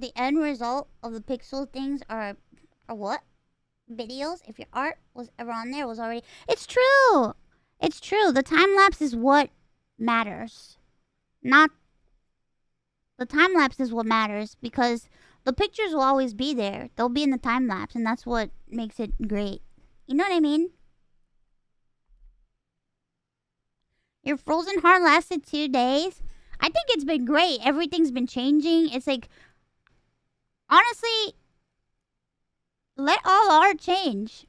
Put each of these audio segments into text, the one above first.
the end result of the pixel things are what? Videos. If your art was ever on there, it was already. It's true. It's true. The time lapse is what matters. Not the time lapse is what matters because the pictures will always be there. They'll be in the time lapse, and that's what makes it great. You know what I mean? Your frozen heart lasted 2 days. I think it's been great. Everything's been changing. It's like, honestly, let all art change.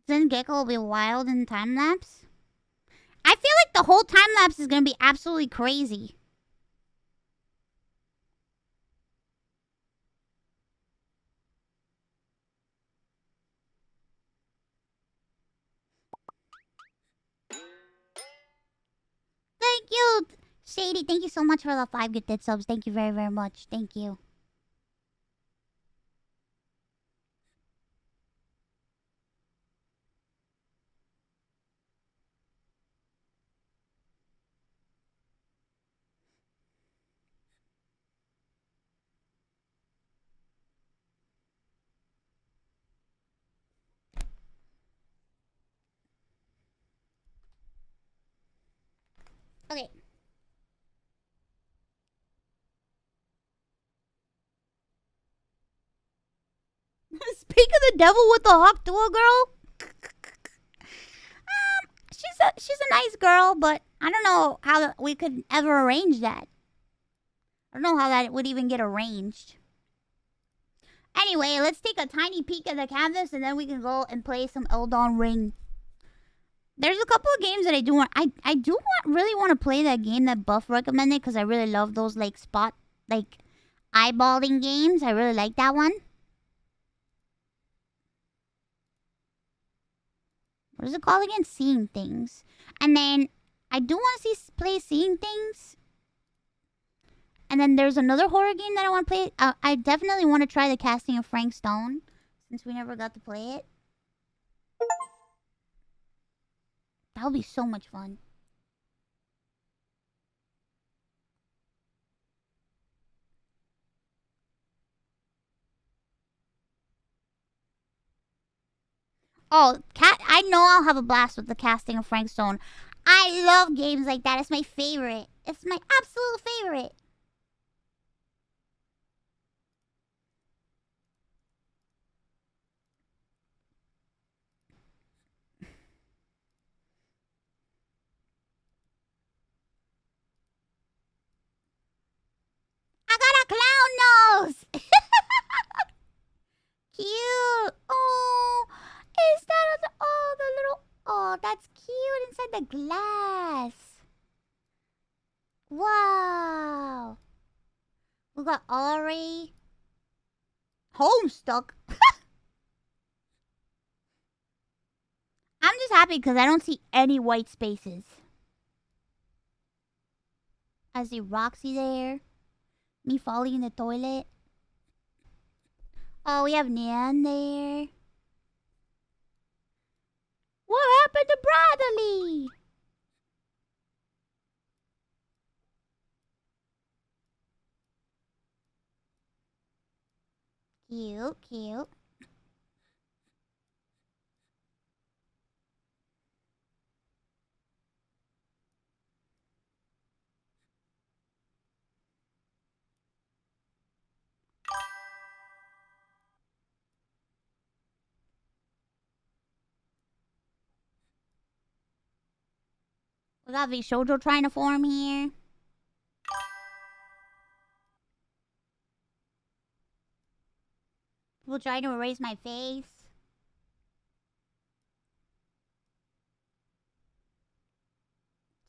Then Gecko will be wild in time lapse. I feel like the whole time lapse is gonna be absolutely crazy. Thank you, Shady. Thank you so much for the 5 gifted subs. Thank you very, very much. Thank you. Okay. Speak of the devil with the hawk duo girl. She's a nice girl, but I don't know how we could ever arrange that. I don't know how that would even get arranged. Anyway, let's take a tiny peek at the canvas and then we can go and play some Elden Ring. There's a couple of games that I do want. I do really want to play that game that Buff recommended because I really love those like eyeballing games. I really like that one. What is it called again? Seeing Things. And then I do want to play Seeing Things. And then there's another horror game that I want to play. I definitely want to try the casting of Frank Stone since we never got to play it. That would be so much fun. Oh, I know I'll have a blast with the casting of Frank Stone. I love games like that. It's my favorite. It's my absolute favorite. I got a clown nose! Cute! Oh, is that the little... Oh, that's cute inside the glass. Wow. We got Ori. Homestuck. I'm just happy because I don't see any white spaces. I see Roxy there. Me falling in the toilet. Oh, we have Nian there. What happened to Bradley? Cute, cute. We got Vshojo trying to form here. People trying to erase my face.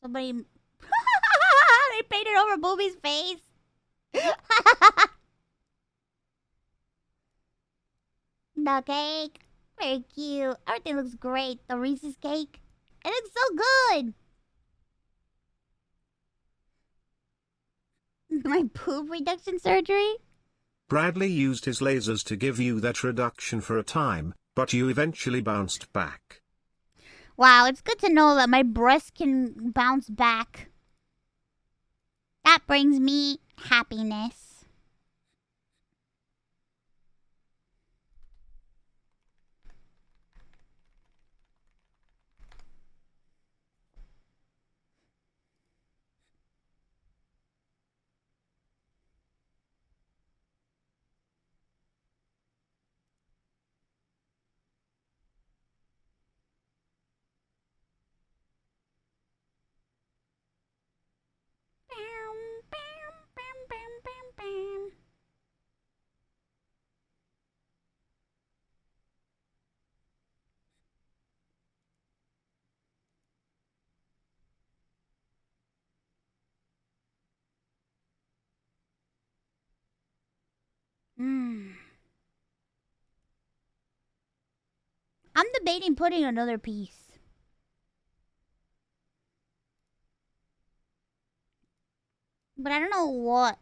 Somebody... they painted over Booby's face. The cake. Very cute. Everything looks great. The Reese's cake. It looks so good. My poop reduction surgery? Bradley used his lasers to give you that reduction for a time, but you eventually bounced back. Wow, it's good to know that my breast can bounce back. That brings me happiness. I'm debating putting another piece. But I don't know what.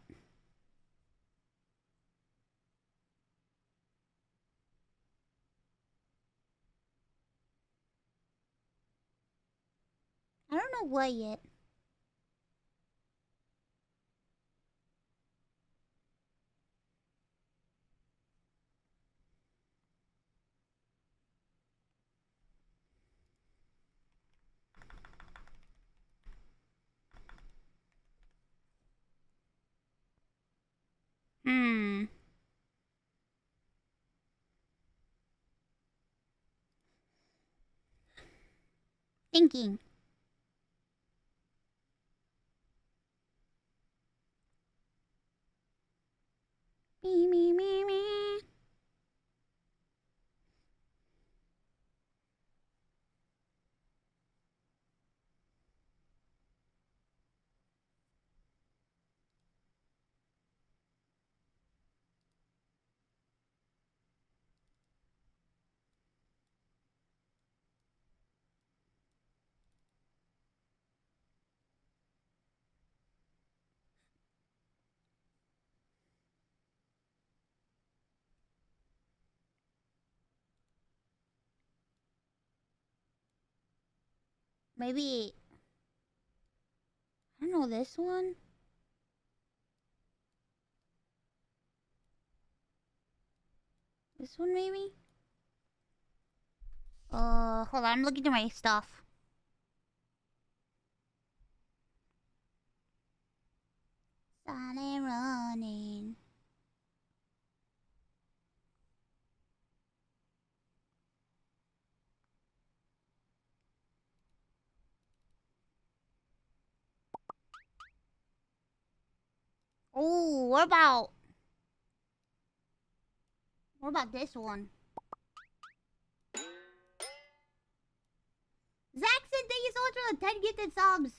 I don't know what yet. Thinking. Me. Maybe. I don't know, this one? This one, maybe? Hold on, I'm looking through my stuff. Started running. Oh, what about this one? Zaxxon, thank you so much for the 10 gifted subs.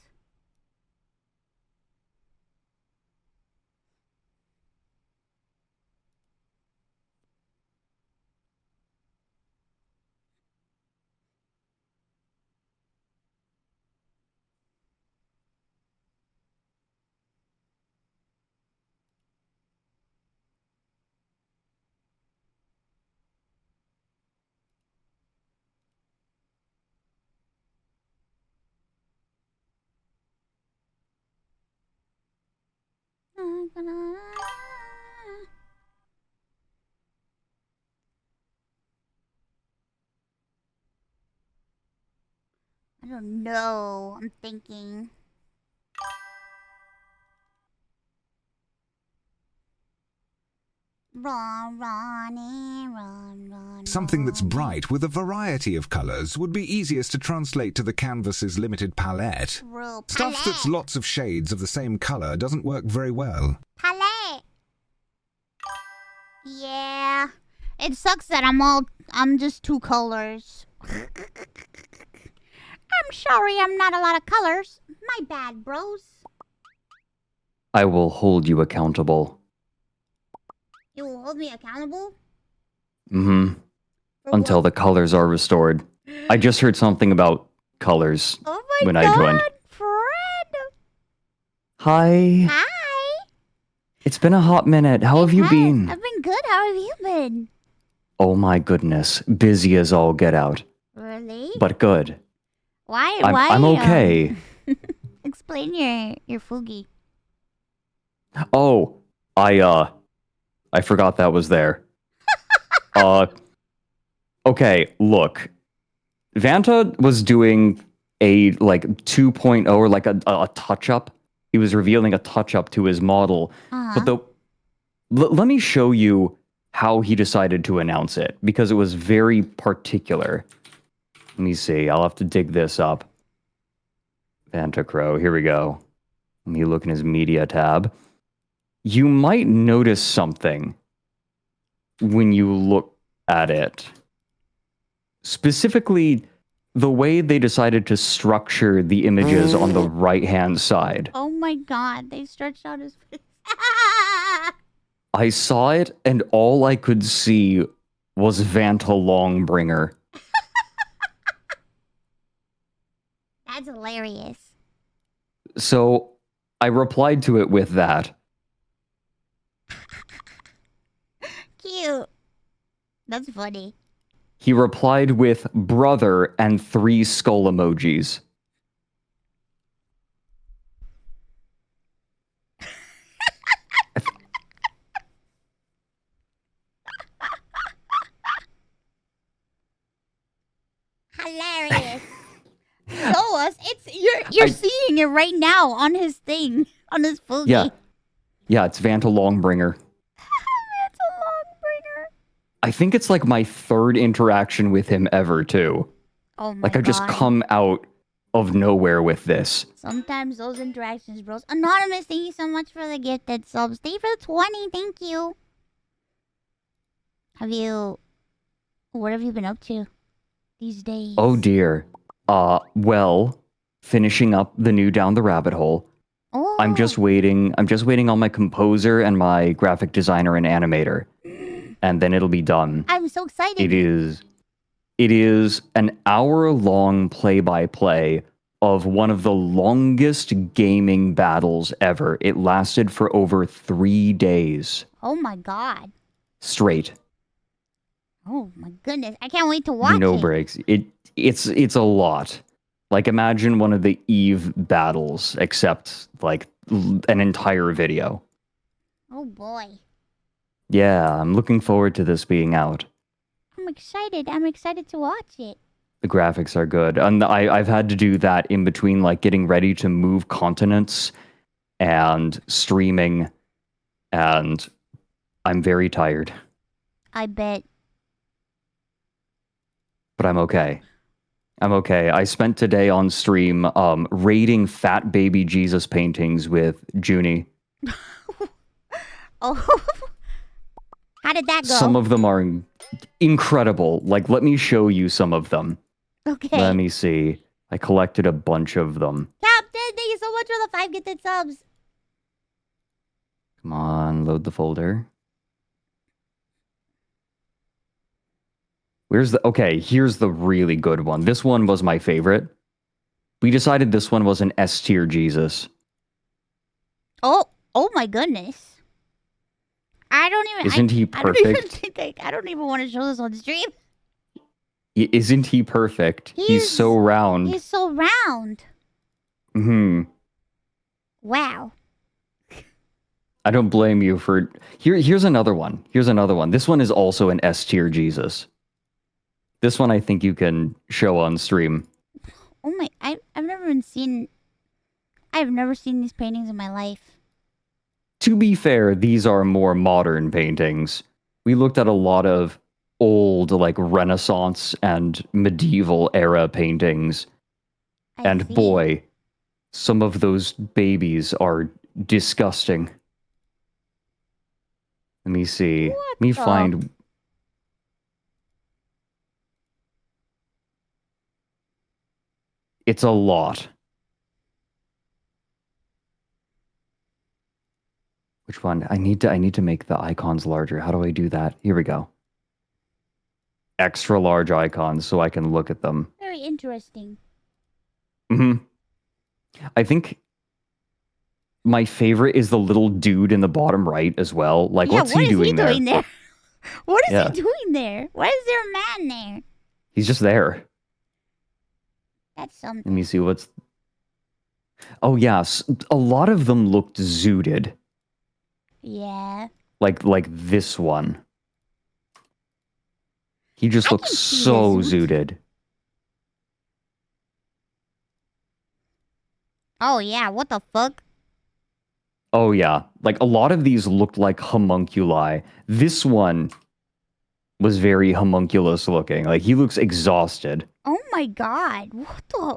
I don't know. I'm thinking. Run. Something that's bright with a variety of colours would be easiest to translate to the canvas's limited palette. Stuff that's lots of shades of the same colour doesn't work very well. Palette. Yeah. It sucks that I'm just 2 colors. I'm sorry I'm not a lot of colors. My bad, bros. I will hold you accountable. You will hold me accountable? Mm-hmm. For until the colors are restored. I just heard something about colors when I joined. Fred! Hi. Hi! It's been a hot minute. How have you been? I've been good. How have you been? Oh my goodness. Busy as all get out. Really? But good. Why? I'm okay. Explain your fugi. Oh, I forgot that was there. Okay, look. Vanta was doing a, like, 2.0 or, like, a touch-up. He was revealing a touch-up to his model. But let me show you how he decided to announce it, because it was very particular. Let me see. I'll have to dig this up. Vanta Crow. Here we go. Let me look in his media tab. You might notice something when you look at it. Specifically, the way they decided to structure the images on the right-hand side. Oh my god, they stretched out his face. I saw it, and all I could see was Vanta Longbringer. That's hilarious. So, I replied to it with that. Cute. That's funny. He replied with brother and 3 skull emojis. Hilarious. Show us. You're seeing it right now on his thing, on his fugi. Yeah, it's Vanta Longbringer. Vanta Longbringer. I think it's like my 3rd interaction with him ever, too. Oh my god. Like, I just come out of nowhere with this. Sometimes those interactions, bros. Anonymous, thank you so much for the gifted subs. Thank you for the 20. Thank you. What have you been up to these days? Oh dear. Well, finishing up the new Down the Rabbit Hole. Oh. I'm just waiting on my composer and my graphic designer and animator. And then it'll be done. I'm so excited. It is an hour-long play-by-play of one of the longest gaming battles ever. It lasted for over 3 days. Oh my god. Straight. Oh my goodness. I can't wait to watch it. No breaks. It's a lot. Like, imagine one of the Eve battles, except, like, an entire video. Oh boy. Yeah, I'm looking forward to this being out. I'm excited. I'm excited to watch it. The graphics are good. And I've had to do that in between, like, getting ready to move continents and streaming. And I'm very tired. I bet. But I'm okay. I spent today on stream raiding fat baby Jesus paintings with Junie. Oh. How did that go? Some of them are incredible. Like, let me show you some of them. Okay. Let me see. I collected a bunch of them. Captain, thank you so much for the 5 gifted subs. Come on, load the folder. Here's the really good one. This one was my favorite. We decided this one was an S tier Jesus. Oh my goodness. Isn't he perfect? I don't even want to show this on stream. Isn't he perfect? He's so round. He's so round. Wow. I don't blame you for... Here's another one. This one is also an S tier Jesus. This one I think you can show on stream. Oh my... I've never seen these paintings in my life. To be fair, these are more modern paintings. We looked at a lot of old, like, Renaissance and medieval era paintings. And boy, some of those babies are disgusting. Let me see. Let me find... It's a lot. Which one? I need to make the icons larger. How do I do that? Here we go. extra large icons so I can look at them. Very interesting. I think my favorite is the little dude in the bottom right as well. Like, what's he doing there? What is he doing there? Why is there a man there? He's just there. That's something. Let me see what's... Oh, yes. A lot of them looked zooted. Yeah. Like this one. He just looks so zooted. Oh, yeah. What the fuck? Oh, yeah. Like, a lot of these looked like homunculi. This one was very homunculus looking. Like, he looks exhausted. Oh, my God. What the...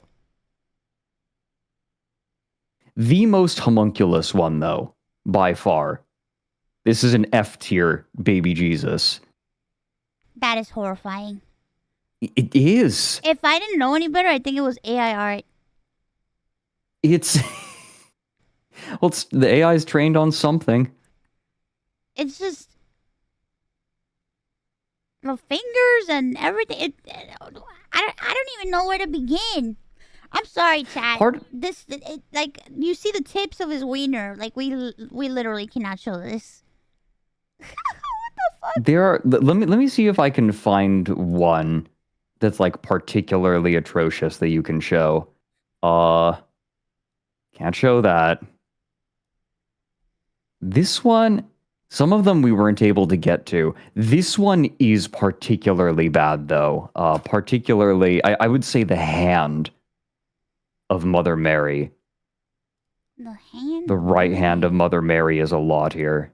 The most homunculus one, though, by far. This is an F tier baby Jesus. That is horrifying. It is. If I didn't know any better, I think it was AI art. It's... Well, the AI is trained on something. It's just... the fingers and everything. I don't even know where to begin. I'm sorry, chat. Like, you see the tips of his wiener. Like, we literally cannot show this. What the fuck? There are... Let me see if I can find one that's, like, particularly atrocious that you can show. Can't show that. This one... Some of them we weren't able to get to. This one is particularly bad, though. Particularly, I would say the hand of Mother Mary. The hand? The right hand of Mother Mary is a lot here.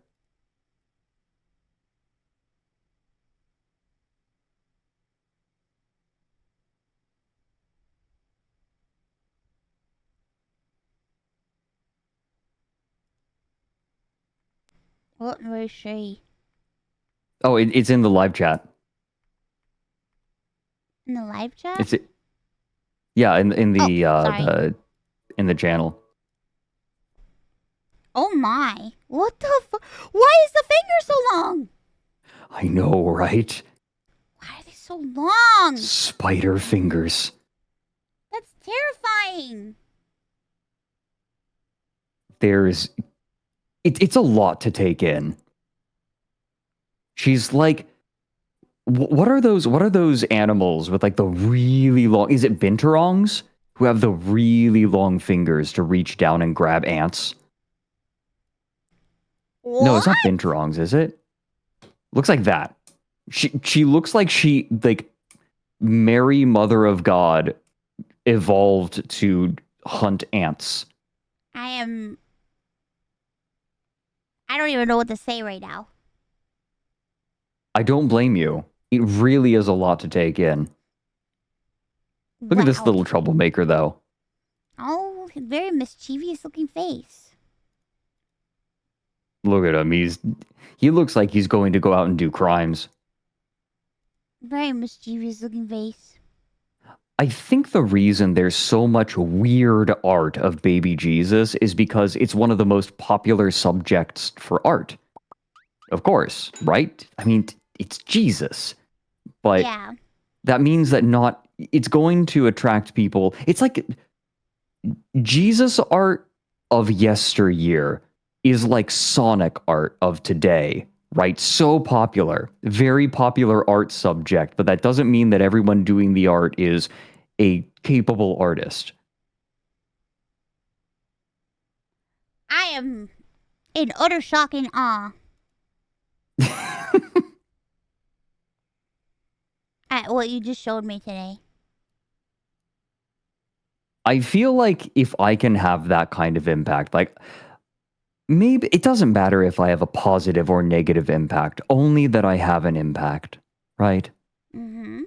What was she? Oh, it's in the live chat. In the live chat? Yeah, in the in the channel. Oh my! What the fuck? Why is the finger so long? I know, right? Why are they so long? Spider fingers. That's terrifying. There's... It's a lot to take in. She's like... What are those animals with, like, the really long... Is it binturongs? Who have the really long fingers to reach down and grab ants? What? No, it's not binturongs, is it? Looks like that. She looks like Mary, Mother of God, evolved to hunt ants. I don't even know what to say right now. I don't blame you. It really is a lot to take in. Look at this little troublemaker, though. Oh, very mischievous looking face. Look at him. He looks like he's going to go out and do crimes. Very mischievous looking face. I think the reason there's so much weird art of baby Jesus is because it's one of the most popular subjects for art. Of course, right? I mean, it's Jesus. But yeah. That means that it's going to attract people. It's like Jesus art of yesteryear is like Sonic art of today, right? So popular, very popular art subject, but that doesn't mean that everyone doing the art is a capable artist. I am in utter shock and awe. At what you just showed me today. I feel like if I can have that kind of impact, like, maybe it doesn't matter if I have a positive or negative impact, only that I have an impact, right? Mm-hmm.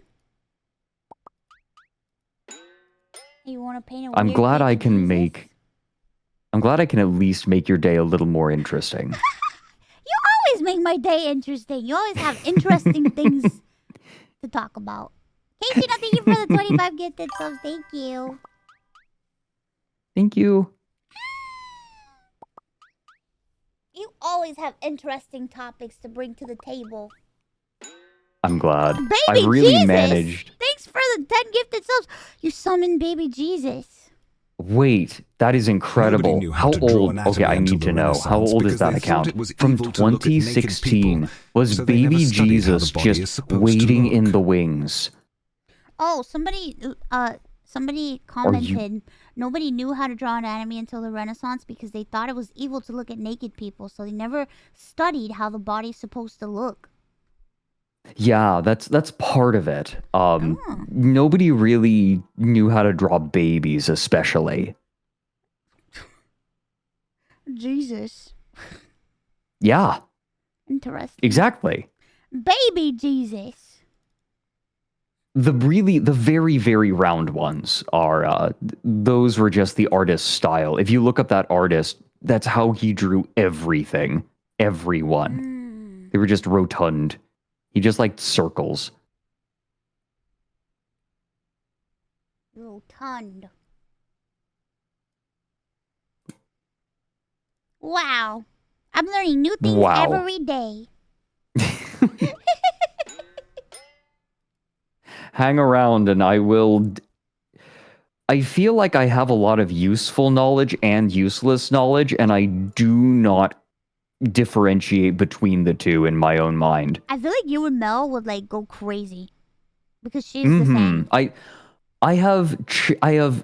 You want to paint a I'm glad I can Jesus? I'm glad I can at least make your day a little more interesting. You always make my day interesting. You always have interesting things to talk about. Casey, thank you for the 25 gifted subs. Thank you. Thank you. You always have interesting topics to bring to the table. I'm glad. Baby I really Jesus! managed. Thanks for the 10 gifted subs. You summoned baby Jesus. Wait, that is incredible. Nobody knew How to draw old? anatomy Okay, I until need the to know. How Renaissance old is because that they thought account? it was From evil to look at naked 2016 people, was so they never baby studied how the Jesus body is just supposed to waiting in look. the wings. Oh, somebody commented nobody knew how to draw anatomy until the Renaissance because they thought it was evil to look at naked people, so they never studied how the body's supposed to look. Yeah, that's part of it. Nobody really knew how to draw babies, especially. Jesus. Yeah. Interesting. Exactly. Baby Jesus. The very, very round ones are, those were just the artist's style. If you look up that artist, that's how he drew everything. Everyone. They were just rotund. He just liked circles. Rotund. Wow. I'm learning new things every day. Hang around and I feel like I have a lot of useful knowledge and useless knowledge, and I do not differentiate between the two in my own mind. I feel like you and Mel would like go crazy because she's the same. I have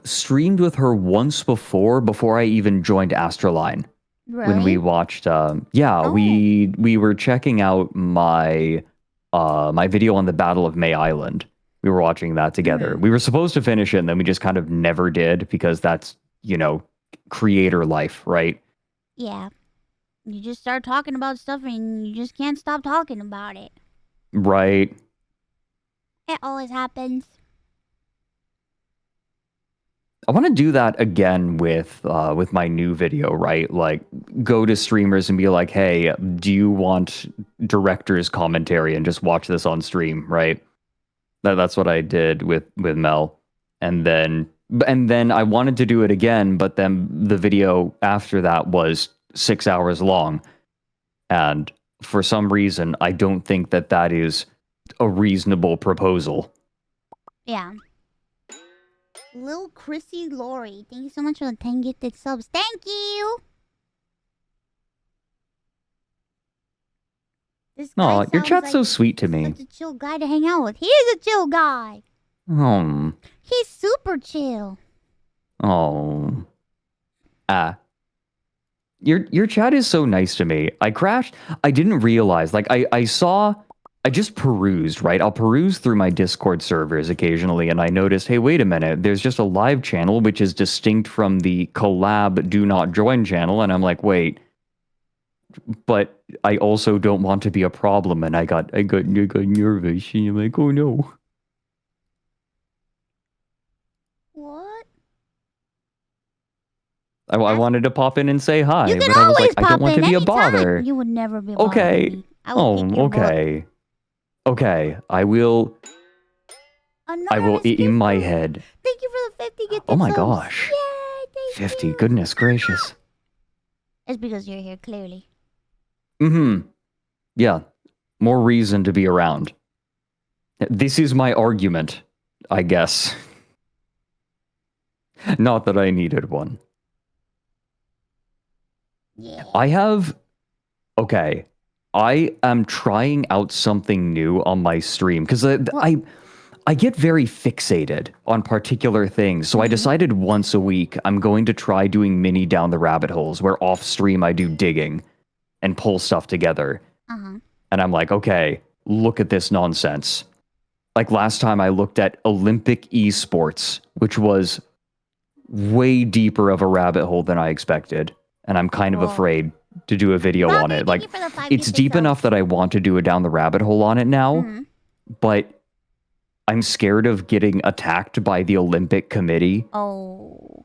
streamed with her once before I even joined Astroline. Really? When we watched we were checking out my my video on the Battle of May Island. We were watching that together. We were supposed to finish it, and then we just kind of never did because that's, creator life, right? Yeah. You just start talking about stuff and you just can't stop talking about it. Right. It always happens. I want to do that again with my new video, right? Like, go to streamers and be like, hey, do you want director's commentary, and just watch this on stream, right? That's what I did with Mel. And then I wanted to do it again, but then the video after that was 6 hours long. And for some reason, I don't think that is a reasonable proposal. Yeah. Lil Chrissy Lori, thank you so much for the 10 gifted subs. Thank you! This guy your chat's like so sweet to me. Such a chill guy to hang out with. He is a chill guy. He's super chill. Your chat is so nice to me. I crashed. I didn't realize. Like, I just perused, right? I'll peruse through my Discord servers occasionally, and I noticed, hey, wait a minute, there's just a live channel which is distinct from the collab do not join channel, and I'm like, wait, but I also don't want to be a problem, and I got nervous, and I'm like, oh no. What? I wanted to pop in and say hi, you can but I was always like, I don't want to be a bother. You would never be a bother. Okay. Okay. Okay, I will in my head. Thank you for the 50 gifted Oh my subs. gosh. Yay, thank 50, you. goodness gracious. It's because you're here, clearly. Yeah, more reason to be around. This is my argument, I guess. Not that I needed one. Yeah. I am trying out something new on my stream because I get very fixated on particular things. So I decided once a week I'm going to try doing mini down the rabbit holes where off stream I do digging and pull stuff together. And I'm like, okay, look at this nonsense. Like last time I looked at Olympic esports, which was way deeper of a rabbit hole than I expected. And I'm kind of afraid to do a video on it. Like, it's deep enough that I want to do a down the rabbit hole on it now, but I'm scared of getting attacked by the Olympic Committee. Oh.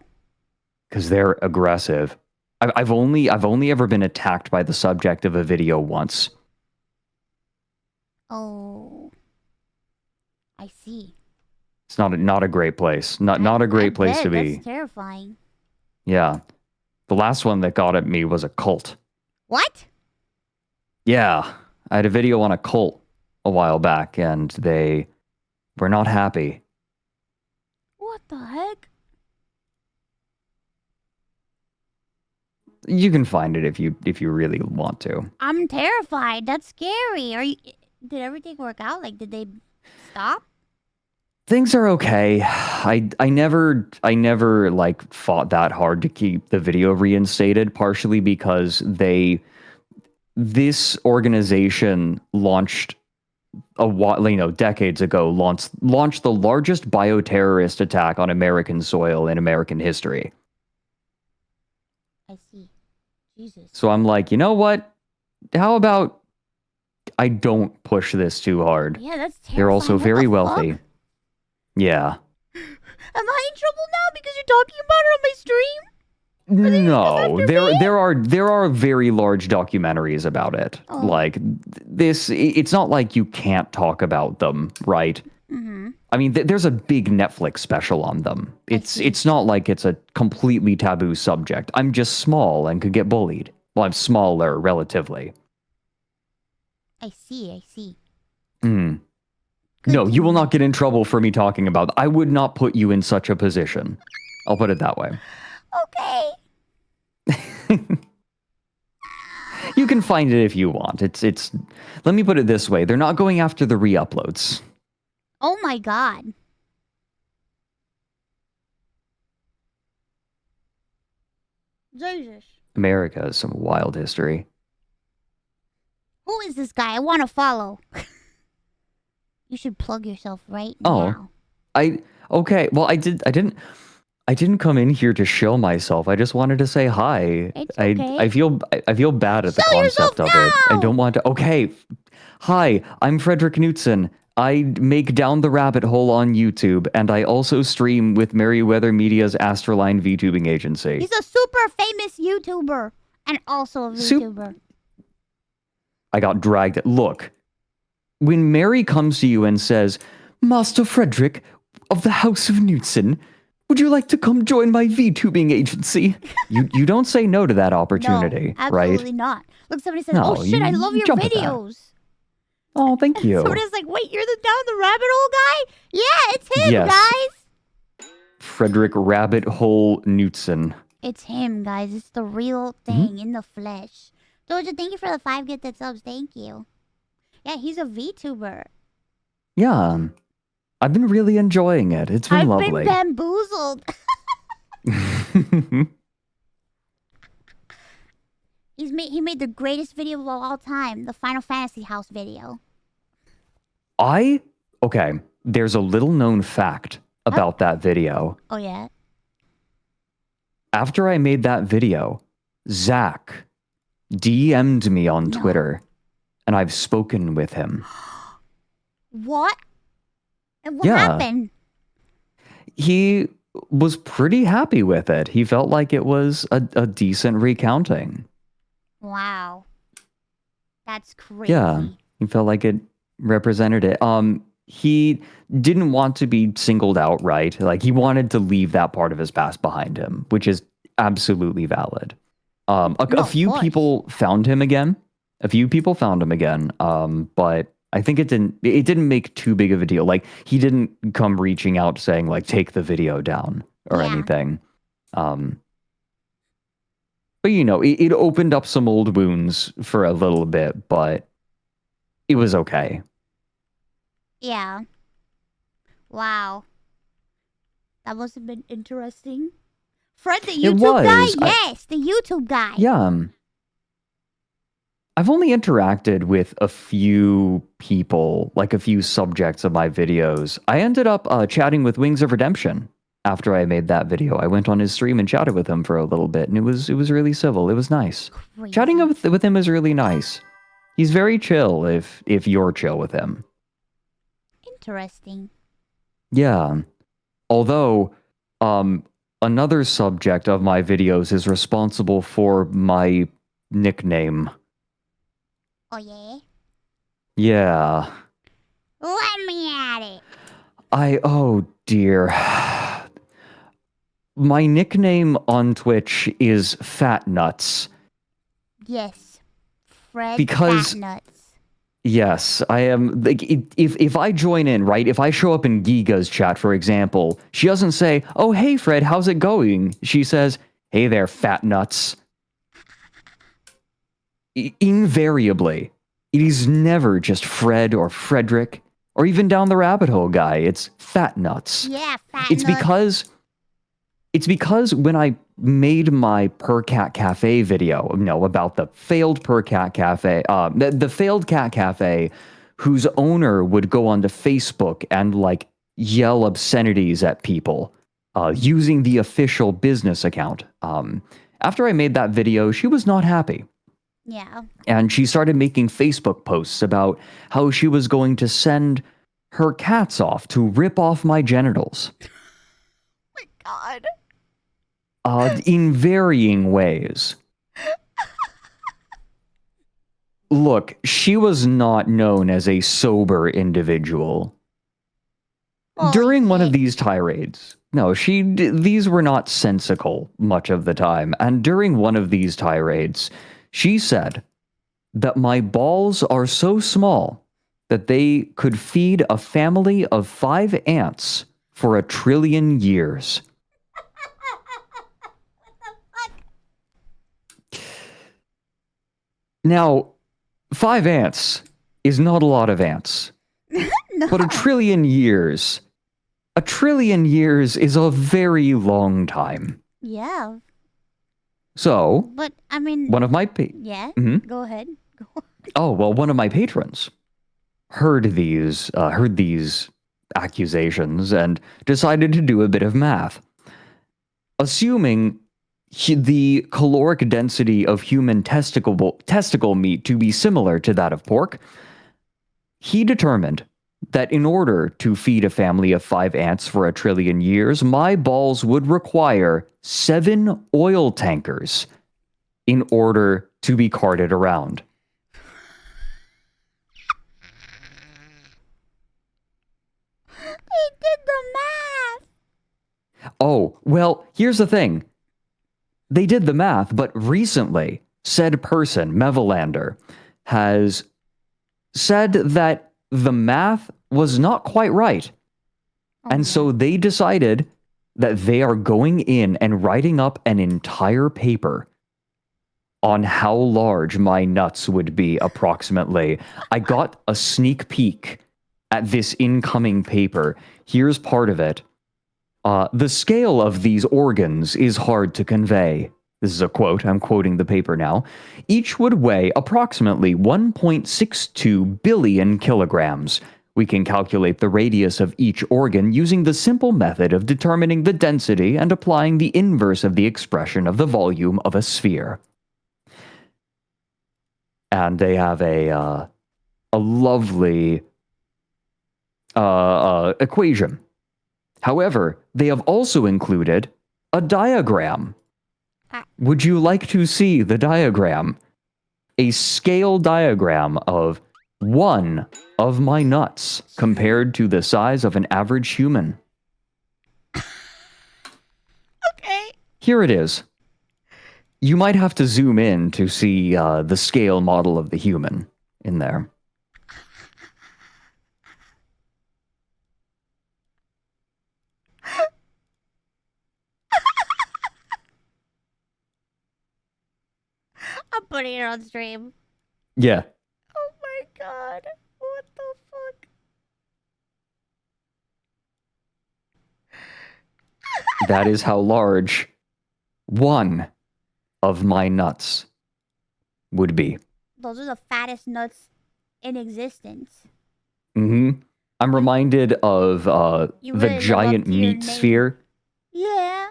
Because they're aggressive. I've only ever been attacked by the subject of a video once. Oh. I see. It's not a great place. Not a great place to be. That's terrifying. Yeah. The last one that got at me was a cult. What? Yeah. I had a video on a cult. a while back, and they were not happy. What the heck? You can find it if you really want to. I'm terrified. That's scary. Did everything work out? Like, did they stop? Things are okay. I never like fought that hard to keep the video reinstated, partially because this organization launched decades ago, launched the largest bioterrorist attack on American soil in American history. I see. Jesus. So I'm like, you know what? How about I don't push this too hard? Yeah, that's terrifying. They're also very wealthy. Fuck? Yeah. Am I in trouble now because you're talking about it on my stream? No, there are very large documentaries about it. Oh. Like this, it's not like you can't talk about them, right? Mm-hmm. I mean, there's a big Netflix special on them. It's not like it's a completely taboo subject. I'm just small and could get bullied. Well, I'm smaller relatively. I see. No, you will not get in trouble for me talking about it. I would not put you in such a position. I'll put it that way. Okay. You can find it if you want. It's. Let me put it this way: they're not going after the re-uploads. Oh my god. Jesus. America has some wild history. Who is this guy? I want to follow. You should plug yourself right now. Okay. Well, I didn't come in here to show myself. I just wanted to say hi. It's okay. I feel bad at the Show concept of yourself it. I don't want to. Okay. Hi, I'm Fredrik Knudsen. I make Down the Rabbit Hole on YouTube, and I also stream with Merryweather Media's Astroline VTubing agency. He's a super famous YouTuber and also a VTuber. I got dragged. Look, when Mary comes to you and says, Master Fredrik of the House of Knudsen, would you like to come join my VTubing agency? You don't say no to that opportunity, no, right? Absolutely not. Look, somebody says, No, oh shit, I love your videos. Oh, thank you. Somebody's like, wait, you're the Down the Rabbit Hole guy? Yeah, it's him, Yes. guys. Fredrik Rabbit Hole Knudsen. It's him, guys. It's the real thing in the flesh. Doja, thank you for the 5 gifted subs. Thank you. Yeah, he's a VTuber. Yeah. I've been really enjoying it. It's been lovely. I've been bamboozled. He made the greatest video of all time, the Final Fantasy House video. Okay, there's a little known fact about that video. Oh, yeah? After I made that video, Zach DM'd me on Twitter, and I've spoken with him. What? And what happened? He was pretty happy with it. He felt like it was a decent recounting. Wow. That's crazy. Yeah, he felt like it represented it. He didn't want to be singled out, right? Like, he wanted to leave that part of his past behind him, which is absolutely valid. A few people found him again. But I think it didn't make too big of a deal. Like, he didn't come reaching out saying, like, take the video down or anything. But, you know, it opened up some old wounds for a little bit, but it was okay. Yeah. Wow. That must have been interesting. Fred, the YouTube guy? Yes, the YouTube guy. Yeah. I've only interacted with a few people, like a few subjects of my videos. I ended up chatting with Wings of Redemption after I made that video. I went on his stream and chatted with him for a little bit, and it was really civil. It was nice. Crazy. Chatting with him is really nice. He's very chill if you're chill with him. Interesting. Yeah. Although, another subject of my videos is responsible for my nickname. Oh, yeah? Yeah. Let me at it. Oh dear. My nickname on Twitch is Fat Nuts. Yes. Fred Because Fat Nuts. Yes, I am. Like, if I join in, right? If I show up in Giga's chat, for example, she doesn't say, "Oh, hey, Fred, how's it going?" She says, "Hey there, fat nuts." Invariably, it is never just Fred or Frederick or even down the rabbit hole guy. It's fat nuts. Yeah, fat It's nuts. because when I made my Per Cat Cafe video, about the failed Per Cat Cafe, the failed cat cafe, whose owner would go onto Facebook and like yell obscenities at people, using the official business account. After I made that video, she was not happy. Yeah. And she started making Facebook posts about how she was going to send her cats off to rip off my genitals. Oh my God. In varying ways. Look, she was not known as a sober individual. During one of these tirades, these were not sensical much of the time, and during one of these tirades, she said that my balls are so small that they could feed a family of 5 ants for 1 trillion years. Now, 5 ants is not a lot of ants. No. But 1 trillion years is a very long time. Yeah. So, But I mean, one of my yeah. Mhm. Go ahead. One of my patrons heard these accusations and decided to do a bit of math. Assuming the caloric density of human testicle meat to be similar to that of pork, he determined that in order to feed a family of 5 ants for 1 trillion years, my balls would require 7 oil tankers in order to be carted around. He did the math. Oh, well, here's the thing. They did the math, but recently, said person, Mevelander, has said that the math was not quite right. And so they decided that they are going in and writing up an entire paper on how large my nuts would be approximately. I got a sneak peek at this incoming paper. Here's part of it. The scale of these organs is hard to convey. This is a quote. I'm quoting the paper now. Each would weigh approximately 1.62 billion kilograms. We can calculate the radius of each organ using the simple method of determining the density and applying the inverse of the expression of the volume of a sphere. And they have a lovely equation. However, they have also included a diagram. Would you like to see the diagram? A scale diagram of one of my nuts compared to the size of an average human. Okay. Here it is. You might have to zoom in to see the scale model of the human in there. I'm putting it on stream. Yeah. Oh my God. What the fuck? That is how large one of my nuts would be. Those are the fattest nuts in existence. I'm reminded of the giant meat sphere. Yeah.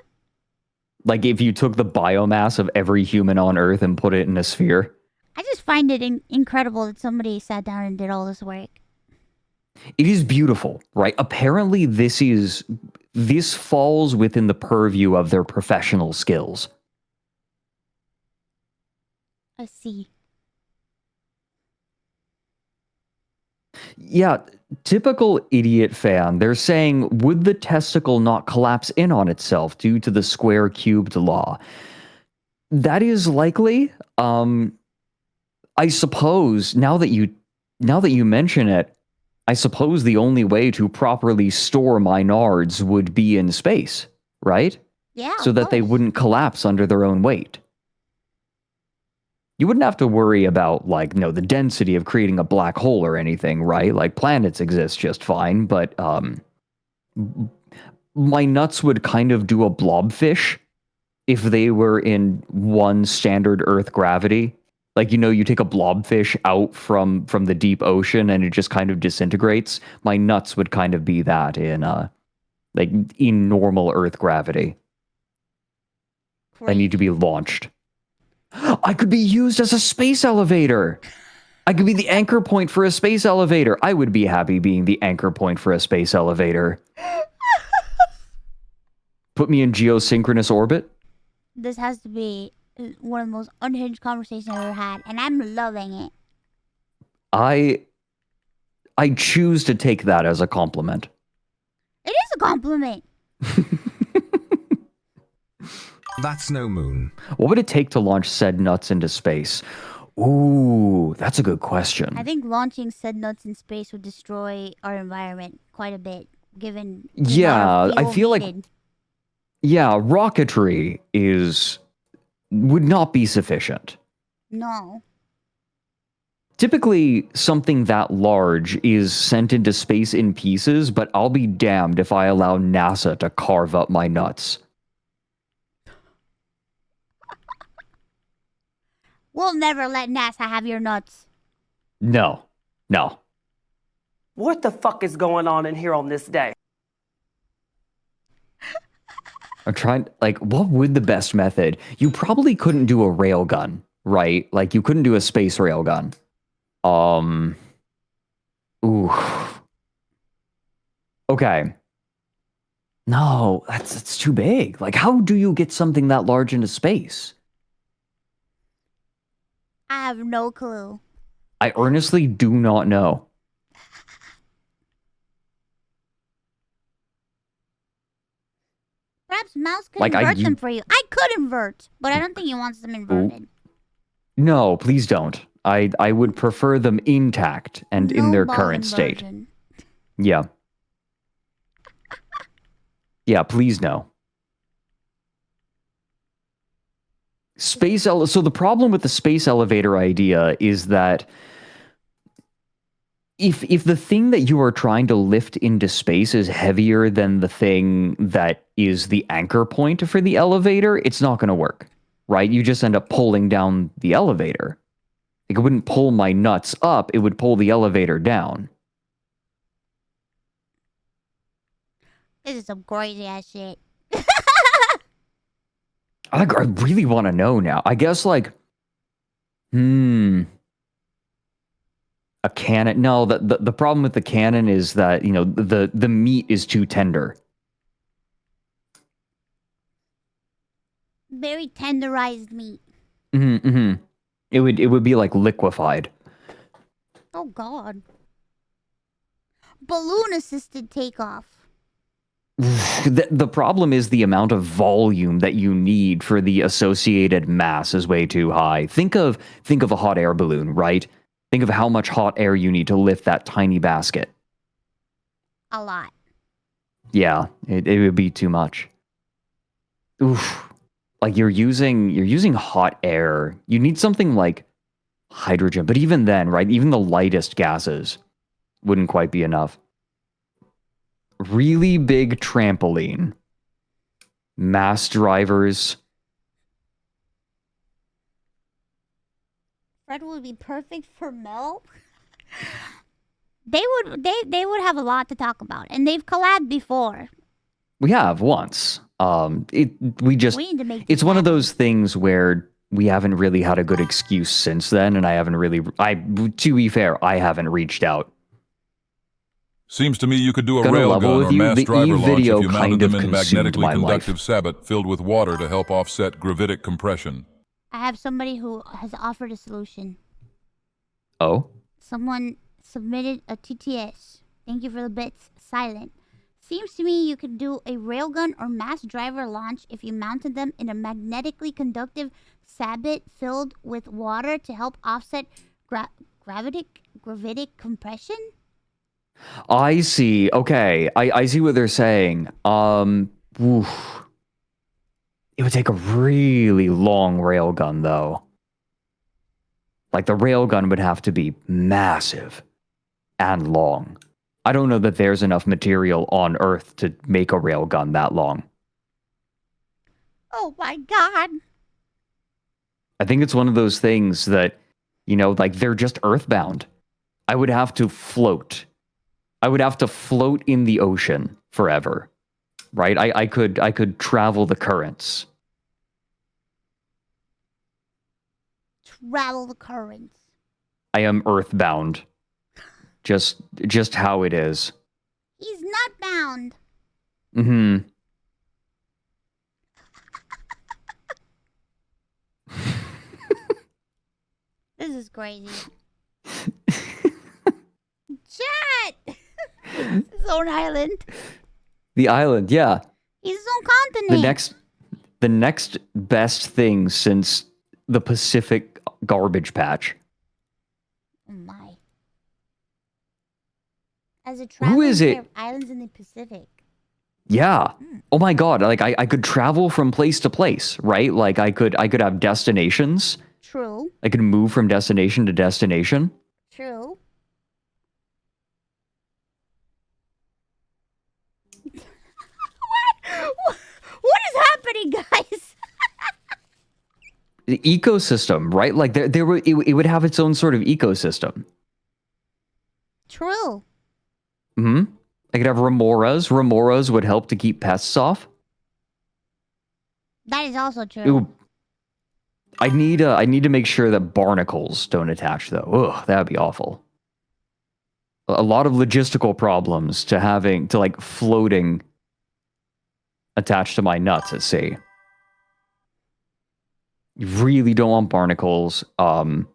Like if you took the biomass of every human on Earth and put it in a sphere. I just find it incredible that somebody sat down and did all this work. It is beautiful, right? Apparently this falls within the purview of their professional skills. I see. Yeah, typical idiot fan. They're saying, would the testicle not collapse in on itself due to the square cubed law? That is likely. I suppose now that you Now that you mention it, I suppose the only way to properly store my nards would be in space, right? Yeah. So that they wouldn't collapse under their own weight. You wouldn't have to worry about, like, the density of creating a black hole or anything, right? Like, planets exist just fine, but my nuts would kind of do a blobfish if they were in one standard Earth gravity. Like, you take a blobfish out from the deep ocean and it just kind of disintegrates. My nuts would kind of be that in normal Earth gravity. I need to be launched. I could be used as a space elevator. I could be the anchor point for a space elevator. I would be happy being the anchor point for a space elevator. Put me in geosynchronous orbit. This has to be one of the most unhinged conversations I've ever had, and I'm loving it. I choose to take that as a compliment. It is a compliment. That's no moon. What would it take to launch said nuts into space? Ooh, that's a good question. I think launching said nuts in space would destroy our environment quite a bit, given I feel like rocketry would not be sufficient. No. Typically, something that large is sent into space in pieces, but I'll be damned if I allow NASA to carve up my nuts. We'll never let NASA have your nuts. No. What the fuck is going on in here on this day? I'm trying, what would the best method? You probably couldn't do a railgun, right? Like, you couldn't do a space railgun. Ooh. Okay. No, that's too big. Like, how do you get something that large into space? I have no clue. I earnestly do not know. Perhaps Mouse could invert them for you. I could invert, but I don't think he wants them inverted. No, please don't. I would prefer them intact and in their current state. Yeah. Yeah, please no. So the problem with the space elevator idea is that if the thing that you are trying to lift into space is heavier than the thing that is the anchor point for the elevator, it's not going to work, right? You just end up pulling down the elevator. Like, it wouldn't pull my nuts up, it would pull the elevator down. This is some crazy ass shit. I really want to know now. I guess, a cannon. No, the problem with the cannon is that, the meat is too tender. Very tenderized meat. Mm-hmm. It would be like liquefied. Oh God. Balloon assisted takeoff. The problem is the amount of volume that you need for the associated mass is way too high. Think of a hot air balloon, right? Think of how much hot air you need to lift that tiny basket. A lot. Yeah, it would be too much. Oof. Like, you're using hot air. You need something like hydrogen, but even then, right? Even the lightest gases wouldn't quite be enough. Really big trampoline. Mass drivers. Fred would be perfect for Mel. They would have a lot to talk about, and they've collabed before. We have once. We need to make it's one of those things where we haven't really had a good excuse since then, and to be fair, I haven't reached out. Seems to me you could do a railgun or mass driver launch if you mounted them in magnetically conductive sabot filled with water to help offset gravitic compression. I have somebody who has offered a solution. Oh? Someone submitted a TTS. Thank you for the bits. Silent. Seems to me you could do a railgun or mass driver launch if you mounted them in a magnetically conductive sabot filled with water to help offset gravitic compression? I see. Okay, I see what they're saying. Oof. It would take a really long railgun, though. Like, the railgun would have to be massive and long. I don't know that there's enough material on Earth to make a railgun that long. Oh my god. I think it's one of those things that, you know, like, they're just earthbound. I would have to float. I would have to float in the ocean forever, right? I could travel the currents. Travel the currents. I am earthbound. Just how it is. He's not bound. Mm-hmm. This is crazy. Chat! His own island. The island, yeah. He's his own continent. The next best thing since the Pacific garbage patch. Oh my. As a traveling pair of islands in the Pacific. Yeah. Oh my god, like I could travel from place to place, right? Like I could have destinations. True. I could move from destination to destination. True. What is happening, guys? The ecosystem, right? Like it would have its own sort of ecosystem. True. Hmm. I could have remoras. Remoras would help to keep pests off. That is also true. Ooh. I need to make sure that barnacles don't attach, though. Ugh, that'd be awful. A lot of logistical problems to like floating attached to my nuts at sea. You really don't want barnacles. Oh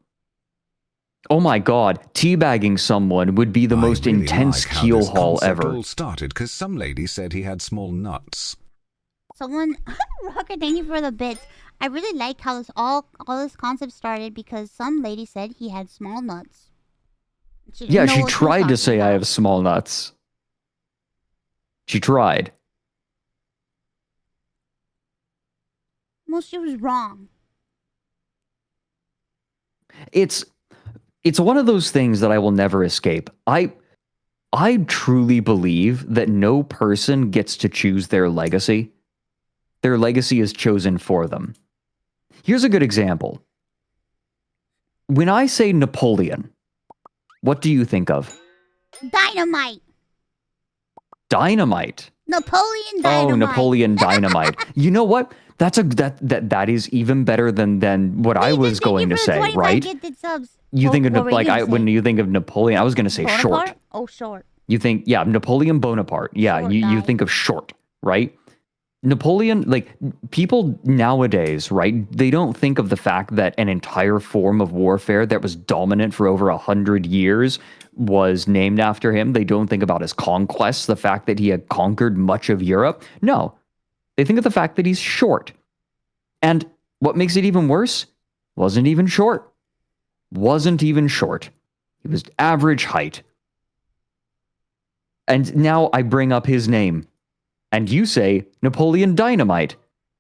my god, teabagging someone would be the most really intense like keel this haul concept ever. All started because some lady said he had small nuts. Someone, Rocker, thank you for the bits. I really like how all this concept started because some lady said he had small nuts. She tried to say I have small nuts. She tried. Well, she was wrong. It's one of those things that I will never escape. I truly believe that no person gets to choose their legacy. Their legacy is chosen for them. Here's a good example. When I say Napoleon, what do you think of? Dynamite. Dynamite. Napoleon Dynamite. Oh, Napoleon Dynamite. You know what? That is even better than what I was going to say, right? You think of when you think of Napoleon, I was going to say Bonaparte? short. Oh, short. You think, yeah, Napoleon Bonaparte. Yeah, Short you guy. think of short, right? Napoleon, like, people nowadays, right, they don't think of the fact that an entire form of warfare that was dominant for over 100 years was named after him. They don't think about his conquests, the fact that he had conquered much of Europe. No, they think of the fact that he's short. And what makes it even worse, wasn't even short. Wasn't even short. He was average height. And now I bring up his name. And you say, Napoleon Dynamite.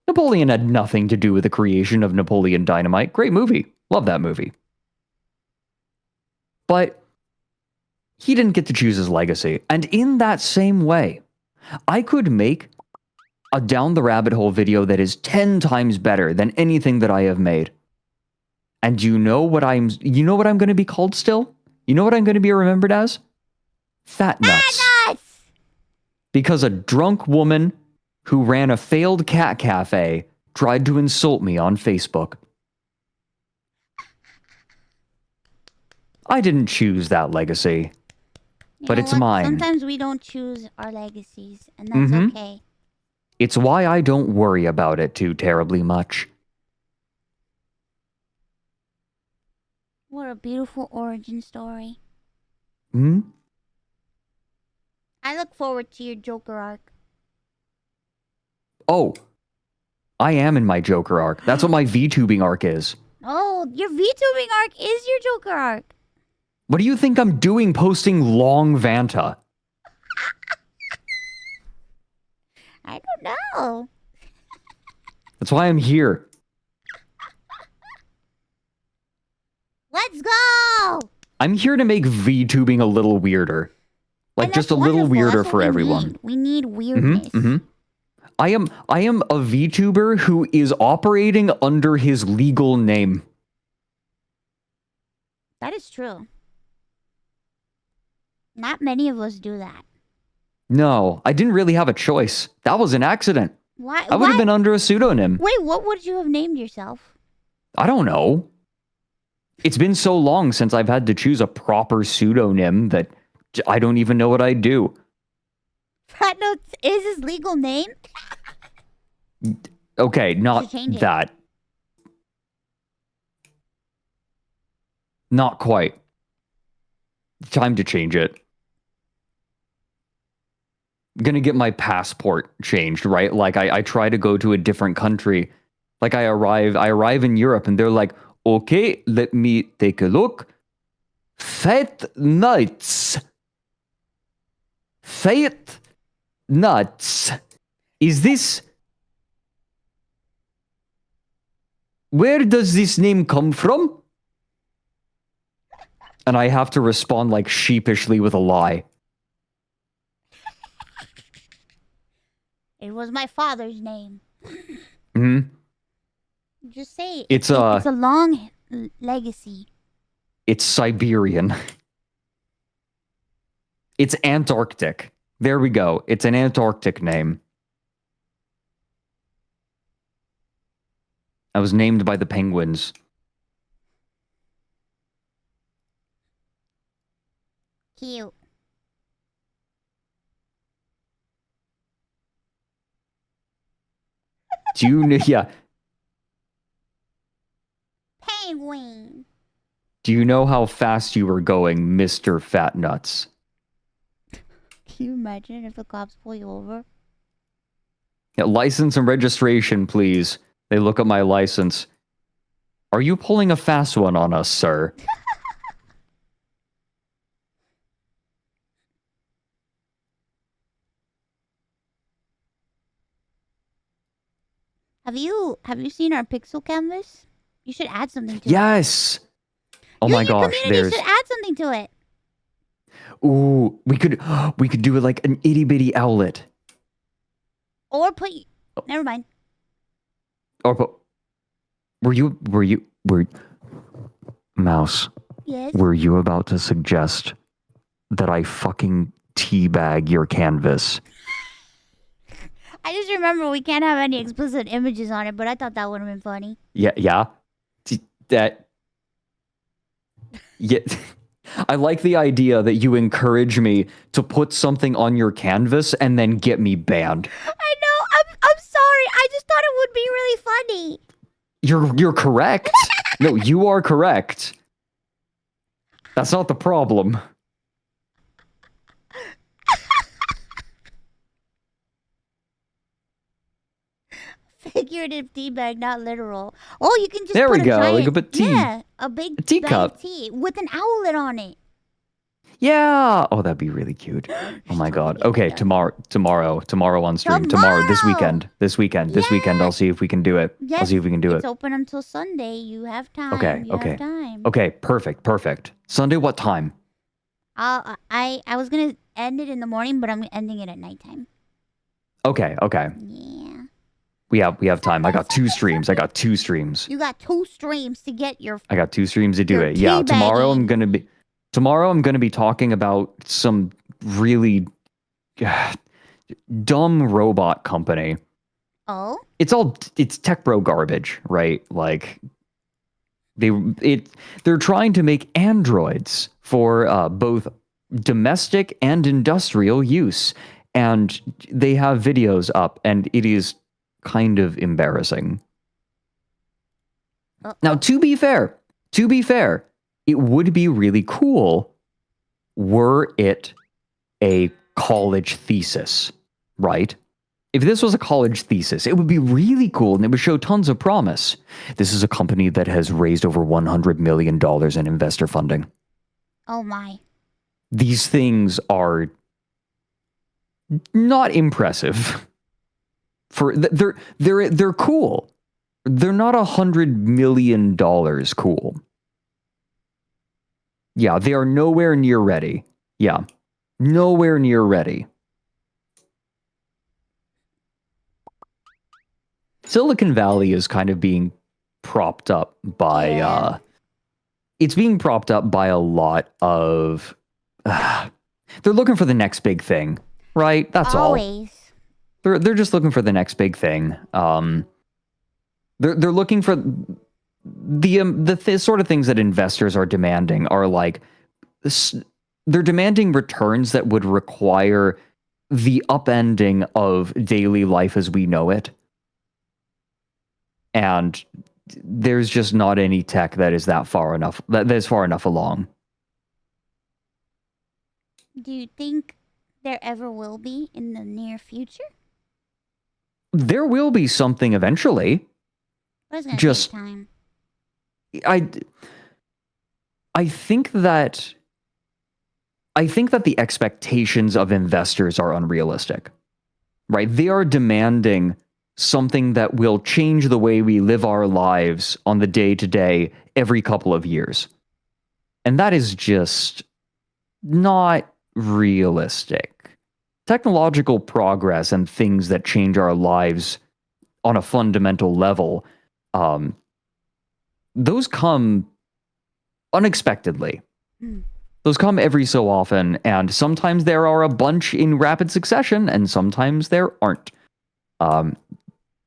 Napoleon had nothing to do with the creation of Napoleon Dynamite. Great movie. Love that movie. But he didn't get to choose his legacy. And in that same way, I could make a down the rabbit hole video that is 10 times better than anything that I have made. And you know what I'm going to be called still? You know what I'm going to be remembered as? Fat Nuts. Because a drunk woman who ran a failed cat cafe tried to insult me on Facebook. I didn't choose that legacy, but it's mine. Sometimes we don't choose our legacies, and that's okay. It's why I don't worry about it too terribly much. What a beautiful origin story. Hmm? I look forward to your Joker arc. Oh, I am in my Joker arc. That's what my VTubing arc is. Oh, your VTubing arc is your Joker arc. What do you think I'm doing posting long Vanta? I don't know. That's why I'm here. Let's go! I'm here to make VTubing a little weirder. Like, just a little weirder for everyone. We need weirdness. I am a VTuber who is operating under his legal name. That is true. Not many of us do that. No, I didn't really have a choice. That was an accident. Why? I would have been under a pseudonym. Wait, what would you have named yourself? I don't know. It's been so long since I've had to choose a proper pseudonym that I don't even know what I'd do. Fat Notes is his legal name? Okay, not that. Not quite. Time to change it. I'm gonna get my passport changed, right? Like I try to go to a different country. Like I arrive in Europe and they're like, okay, let me take a look. Fat nuts. Fat nuts. Is this... Where does this name come from? And I have to respond like sheepishly with a lie. It was my father's name. Just say it. It's a long legacy. It's Siberian. It's Antarctic. There we go. It's an Antarctic name. I was named by the penguins. Cute. Do you know? Yeah. Penguin. Do you know how fast you were going, Mr. Fat Nuts? Can you imagine if the cops pull you over? Yeah, license and registration, please. They look at my license. Are you pulling a fast one on us, sir? Have you seen our pixel canvas? You should add something to it. Yes. Oh my gosh, there's... should add something to it. Ooh, we could do it like an itty bitty owlet. Or put... Never mind. Or put... Were Mouse. Yes? Were you about to suggest that I fucking teabag your canvas? I just remember we can't have any explicit images on it, but I thought that would have been funny. Yeah. Yeah. I like the idea that you encourage me to put something on your canvas and then get me banned. I know. I'm sorry. I just thought it would be really funny. You're correct. No, you are correct. That's not the problem. Figurative tea bag, not literal. Oh, you can just there put we go. Giant, like a bit tea. Yeah, a big teacup tea with an owlet on it. Yeah. Oh, that'd be really cute. Oh my god. Okay, tomorrow on stream. Tomorrow, this weekend. I'll see if we can do it. Yes, I'll see if we can do it. It's open until Sunday. You have time. Okay. You have time. Okay. Perfect. Sunday, what time? I was gonna end it in the morning, but I'm ending it at nighttime. Okay. Yeah. We have time. I got 2 streams. You got 2 streams to get your... I got 2 streams to do it. Yeah, tomorrow I'm going to be talking about some really dumb robot company. Oh? It's tech bro garbage, right? Like they're trying to make androids for both domestic and industrial use. And they have videos up and it is kind of embarrassing. Now, to be fair, it would be really cool were it a college thesis, right? If this was a college thesis, it would be really cool and it would show tons of promise. This is a company that has raised over $100 million in investor funding. Oh my. These things are not impressive. They're cool. They're not $100 million cool. Yeah, they are nowhere near ready. Yeah, nowhere near ready. Silicon Valley is kind of being propped up by it's being propped up by a lot of they're looking for the next big thing, right? That's Always. all. They're just looking for the next big thing. They're looking for the sort of things that investors are demanding are like they're demanding returns that would require the upending of daily life as we know it. And there's just not any tech that is that far enough along. Do you think there ever will be in the near future? There will be something eventually. But it's gonna take time. I think that the expectations of investors are unrealistic. Right? They are demanding something that will change the way we live our lives on the day-to-day every couple of years. And that is just not realistic. Technological progress and things that change our lives on a fundamental level, those come unexpectedly. Those come every so often, and sometimes there are a bunch in rapid succession, and sometimes there aren't.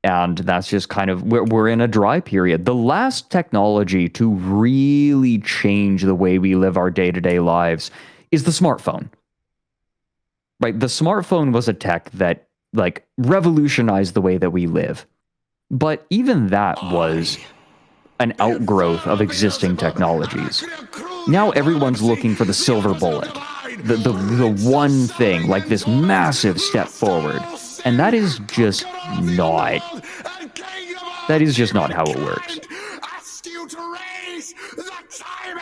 And that's just kind of, we're in a dry period. The last technology to really change the way we live our day-to-day lives is the smartphone. Right? The smartphone was a tech that, like, revolutionized the way that we live. But even that was an outgrowth of existing technologies. Now everyone's looking for the silver bullet. The one thing, like this massive step forward. And that is just not how it works.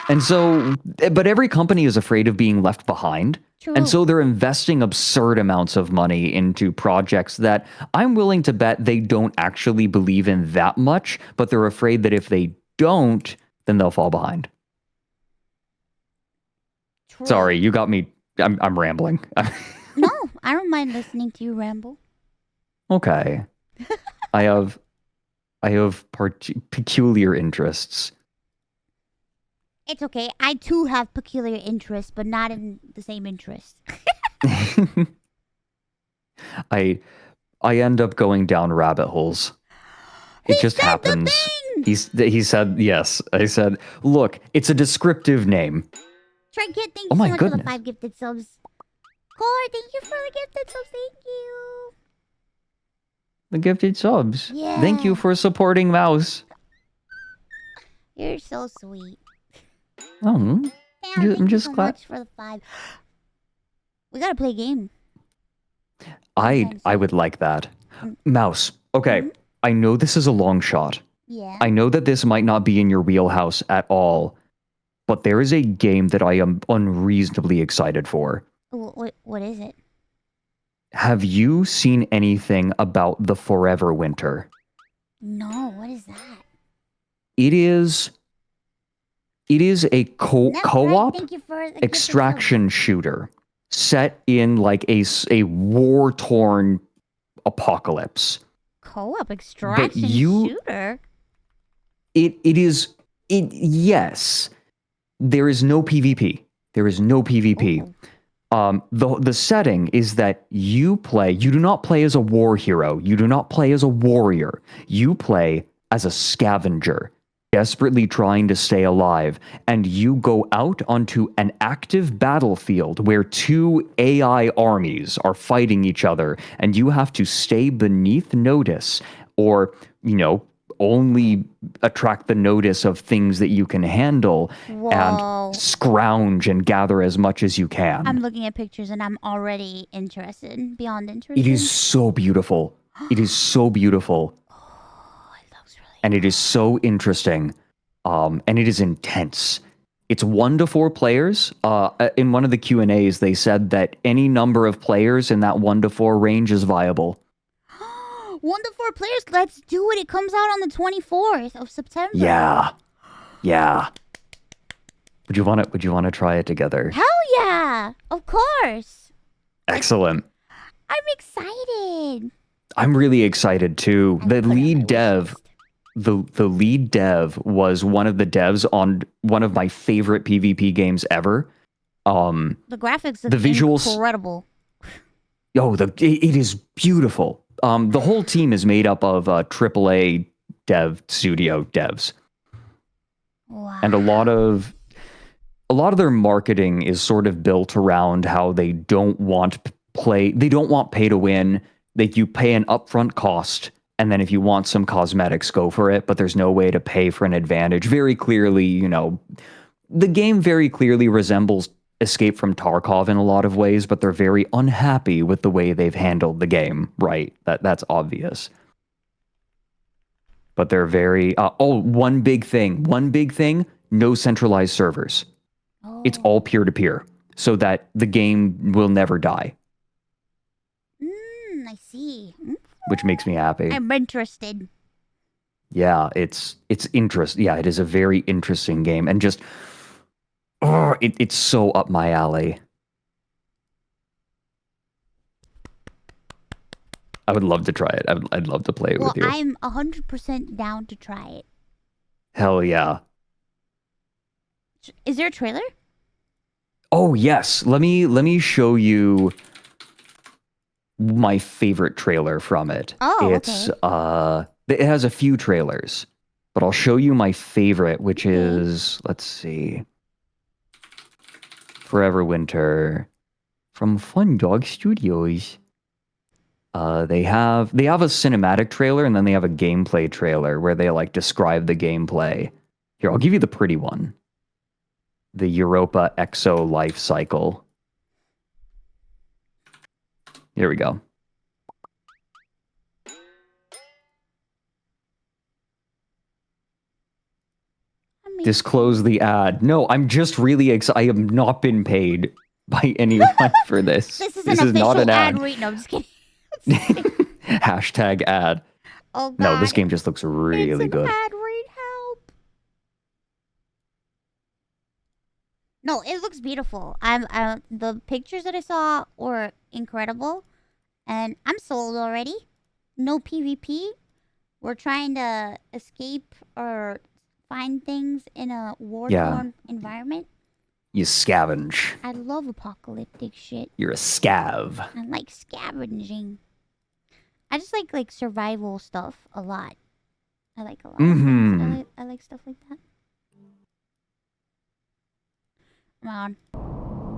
And so, but every company is afraid of being left behind. True. And so they're investing absurd amounts of money into projects that I'm willing to bet they don't actually believe in that much, but they're afraid that if they don't, then they'll fall behind. True. Sorry, you got me. I'm rambling. No, I don't mind listening to you ramble. Okay. I have peculiar interests. It's okay. I too have peculiar interests, but not in the same interest. I end up going down rabbit holes. It just happens. He said yes. I said, look, it's a descriptive name. Trinket, thank you Oh so my much for the goodness. 5 gifted subs. Core, thank you for the gifted subs. Thank you. The gifted subs. Yeah. Thank you for supporting Mouse. You're so sweet. Oh, Damn, thank I'm just you so glad. much for the 5. We gotta play a game. I would like that. Mouse. Okay, Mm-hmm. I know this is a long shot. Yeah. I know that this might not be in your wheelhouse at all, but there is a game that I am unreasonably excited for. What is it? Have you seen anything about the Forever Winter? No, what is that? It is a co-op Thank you for the extraction shooter set in like a war-torn apocalypse. Co-op extraction shooter? Yes. There is no PvP. The setting is that you do not play as a war hero. You do not play as a warrior. You play as a scavenger, desperately trying to stay alive. And you go out onto an active battlefield where 2 AI armies are fighting each other. And you have to stay beneath notice or, only attract the notice of things that you can handle. Whoa. And scrounge and gather as much as you can. I'm looking at pictures and I'm already interested. Beyond interested. It is so beautiful. It is so beautiful. Oh, it looks really And it is so interesting. And it is intense. It's 1 to 4 players. In one of the Q&As, they said that any number of players in that 1 to 4 range is viable. 1 to 4 players. Let's do it. It comes out on the 24th of September. Yeah. Would you want to try it together? Hell yeah! Of course. Excellent. I'm excited. I'm really excited too. The lead dev was one of the devs on one of my favorite PvP games ever. The graphics look the visuals, incredible. It is beautiful. The whole team is made up of AAA dev studio devs. Wow. And a lot of their marketing is sort of built around how they don't want pay to win. You pay an upfront cost, and then if you want some cosmetics, go for it, but there's no way to pay for an advantage. Very clearly, the game very clearly resembles Escape from Tarkov in a lot of ways, but they're very unhappy with the way they've handled the game, right? That's obvious. But they're very... one big thing, no centralized servers. Oh. It's all peer-to-peer, so that the game will never die. I see. Which makes me happy. I'm interested. Yeah, it's interesting. Yeah, it is a very interesting game, and just it's so up my alley. I would love to try it. I'd love to play it with you. I'm 100% down to try it. Hell yeah! Is there a trailer? Oh yes. Let me show you my favorite trailer from it. Oh, it's it has a few trailers, but I'll show you my favorite, which is, let's see, Forever Winter from Fun Dog Studios. They have a cinematic trailer, and then they have a gameplay trailer where they describe the gameplay. Here, I'll give you the pretty one. The Europa Exo life cycle. Here we go. Disclose the ad. No, I'm just really excited. I have not been paid by anyone for this. This is not an ad. No, I'm just kidding. Hashtag ad. Oh, God. No, this game just looks really good. Ad read, help. No, it looks beautiful. The pictures that I saw were incredible, and I'm sold already. No PvP. We're trying to escape or find things in a war-torn environment. You scavenge. I love apocalyptic shit. You're a scav. I like scavenging. I just like survival stuff a lot. I like a lot of things. I like stuff like that. Come on.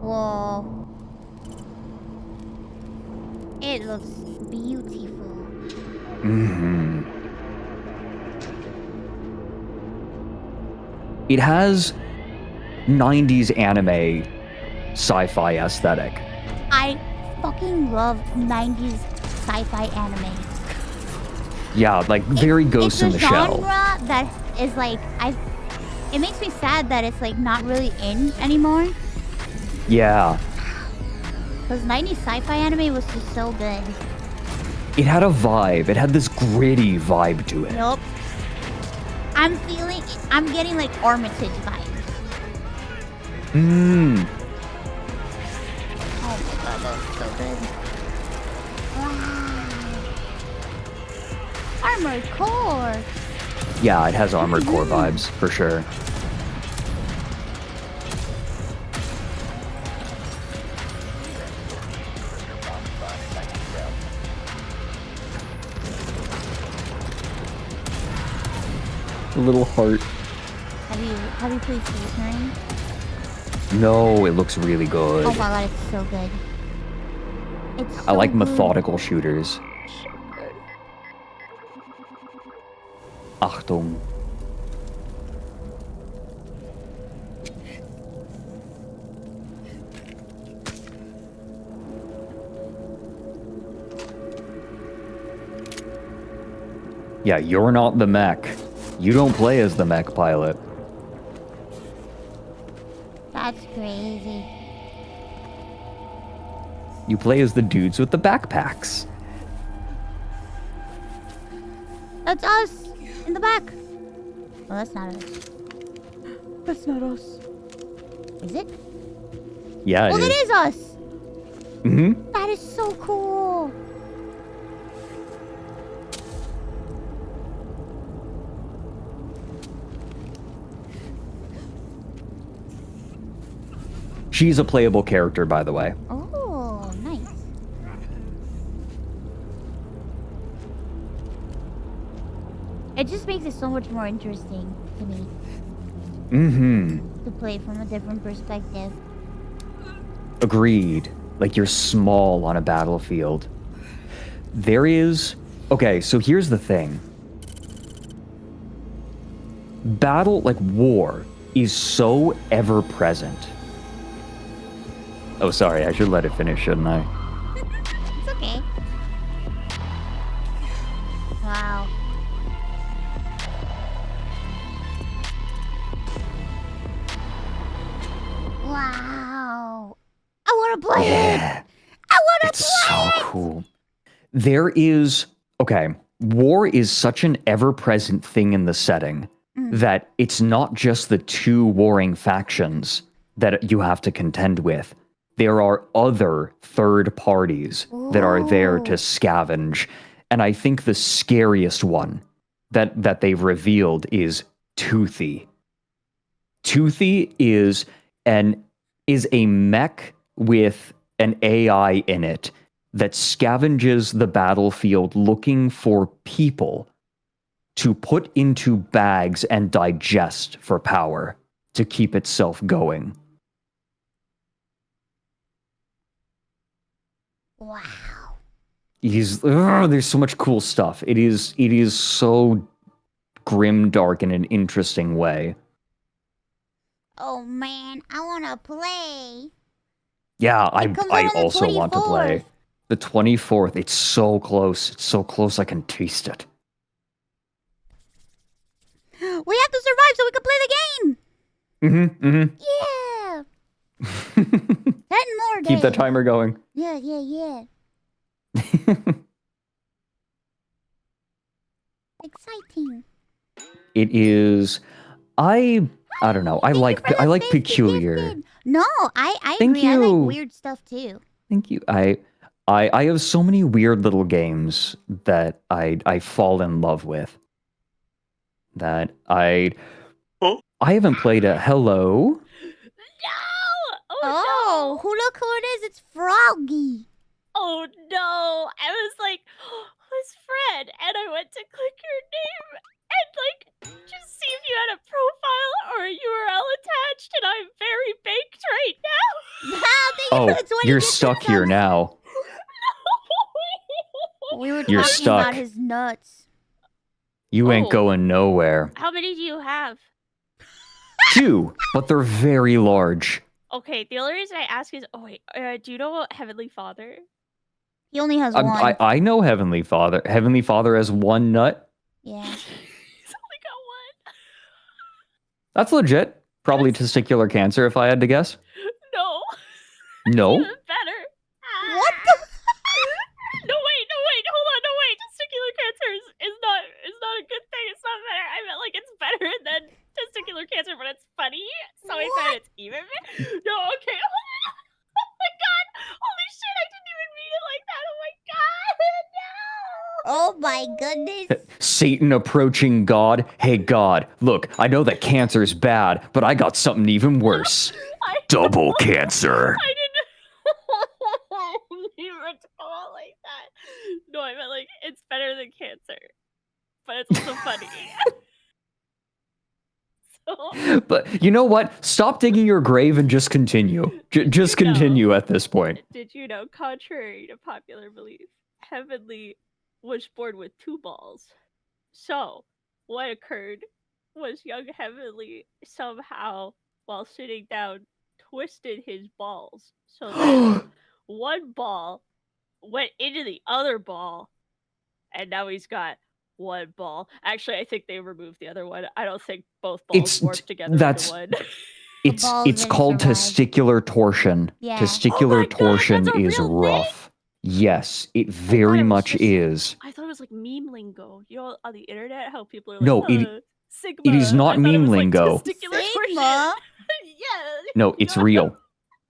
Whoa. It looks beautiful. It has 90s anime sci-fi aesthetic. I fucking love 90s sci-fi anime. Yeah, very Ghost in the Shell. It's a genre that is it makes me sad that it's not really in anymore. Yeah. Because 90s sci-fi anime was just so good. It had a vibe. It had this gritty vibe to it. Nope. I'm getting Armitage vibes. Oh my god, that was so good. Wow. Armored Core. Yeah, it has Armored Core vibes, for sure. A little heart. Have you played Saiiren? No, it looks really good. Oh my god, it's so good. I like methodical shooters. Achtung. Yeah, you're not the mech. You don't play as the mech pilot. That's crazy. You play as the dudes with the backpacks. That's us in the back. Well, that's not us. That's not us. Is it? Yeah, it is us. Mm-hmm. That is so cool. She's a playable character, by the way. Oh, nice. It just makes it so much more interesting to me. Mm-hmm. To play from a different perspective. Agreed. Like you're small on a battlefield. There is... Okay, so here's the thing. Battle, like war, is so ever-present. Oh, sorry, I should let it finish, shouldn't I? It's okay. Wow. Wow. I want to play it. I want to play it. It's so cool. There is... Okay, war is such an ever-present thing in the setting that it's not just the two warring factions that you have to contend with. There are other third parties that are there to scavenge. And I think the scariest one that they've revealed is Toothy. Toothy is a mech with an AI in it that scavenges the battlefield looking for people to put into bags and digest for power to keep itself going. Wow. There's so much cool stuff. It is so grim dark in an interesting way. Oh man, I want to play. Yeah, I also want to play. The 24th, it's so close. It's so close I can taste it. We have to survive so we can play the game. Yeah. 10 more days. Keep that timer going. Yeah. Exciting. It is. I don't know. I like peculiar. No, I Thank agree. you. I like weird stuff too. Thank you. I have so many weird little games that I fall in love with. That I haven't played a Hello. No! Oh, No! look who it is. It's Froggy. Oh no! I was like, who's Fred? And I went to click your name and like just see if you had a profile or a URL attached, and I'm very baked right now. You're stuck here now. We were You're talking stuck. about his nuts. You ain't going nowhere. How many do you have? 2, but they're very large. Okay, the only reason I ask is, do you know about Heavenly Father? He only has one. I know Heavenly Father. Heavenly Father has one nut. Yeah. He's only got one. That's legit. Probably testicular cancer, if I had to guess. No. No? Even better. What the? No, wait, hold on, no, wait. Testicular cancer is not a good thing. It's not better. I meant like it's better than testicular cancer, but it's funny. So I said it's even. No, okay. Oh my god. Holy shit, I didn't even read it like that. Oh my god. No. Oh my goodness. Satan approaching God. Hey, God, look, I know that cancer's bad, but I got something even worse. Double cancer. I didn't even talk like that. No, I meant like it's better than cancer, but it's also funny. But you know what? Stop digging your grave and just continue. Just continue at this point. Did you know, contrary to popular belief, Heavenly was born with 2 balls. So, what occurred was young Heavenly somehow, while sitting down, twisted his balls. So that one ball went into the other ball, and now he's got one ball. Actually, I think they removed the other one. I don't think both balls morphed together into one. It's called testicular torsion. Yeah. Testicular torsion that's a is real rough. Yes, it very much is. I thought it was like meme lingo. You know, on the internet, how people are like, No, Sigma. it is not meme lingo. Like testicular torsion. Sigma? Yeah. No, it's real.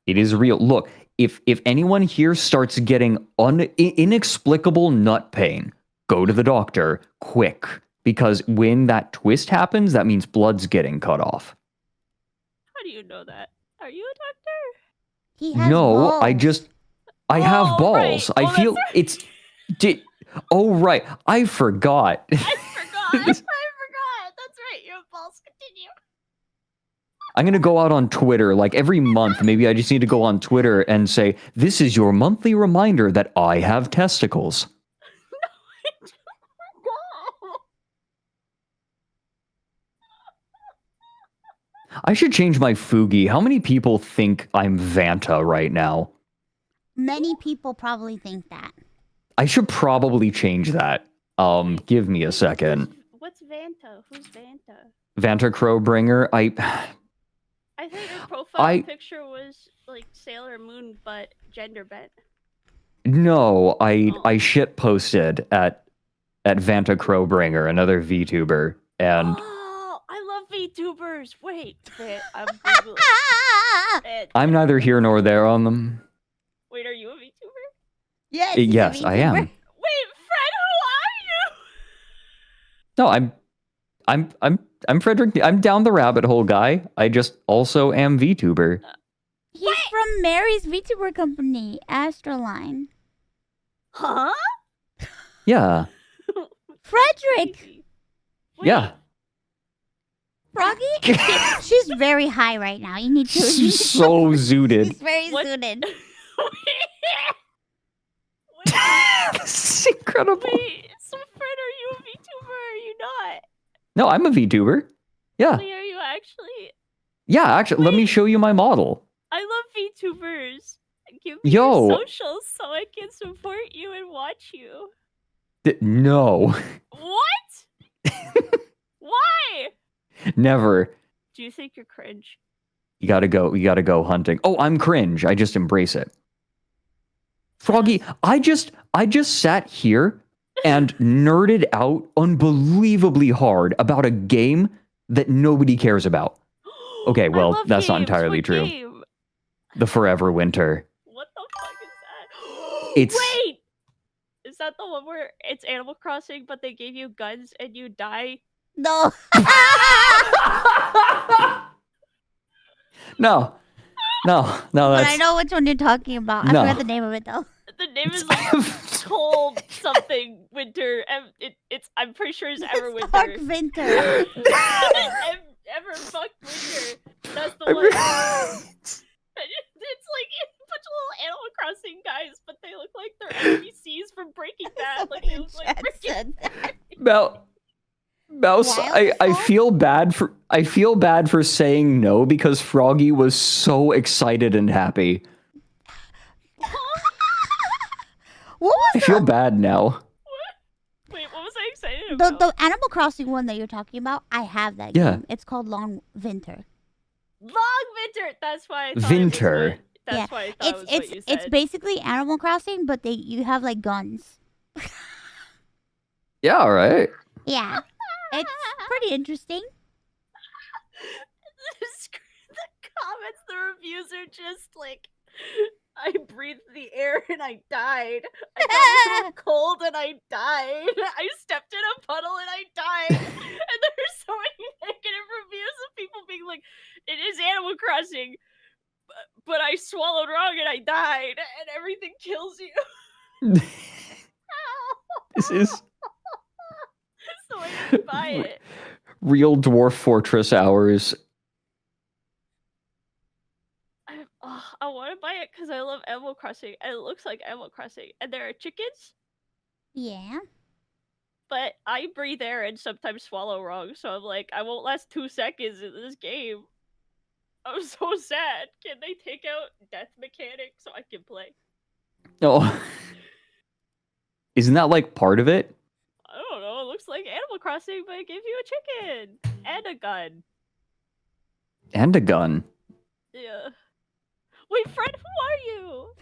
It is real. Look, if anyone here starts getting inexplicable nut pain, go to the doctor quick, because when that twist happens, that means blood's getting cut off. How do you know that? Are you a doctor? He has balls. I have balls. Right. I feel it's. Oh right, I forgot. I forgot. That's right. You have balls. Continue. I'm going to go out on Twitter, like every month. Maybe I just need to go on Twitter and say, this is your monthly reminder that I have testicles. I should change my Fugi. How many people think I'm Vanta right now? Many people probably think that. I should probably change that. Give me a second. What's Vanta? Who's Vanta? Vanta Crowbringer. I thought your profile picture was like Sailor Moon, but gender bent. No, I shit posted at Vanta Crowbringer, another VTuber, and I love VTubers. Wait, I'm Googling. I'm neither here nor there on them. Wait, are you a VTuber? Yes. Yes, I am. Wait, Fred, No, I'm Fredrik. I'm down the rabbit hole guy. I just also am VTuber. He's from Mary's VTuber company, Astroline. Huh? Yeah. Fredrik! Yeah. Froggy? She's very high right now. You need to. She's so zooted. She's very zooted. This is incredible. Wait, so Fred, are you a VTuber or are you not? No, I'm a VTuber. Yeah. Wait, are you actually? Yeah, actually, let me show you my model. I love VTubers. Give me Yo. your socials so I can support you and watch you. No. What? Why? Never. Do you think you're cringe? You gotta go hunting. Oh, I'm cringe. I just embrace it. Froggy, I just sat here and nerded out unbelievably hard about a game that nobody cares about. Okay, well, that's not entirely what true. Game? The Forever Winter. What the fuck is that? It's Wait! Is that the one where it's Animal Crossing, but they gave you guns and you die? No. No. But That's... I know which one you're talking about. I forgot the name of it though. The name is like Cold something Winter. I'm pretty sure it's Everwinter. Dark Winter. Everfuck Winter. That's the one. It's like a bunch of little Animal Crossing guys, but they look like they're NPCs from Breaking Bad. Like they look like Breaking Bad. Mouse, I feel bad for saying no because Froggy was so excited and happy. What was I feel bad now. What? Wait, what was I excited about? the Animal Crossing one that you're talking about? I have that game. It's called Long Winter. Long Winter. That's why I thought Winter. That's why I thought it was what you said. It's basically Animal Crossing, but you have like guns. Yeah, all right. Yeah. It's pretty interesting. The comments, the reviews are just like, I breathed the air and I died. I got a little cold and I died. I stepped in a puddle and I died. And there are so many negative reviews of people being like, it is Animal Crossing, but I swallowed wrong and I died and everything kills you. This is... So I didn't buy it. Real Dwarf Fortress hours. I want to buy it because I love Animal Crossing. And it looks like Animal Crossing. And there are chickens. Yeah. But I breathe air and sometimes swallow wrong. So I'm like, I won't last 2 seconds in this game. I'm so sad. Can they take out death mechanic so I can play? Oh. Isn't that like part of it? I don't know. It looks like Animal Crossing, but it gives you a chicken and a gun. And a gun. Yeah. Wait, Fred, who are you?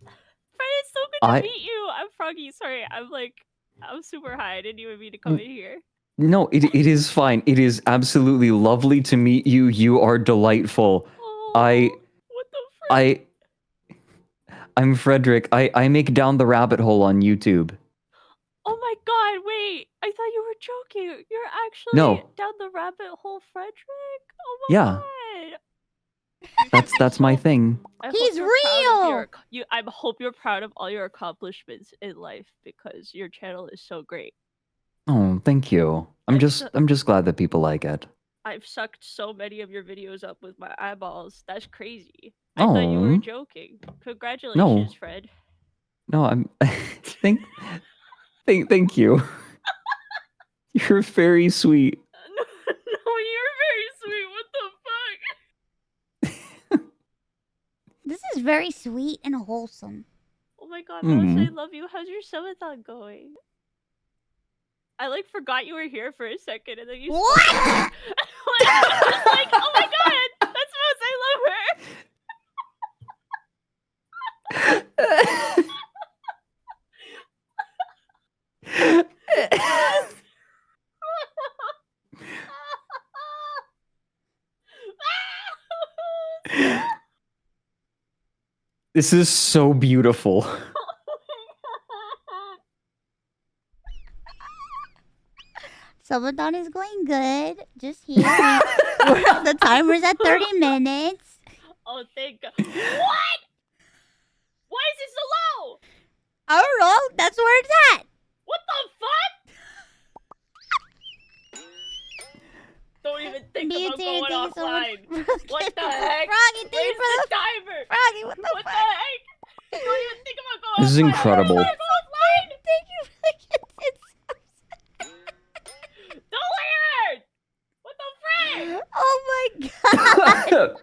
Fred, it's so good to meet you. I'm Froggy. Sorry, I'm super high. I didn't even mean to come in here. No, it is fine. It is absolutely lovely to meet you. You are delightful. Oh, what the frick? I'm Fredrik. I make Down the Rabbit Hole on YouTube. Oh my god, wait. I thought you were joking. You're actually Down the Rabbit Hole Fredrik? Oh my god. That's my thing. He's real! I hope you're proud of all your accomplishments in life because your channel is so great. Oh, thank you. I'm just glad that people like it. I've sucked so many of your videos up with my eyeballs. That's crazy. I thought you were joking. Congratulations, Fred. No, I'm thank you. You're very sweet. No, you're very sweet. What the fuck? This is very sweet and wholesome. Oh my god, Rose, I love you. How's your summon going? I forgot you were here for a second and then you What? I was like, oh my god, that's Rose, I love her. This is so beautiful. Subathon is going good. Just here. The timer's at 30 minutes. Oh, thank God. What? Why is it so low? I don't know. That's where it's at. What the fuck? Don't even think about going offline. What the heck? Froggy, thank you for the timer. Froggy, what the What the heck? Don't even think about going This is incredible. Thank you for the gifted subs. Don't weird! What the frick? Oh my god!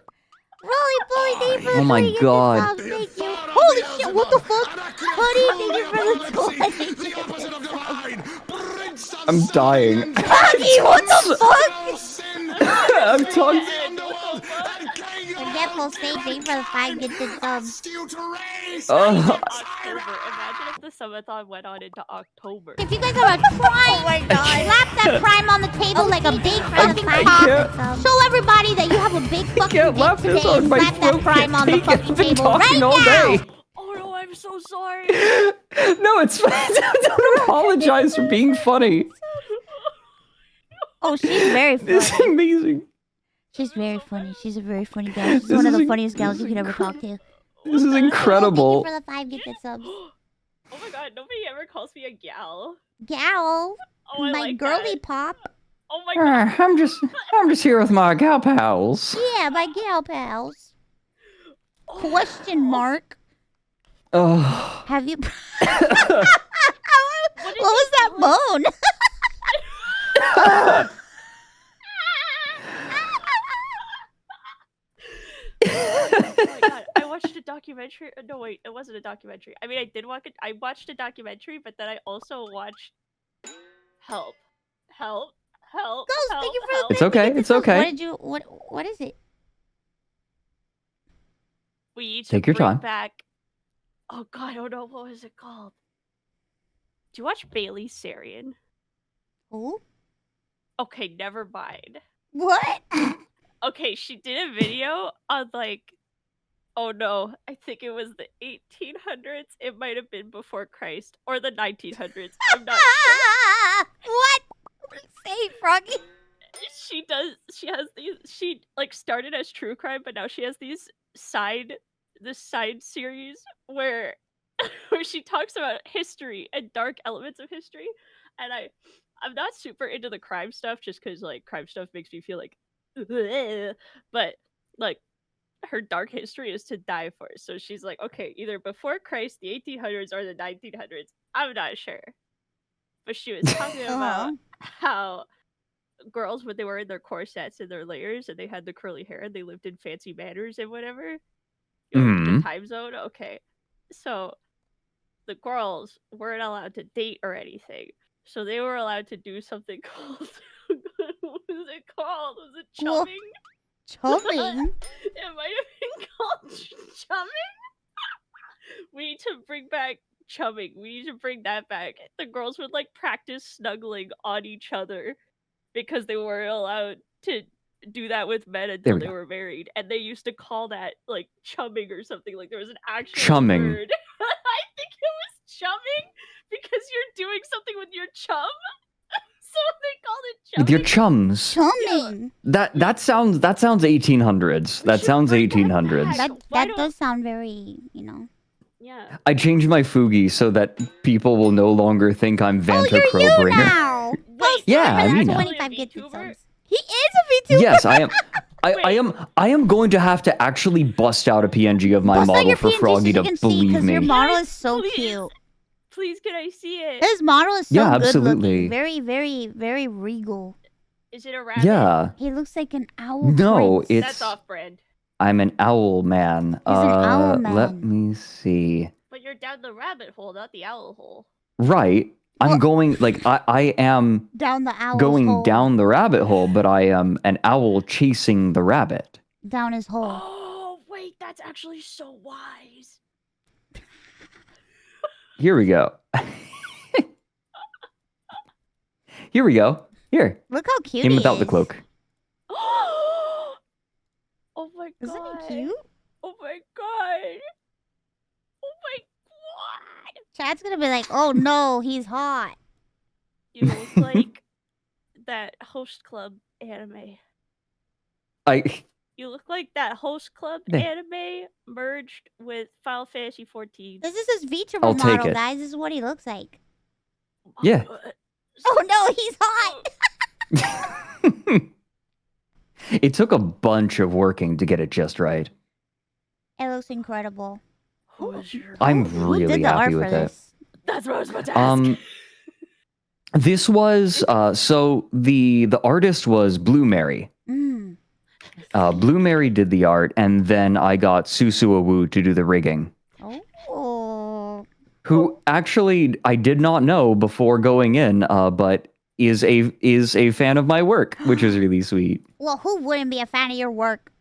Rolly Bully, thank you for the Oh my God. subs. Thank you. Holy shit, what the fuck? Buddy, thank you for the 20. I'm dying. Froggy, what the fuck? I'm talking. Forgetful State, thank you for the 5 gifted subs. October. Imagine if the subathon went on into October. If you guys are a Prime, slap that Prime on the table like a big fucking cock. Show everybody that you have a big fucking dick today and slap that Prime on the fucking table right now. Oh no, I'm so sorry. No, it's fine. Don't apologize for being funny. Oh, she's very funny. This is amazing. She's very funny. She's a very funny gal. She's one of the funniest gals you could ever talk to. This is incredible. Thank you for the 5 gifted subs. Oh my god, nobody ever calls me a gal. Gal? Oh, I my like girly that. pop? Oh my god. I'm just here with my gal pals. Yeah, my gal pals. Question mark. Oh. Have you... What was that moan? Oh my god, I watched a documentary. No, wait, it wasn't a documentary. I mean, I watched a documentary, but then I also watched Help. Ghost, Help. thank you for the It's okay. It's okay. What is it? We need to Take your bring time. back. Oh god, I don't know, what was it called? Do you watch Bailey Sarian? Who? Okay, never mind. What? Okay, she did a video on oh no, I think it was the 1800s. It might have been before Christ or the 1900s. I'm not sure. What? Say, Froggy. She has these. She started as true crime, but now she has this side series where she talks about history and dark elements of history. And I'm not super into the crime stuff just because crime stuff makes me feel like, but her dark history is to die for. So she's like, okay, either before Christ, the 1800s, or the 1900s. I'm not sure. But she was talking about how girls, when they were in their corsets and their layers and they had the curly hair and they lived in fancy manners and whatever, the time zone. Okay. So the girls weren't allowed to date or anything. So they were allowed to do something called, what was it called? Was it chumming? Chumming? It might have been called chumming. We need to bring back chumming. We need to bring that back. The girls would like practice snuggling on each other because they weren't allowed to do that with men until they were married, and they used to call that like chumming or something. Like there was an actual Chumming. word. I think it was chumming because you're doing something with your chum. So they called it chumming. With your chums. Chumming. That sounds 1800s. That sounds 1800s. That does sound very, you know. Yeah. I changed my Fugi so that people will no longer think I'm Vanta Crowbringer. Now. Wait, Yeah, I mean, 25 gifted subs. He is a VTuber. Yes, I am. I am going to have to actually bust out a PNG of my Bust out model your for PNG Froggy so to you can see, believe 'cause me. your model is so Please. cute. Please, can I see it? His model is so Yeah, good absolutely. looking. Very, very, very regal. Is it a rabbit? Yeah. He looks like an owl. No, prince. it's. That's off brand. I'm an owl man. He's an owl Let man. me see. But you're down the rabbit hole, not the owl hole. Right. I'm Well- going like I am Down the owl going hole. down the rabbit hole, but I am an owl chasing the rabbit. Down his hole. Oh, wait, that's actually so wise. Here we go. Here we go. Here. Look how cute Him he without the is. cloak. Oh my god. Isn't he cute? Oh my god. Oh my god. Chad's gonna be like, oh no, he's hot. You look like that host club anime. I You look like that host club There. anime merged with Final Fantasy 14. This is his VTuber I'll take model, it. guys. This is what he looks like. Yeah. Oh no, he's hot. It took a bunch of working to get it just right. It looks incredible. Who is your... I'm Who really did the art happy for with it. this? That's what I was about to ask. This was so the artist was Blue Mary. Mm. Blue Mary did the art, and then I got Susuawu to do the rigging. Oh. Who actually I did not know before going in, but is a fan of my work, which is really sweet. Well, who wouldn't be a fan of your work?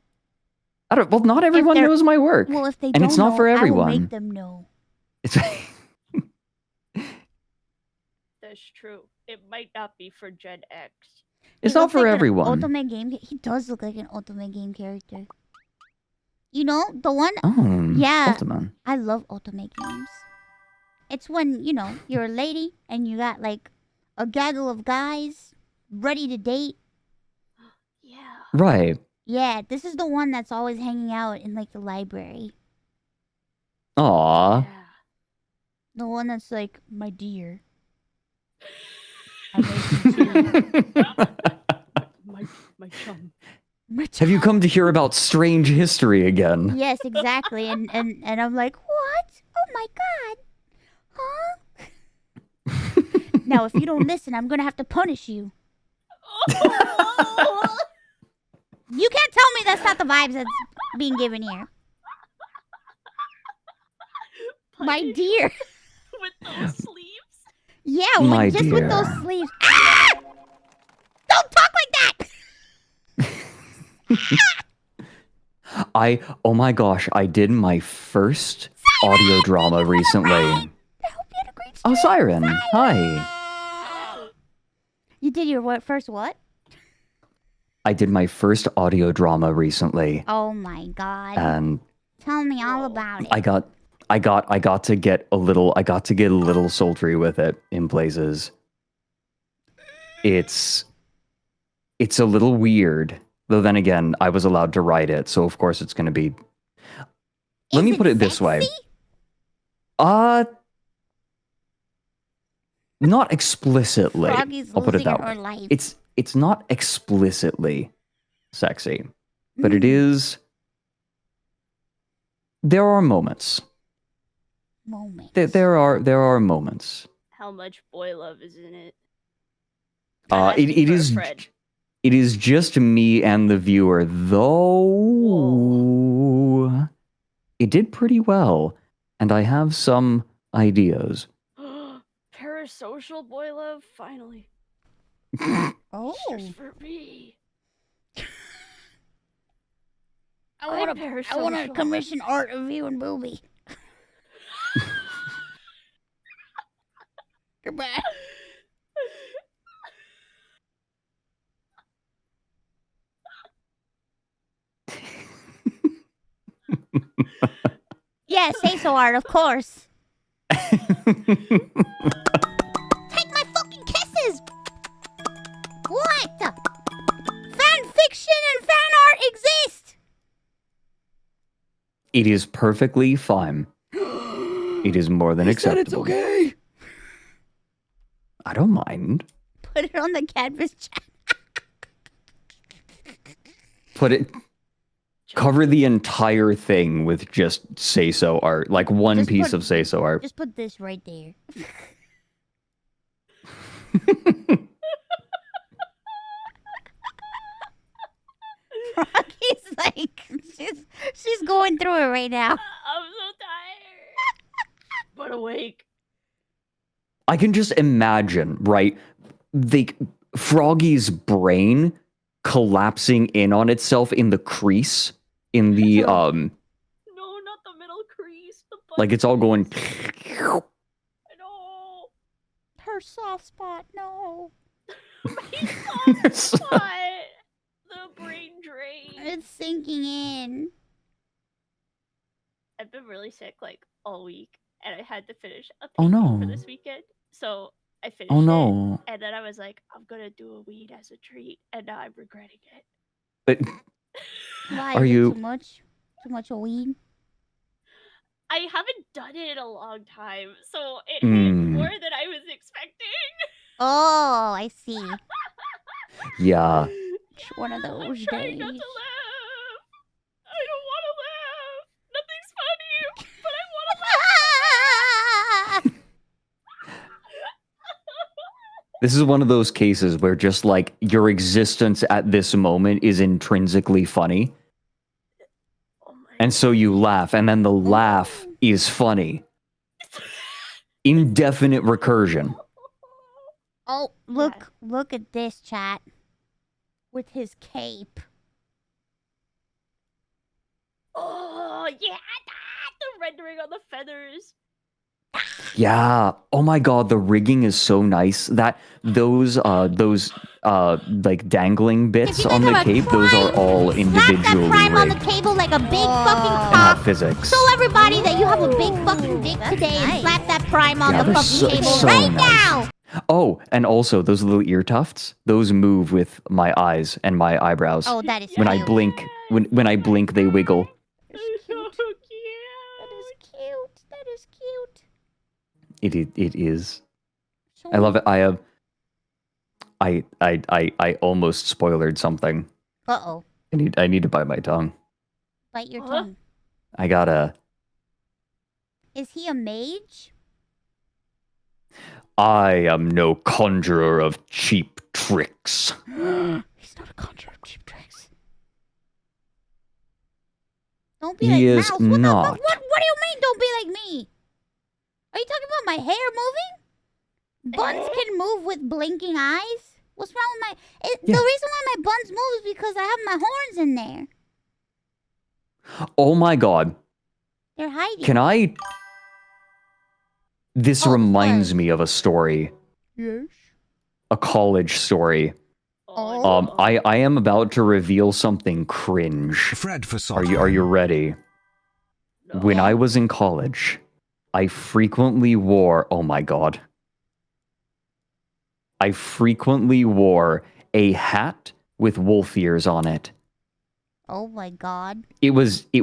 Well, not everyone they're- knows my work. Well, if they And don't it's not know, for I will everyone. make them know. It's That's true. It might not be for Gen X. it's He not looks for like an everyone. Ultimate game. He does look like an Ultimate game character. You know the one. Oh, Yeah. Ultima. I love Ultimate games. It's when you're a lady and you got like a gaggle of guys ready to date. Yeah. Right. Yeah, this is the one that's always hanging out in like the library. Aw. Yeah. The one that's like, my dear. I made you tea." My chum. My Have you child. come to hear about strange history again? Yes, exactly. And I'm like, what? Oh my god. Huh? Now, if you don't listen, I'm gonna have to punish you. You can't tell me that's not the vibes that's being given here. My Punish dear. with those sleeves. Yeah, My just with those dear. sleeves. Ah! Don't talk like that! Oh my gosh, I did my first audio drama recently. I hope you had a great Oh, stream. Saiiren. Hi. You did your first what? I did my first audio drama recently, Oh my god. and Tell me all about it. I got to get a little sultry with it in places. It's a little weird, though. Then again, I was allowed to write it, so of course it's going to be. Let me put it this way. sexy? Not explicitly. Froggy's I'll put it losing that her way. life. It's not explicitly sexy, but it Mm, is. There are moments. moments. There are moments. How much boy love is in it? It is just me and the viewer, though. It did pretty well, and I have some ideas. Parasocial boy love, finally. Oh. Just for me. I want to commission art of you and Booby. Goodbye. Yeah, say so art, of course. Take my fucking kisses! What? Fan fiction and fan art exist! It is perfectly fine. It is more than acceptable. It's okay. I don't mind. Put it on the canvas chat. Cover the entire thing with just say-so art. Like one Just piece put- of say-so art. Just put this right there. Froggy's like, she's going through it right now. I'm so tired. But awake. I can just imagine, right? Froggy's brain collapsing in on itself in the crease. In the, No, not the middle crease. The butt like it's all going... I know. Her soft spot, no. My soft spot. The brain drain. It's sinking in. I've been really sick like all week, and I had to finish a Oh, painting no. for this weekend. So I finished Oh no. it, and then I was like, I'm gonna do a weed as a treat, and now I'm regretting it. But Why Are is it you- too much? Too much of weed? I haven't done it in a long time, so it hit Mm. more than I was expecting. Oh, I see. yeah. It's one of I'm those trying not to days. laugh. I don't want to laugh. Nothing's funny, but I want to laugh. This is one of those cases where just like your existence at this moment is intrinsically funny. Oh my And so you laugh, and then the laugh is funny. Indefinite recursion. Oh, look at this, chat. With his cape. Oh yeah, the rendering on the feathers. Yeah. Oh my god, the rigging is so nice. That those like dangling bits you on think the of a cape, those are prime, all Slap individually that prime on the rigged. table like a big fucking And have cock. physics. Show everybody that you have a big fucking dick today and slap that prime on Yeah, the they're fucking so table right nice. now. Oh, and also those little ear tufts, those move with my eyes and my eyebrows. Oh, that is When I cute. blink, when I blink, they wiggle. That's So cute. cute. That is cute. That is cute. It is. So I love it. I almost spoiled something. Uh-oh. I need to bite my tongue. Bite your Huh? tongue. I gotta. Is he a mage? I am no conjurer of cheap tricks. He's not a conjurer of cheap tricks. Don't be He like is Mouse. What the not. fuck? What do you mean don't be like me? Are you talking about my hair moving? Buns can move with blinking eyes? What's wrong with my... The reason why my buns move is because I have my horns in there. Oh my god. They're hiding. Can I... This Oh, reminds what? me of a story. Yes. A college story. Oh. no. I am about to reveal something cringe. Fred for Are you ready? No. When I was in college, I frequently wore, oh my god. I frequently wore a hat with wolf ears on it. Oh my god. It was a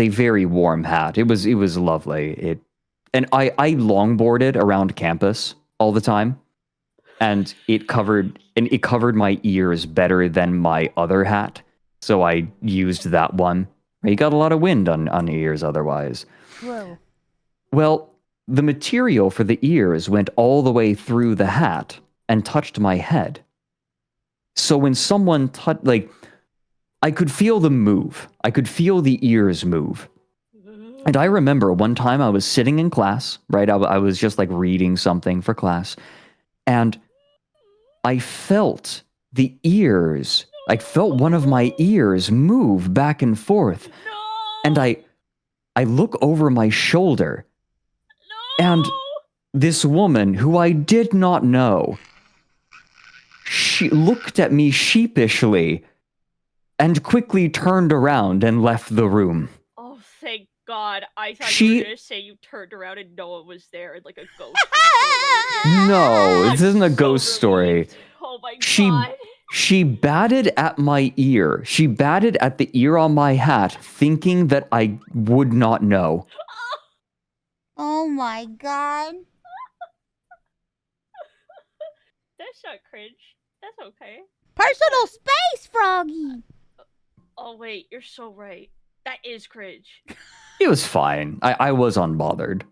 very warm hat. It was lovely. And I longboarded around campus all the time. And it covered my ears better than my other hat. So I used that one. You got a lot of wind on ears otherwise. Whoa. Well, the material for the ears went all the way through the hat and touched my head. So when someone I could feel them move. I could feel the ears move. And I remember one time I was sitting in class, right? I was just like reading something for class. And I felt the ears I felt one of my ears move back and forth. No! And I look over my shoulder. No! And this woman, who I did not know, she looked at me sheepishly and quickly turned around and left the room. Oh, thank God. I thought you were going to say you turned around and no one was there, like a ghost. No, this isn't a ghost story. Oh my God. She batted at my ear. She batted at the ear on my hat, thinking that I would not know. Oh my God. That's not cringe. That's okay. Personal space, Froggy. Oh wait, you're so right. That is cringe. It was fine. I was unbothered.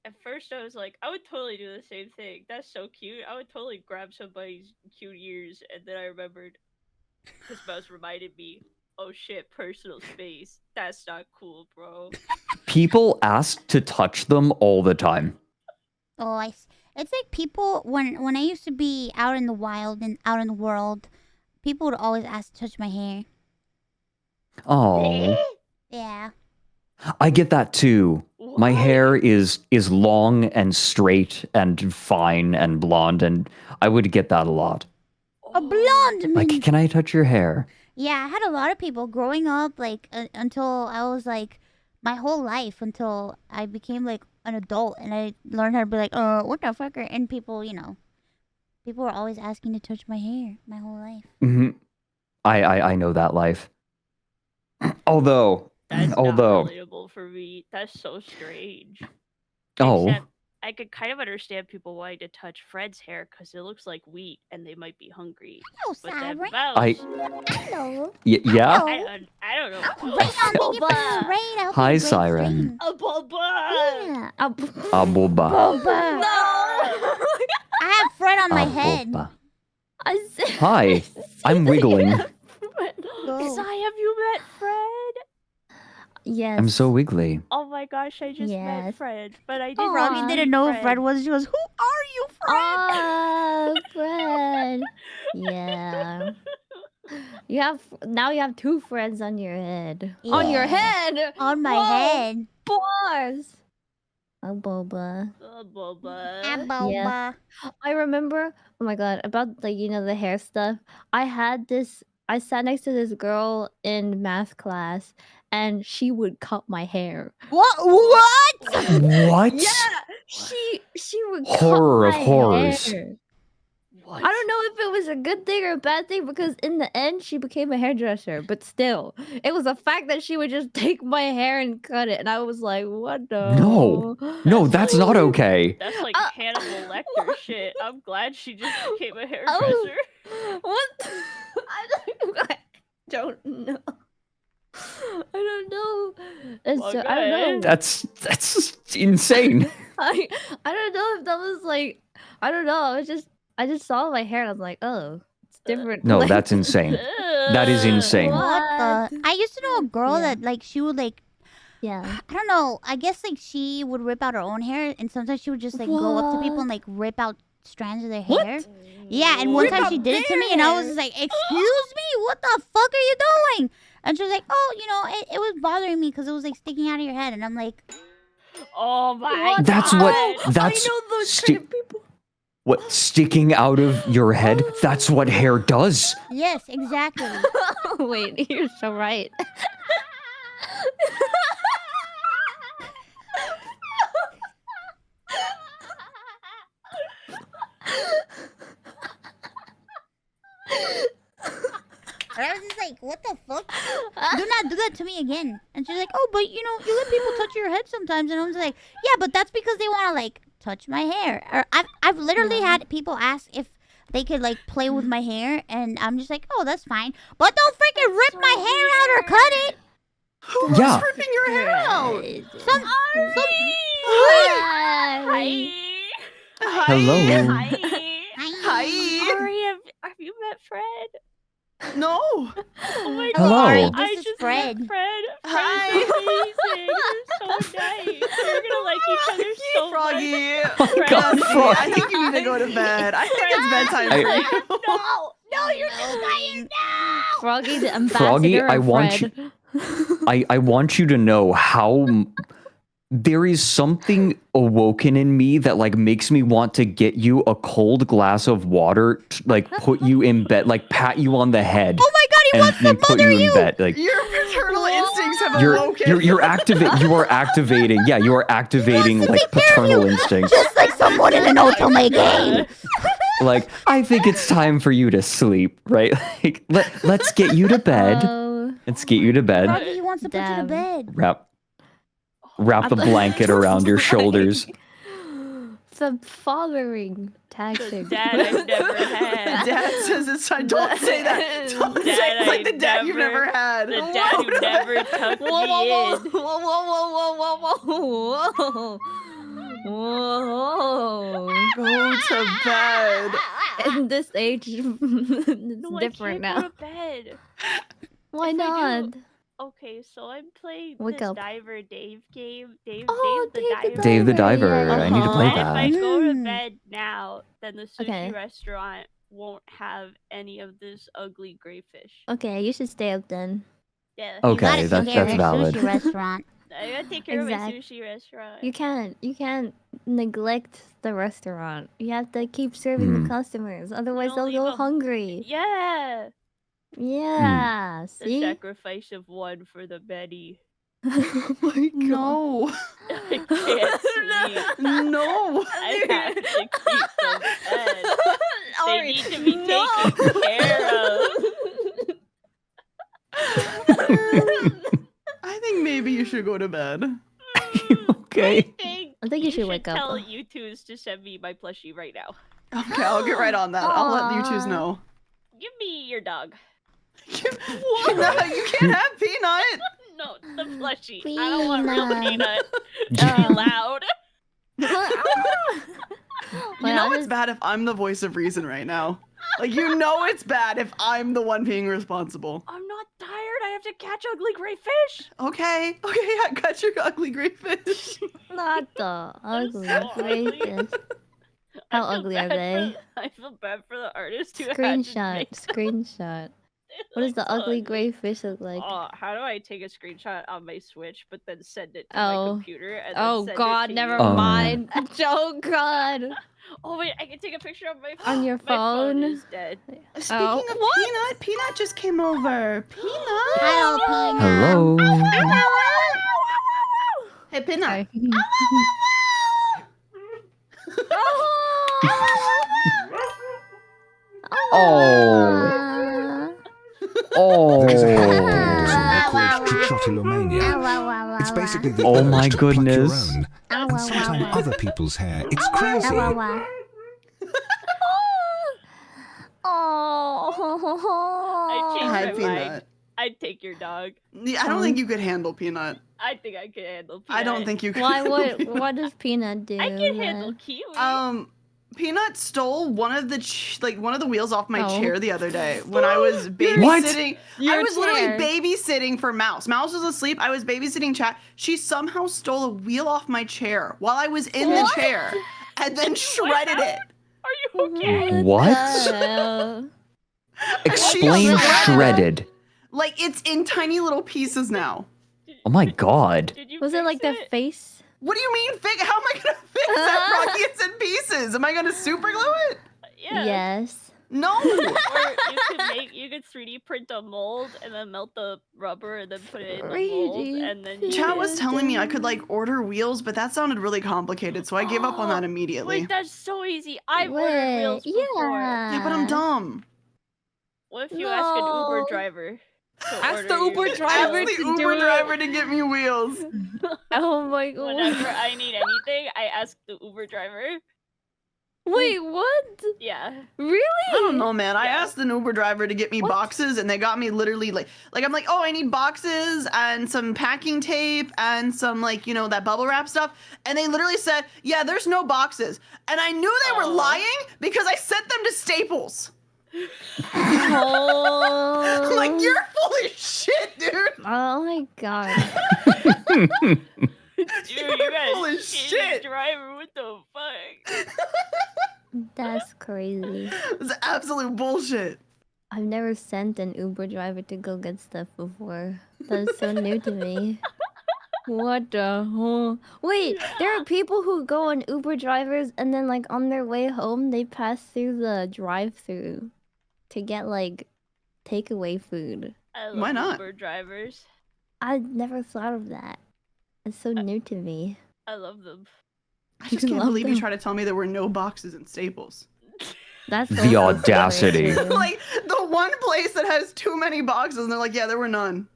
At first I was like, I would totally do the same thing. That's so cute. I would totally grab somebody's cute ears, and then I remembered this mouse reminded me, oh shit, personal space. That's not cool, bro. People ask to touch them all the time. Oh, it's like people, when I used to be out in the wild and out in the world, people would always ask to touch my hair. Oh. Yeah. I get that too. What? My hair is long and straight and fine and blonde, and I would get that a lot. A blonde man. Like, can I touch your hair? Yeah, I had a lot of people growing up, like, until I was, like, my whole life, until I became, like, an adult, and I learned how to be like, what the fuck? And people, you know, people were always asking to touch my hair my whole life. Mm-hmm. I know that life. Although... That's not relatable for me. That's so strange. Oh. Except I could kind of understand people wanting to touch Fred's hair because it looks like wheat and they might be hungry. Hello, But that Saiiren. mouse, Hello. Yeah? I don't know. Raid, thank you for the raid. I hope Hi, you enjoyed the Saiiren. stream. A bulba! Yeah. Aboba. Boba. No! I have Fred on my head. Aboba. I said, Hi, I'm wiggling. Go. Sai, have you met Fred? yes. I'm so wiggly. Oh my gosh, I just met Yes. Fred, but I Oh, didn't. Froggy meet didn't know who Fred was. She goes, "Who are you, Fred?" Oh, Fred. Yeah. You have two friends on your head. On your Yeah. head. On my Whoa, head. Bars. Oh, Boba. Oh, Boba. Boba. I remember. Oh my god, about the hair stuff. I sat next to this girl in math class, and she would cut my hair. What? What? Yeah, she would Horror cut of my horrors. hair. What? I don't know if it was a good thing or a bad thing because in the end she became a hairdresser, but still, it was a fact that she would just take my hair and cut it, and I was like, "What the?" No, that's not okay. That's like Hannibal Lecter shit. I'm glad she just became a hairdresser. Oh, what? I don't know. I don't know. I don't know. That's insane. I don't know if that was like I don't know. I just saw my hair and I was like, oh, it's different. No, Like, that's insane. That is insane. What the? I used to know a girl Yeah. that she would yeah. I don't know. I guess she would rip out her own hair, and sometimes she would just go up to people and rip out strands of their hair. Yeah, and one Rip time out she did it to me, their and I hair? was just like, "Excuse me, what the fuck are you doing?" And she was like, "Oh, it was bothering me because it was sticking out of your head," and I'm like, Oh my god. That's what. That's I know those kind of people. what sticking out of your head. That's what hair does. "Yes, exactly." Wait, you're so right. And I was just like, "What the fuck? Do not do that to me again." And she's like, "Oh, but you let people touch your head sometimes." And I was like, "Yeah, but that's because they want to touch my hair." Or I've literally had people ask if they could play with my hair, and I'm just like, "Oh, that's fine, but don't freaking rip my hair out or cut it." Who Yeah. was ripping your hair out? Hi. Hello. Hi. Hi. Ari, have you met Fred? No. Oh my Hello. god. Ari, I this is just Fred. met Fred. Hi. Fred's amazing. You're so nice. We're gonna like each other so Froggy. much. God, Froggy, I think you need to go to bed. I think it's bedtime for you. No, Froggy, the ambassador Froggy, of I want Fred. I want you to know how there is something awoken in me that like makes me want to get you a cold glass of water, like put you in bed, like pat you on the head. Oh my god, he wants to put mother you you! in bed. Like Your paternal instincts have you're awoken. you are activating. Yeah, you are activating like paternal instincts. Just like someone in an ultimate game. Like, I think it's time for you to sleep, right? Like, let's get you to bed. Let's get you to bed. Froggy, he wants to put you to Damn. bed. Wrap the blanket around your shoulders. The fathering The tactic. dad I've never had. Dad says it's time. Don't say that. Don't say Dad it's like the I dad you've never- never had. The dad who never tucked me in. Whoa. Go to bed. In this age, it's No, different I can't now. go to bed. Why If I not? do- Okay, so I'm playing Wake this up. Diver Dave game. Oh, Dave Dave the the Diver. Dave the Diver, Diver. yeah. I need to play And if I that. go to Mm. bed now, then the sushi Okay. restaurant won't have any of this ugly gray fish. Okay, you should stay up then. Yeah. You Okay, gotta take that's care of your valid. sushi restaurant. I gotta take care of Exact- my sushi restaurant. You can't neglect the restaurant. You have to keep serving the customers, otherwise don't they'll leave go 'em- hungry. Yeah. Yeah, The see? sacrifice of one for the many. Oh my god. No. I can't sleep. No. I have to keep them fed. They Ari, need to be no. taken care of. I think maybe you should go to bed. Okay. I think you should wake up. Tell YouTubes to send me my plushie right now. Okay, I'll get right on that. I'll let you choose Aw. no. Give me your dog. Peanut, you can't have Peanut. No, the plushie. I don't want real Peanut. peanut. Too loud. You Well, know I'll it's just- bad if I'm the voice of reason right now. Like, you know it's bad if I'm the one being responsible. I'm not tired. I have to catch ugly gray fish. Okay, yeah, cut your ugly gray fish. Not the ugly so ugly. faces. I How feel ugly are bad they? I feel bad for the artist who had to Screenshot. make Screenshot. it What does look the so ugly gray fish look like? Oh, how do I take a screenshot on my Switch, but then send it to Oh. my computer? And Oh then send god, it to never you? Oh. mind. Oh god. Oh wait, I can take a picture of my phone. On your My phone phone? is dead. Speaking Oh, of what? Peanut just came over. Peanut. Hello, Peanut. Hello. Hey, Peanut. Sorry. Oh. Oh. There is a hair called trichotillomania. It's basically the Oh urge my to pluck your goodness. own, and sometimes other people's hair. It's crazy. Oh. I changed Hi, my mind. Peanut. I'd take your dog. Yeah, I don't think you could handle Peanut. I think I could handle Peanut. I don't think you could. Why? What does Peanut do? I can handle then? Kiwi. Peanut stole one of the wheels off my Oh. chair the other day when I was What? babysitting. I Your was literally chair. babysitting for Mouse. Mouse was asleep. I was babysitting Chat. She somehow stole a wheel off my chair while I was in the chair, and then shredded it. Are you okay? What? the hell? Explain shredded. Like, it's in tiny little pieces now. Oh my god. Did you Was it fix like the face? What do you mean how am I gonna fix that, Rocky? It's in pieces. Am I gonna super glue it? Yeah. Yes. No. Or you could 3D print a mold and then melt the rubber and then put it in the mold 3D and then you Chat was could- telling me I could like order wheels, but that sounded really complicated, so I gave up on that immediately. Wait, that's so easy. I've ordered wheels before. Yeah, but I'm dumb. What if you ask an Uber No. driver? to Ask order the your Uber wheels? driver Ask the to Uber do it. driver to get me wheels. Oh my god. Whenever I need anything, I ask the Uber driver. Wait, what? Yeah. Really? I don't know, man. I Yeah. asked an Uber driver to get me What? boxes, and they got me literally like I'm like, oh, I need boxes and some packing tape and some like that bubble wrap stuff, and they literally said, yeah, there's no boxes, and I knew they were Aw. lying because I sent them to Staples. Oh. I'm like, you're full of shit, dude. Oh my god. Dude, you You're got full a of shitty shit. driver. What the fuck? That's crazy. It's absolute bullshit. I've never sent an Uber driver to go get stuff before. That is so new to me. What the hell? Wait, there are people who go on Uber drivers and then like on their way home they pass through the drive-through to get like takeaway food. I love Why not? Uber drivers. I never thought of that. It's so new to me. I love them. I just can't believe you try to tell me there were no boxes in Staples. That's The audacity. Like the one place that has too many boxes, and they're like, yeah, there were none.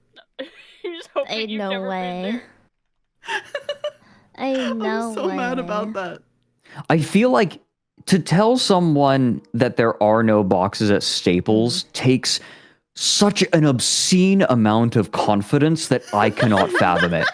You're just hoping Ain't you've no never been way. there. Ain't no I'm so mad way. about that. I feel like to tell someone that there are no boxes at Staples takes such an obscene amount of confidence that I cannot fathom it.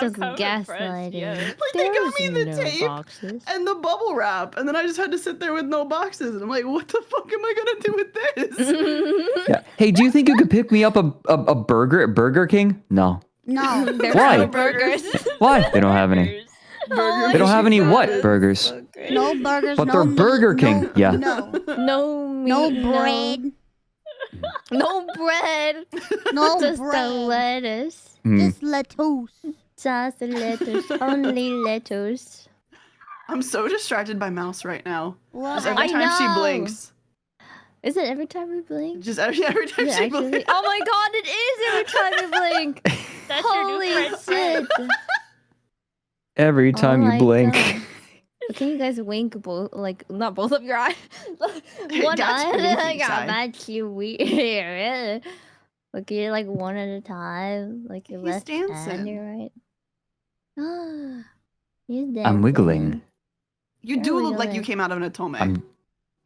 I'm Just kind of impressed, gaslighting. yeah. Like they got me the no tape boxes. and the bubble wrap, and then I just had to sit there with no boxes, and I'm like, what the fuck am I gonna do with this? Yeah. Hey, do you think you could pick me up a burger at Burger King? No. No. There's Why? no burgers. Why? They don't have any. Burger They don't have any King what burgers. burgers? No burgers. But no they're meat, Burger King. No, Yeah. No. No meat, No bread. No bread. No Just the bread. lettuce. Just lettuce. Just the lettuce. Only lettuce. I'm so distracted by Mouse right now. What? Just every I time she know. blinks. Is it every time we blink? Just every time Is she it actually? blinks. Oh my god, it is every time we blink. That's your Holy new friend. shit. Every time Oh you my blink. God. Can you guys wink both, like, not both of your eyes? One That's eye, and then I blinking, got Sai. that's you weird. Look at you like one at a time, like your He's left and dancing. your right. He's dancing. I'm wiggling. You There do we look go like then. you came out of an otome. I'm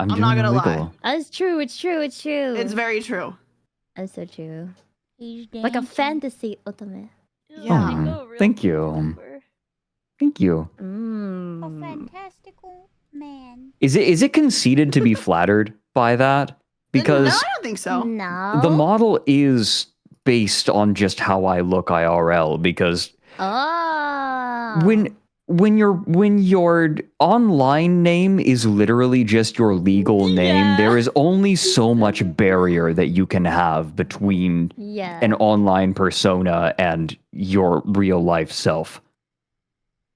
I'm doing not a gonna lie. wiggle. That's true. It's true. It's true. It's very true. That's so true. He's Like a dancing. fantasy otome. Yeah. Thank you. Thank you. A fantastical man. Is it conceited to be flattered by that? No, Because I don't think so. No. the model is based on just how I look IRL. Because Oh. when your online name is literally just your legal name, Yeah. there is only so much barrier that you can have between Yeah. an online persona and your real life self.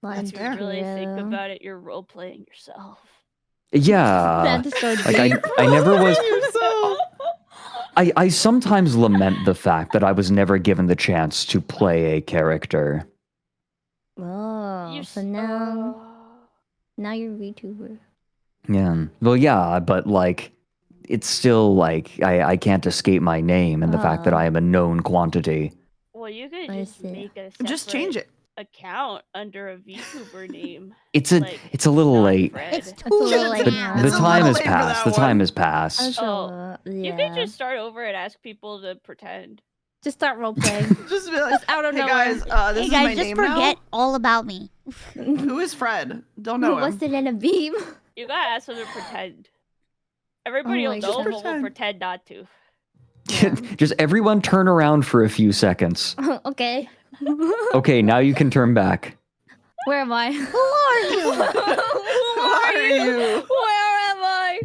That's If fair. you really think True. about it, you're role playing yourself. Yeah. That's so Like deep. I never was Yourself. I sometimes lament the fact that I was never given the chance to play a character. Oh, so now you're a VTuber. Yeah. Well, yeah, but like it's still like I can't escape my name and the fact that Oh. I am a known quantity. Well, you could I just see. make a Just change separate it. account under a VTuber name. It's a Like, it's a little not late. Fred. It's It's too a little late late now. now. The It's a time little has late for passed. The that time one. has passed. Also, You yeah. could just start over and ask people to pretend. Just start roleplaying. Just be like, Just out of hey nowhere. guys, this Hey is my guys, just name forget now. all about me. Who is Fred? Don't know What's him. it in a beam? You gotta ask them to pretend. Everybody Oh will my know, God. but we'll Pretend. pretend not to. Just everyone turn around for a few seconds. Okay. Okay, now you can turn back. Where am I? Who are you? Who are you? Where am I?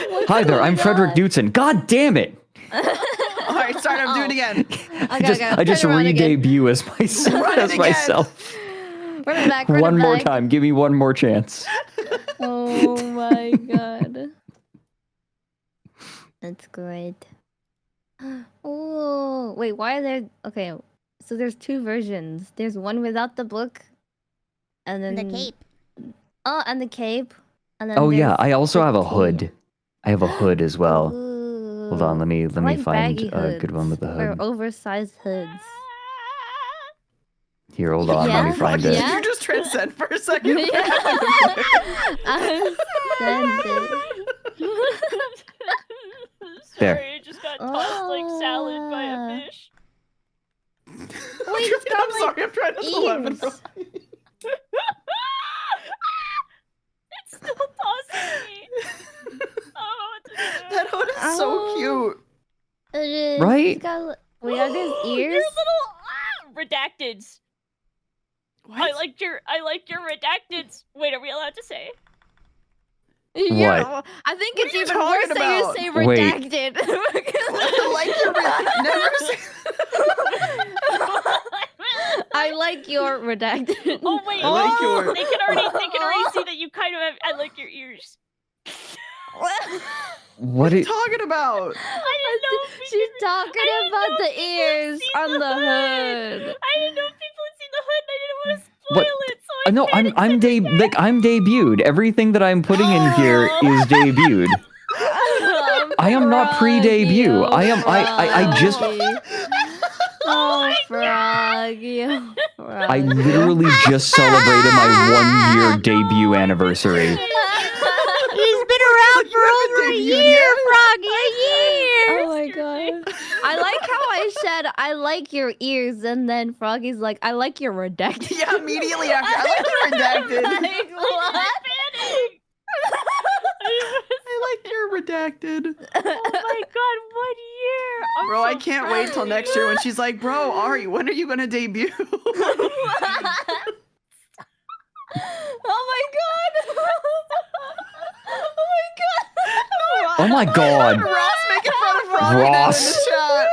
What's Hi there, I'm going Fredrik on? Knudsen. God damn it! All right, start up. Do it again. I just turn around again. re-debut as myself. Run it As again. myself. Run it back. Run One it more back. time. Give me one more chance. Oh my god. That's great. Oh, wait, why are there... Okay, so there's two versions. There's one without the book, and then... The cape. Oh, and the cape. And then Oh yeah, there's I also the have a tee. hood. I have a hood as well. Ooh. Hold on, let me I like find baggy a good one with the hoods, hood. Or oversized hoods. Here, hold on, let Yeah? me find Did it. Yeah? you just transcend for a second? I said There. Sorry, I just got tossed like salad by Ah. a fish. Wait, it's got, I'm sorry, I'm trying not to laugh. ears. It's still tossing me. Oh, what to do? That hood is so Oh. cute. It is. Right? It's got, wait, are those Your ears? little redacteds. I What? liked your redacteds. Wait, are we allowed to say? Yeah, What? I think What it's are you even talking worse that you about? say Wait. redacted. Because like your redacted. Oh wait, I like your- they can already see that you kind of have. I like your ears. What are you talking about? I didn't know. If She's talking about the ears on the hood. I didn't know if people had seen the hood, and I didn't want to spoil What? it. So I No, I'm debuted. Everything that I'm putting in here is debuted. I am not pre-debut. I just. Oh, Froggy. I literally just celebrated my 1 year debut anniversary. He's been around for over a year, Froggy. A year. Oh my god. I like how I said I like your ears, and then Froggy's like, I like your redacted. Yeah, immediately after. I like your redacted. Like, what? I like your redacted. Oh my god, 1 year! I'm Bro, so I can't proud wait of till you. next year when she's like, bro, Ari, when are you gonna debut? Oh my god! Oh my god. Ross making fun of Froggy now in the chat.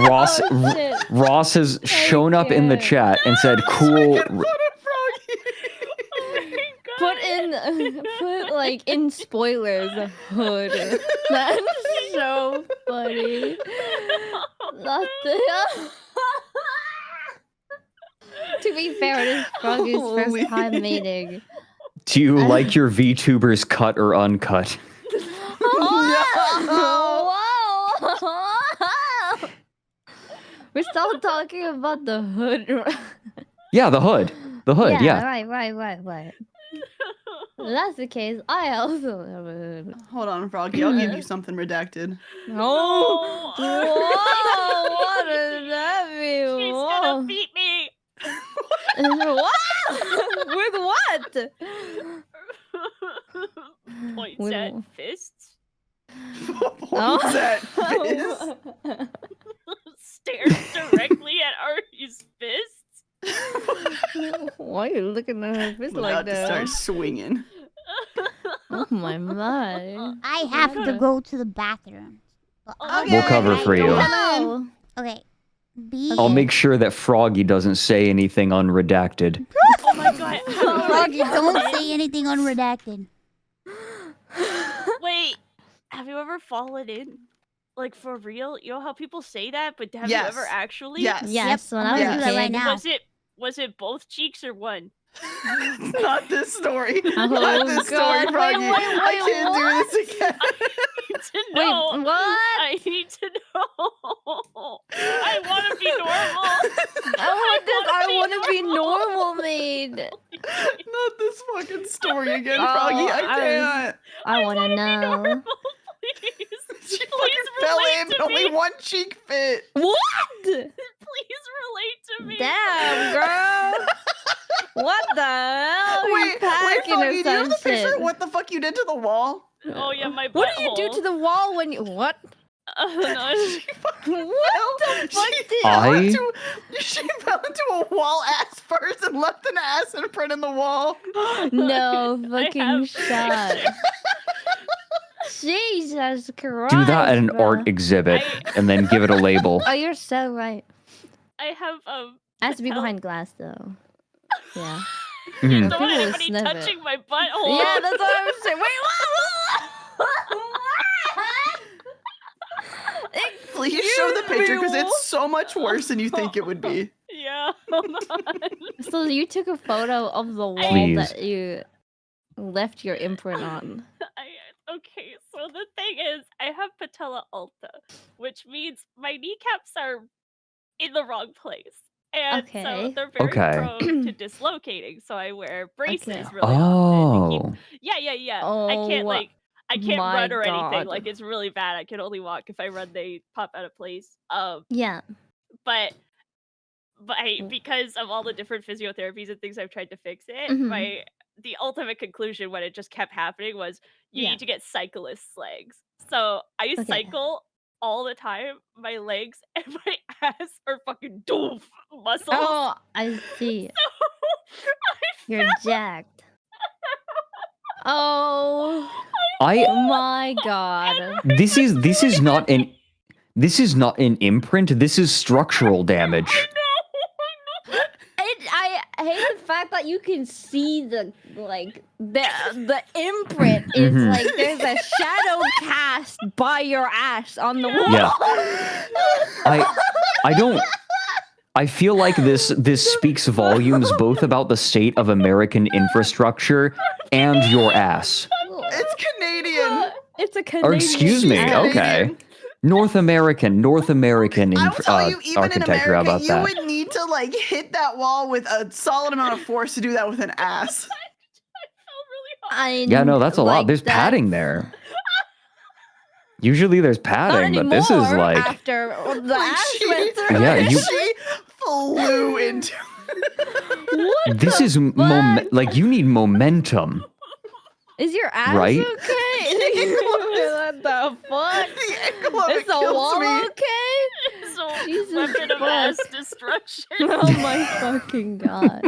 Ross, Oh, shit. Ross has shown up in the chat and said, "Cool." Making fun of Froggy. Put like in spoilers a hood. That's so funny. Nothing. To be fair, it is Froggy's Holy. first time meeting. Do you like your VTubers cut or uncut? Whoa! We're still talking about the hood. Yeah, the hood. The hood. Yeah. Right. If that's the case, I also have a hood. Hold on, Froggy. I'll give you something redacted. Oh! Whoa! What does that mean? She's Whoa. gonna beat me. What? With what? Points With- at fists. Points at fist. Stares directly at Ari's fists. Why are you looking at her fist I'm like about to that? start swinging. Oh my. I have to go to the bathroom. But We'll cover for you. No. Okay. B. I'll make sure that Froggy doesn't say anything unredacted. Oh my god. Froggy, don't say anything unredacted. Wait, have you ever fallen in? Like for real? You know how people say that, but have Yes. you ever actually? Yes. Yes, when I'm I was gonna a do that right kid. now. Was it both cheeks or one? Not this story. Oh, Not this story, God. Froggy. Wait, I can't do this again. I need to know. Wait, what? I need to know. I want to be normal. I want to be normal, made. Not this fucking story again, Oh, Froggy. I can't. I want to know. Please. She Please fucking fell relate in. to Only me. one cheek fit. What? Please relate to me. Damn, girl. What the hell? Are Wait, you packing Froggy, or do you have some the picture shit? of what the fuck you did to the wall? Oh yeah, my butthole. What did you do to the wall when you... What? No, She fucking What fell. the fuck She did... fell into- She fell into a wall ass first and left an ass imprint in the wall. No I fucking have- shot. Jesus Christ. Do that at an bro. art exhibit and then give it a label. Oh, you're so right. I have Has to be Tell- behind glass, though. Yeah. Mhm. don't want People will anybody sniff it. touching my butthole. Yeah, that's what I was saying. Wait, what? Please show the picture because it's so much worse than you think it would be. Yeah. Hold on. So you took a photo of the wall Please. that you left your imprint on. Okay, so the thing is, I have patella alta, which means my kneecaps are in the wrong place. And so Okay. they're very Okay. prone to dislocating, so I wear braces Okay. really often. to keep- Oh. Yeah. Oh, I can't my run or anything. God. Like it's really bad. I can only walk. If I run, they pop out of place. Yeah. But because of all the different physiotherapies and things I've tried to fix it, Mhm. the ultimate conclusion when it just kept happening was you Yeah. need to get cyclist legs. So I Okay. cycle all the time. My legs and my ass are fucking doof muscles. Oh, I see. You're jacked. Oh my god. This is not an imprint. This is structural damage. I fact that you can see the imprint is like there's a shadow cast by your ass on the wall. Yeah. I don't. I feel like this speaks volumes both about the state of American infrastructure and your ass. It's Canadian. It's a Canadian. Or excuse me. Okay. North American I will tell you, even in architecture. How America, about you that? would need to like hit that wall with a solid amount of force to do that with an ass. Yeah, no, that's a lot. There's padding there. Usually there's padding, but this is like after the ass went through. Yeah, She flew into. this is like you need momentum. Is your ass Right? okay? What the fuck? The angle of Is it the kills wall me. okay? So Jesus weapon of fuck. mass destruction. Oh my fucking god.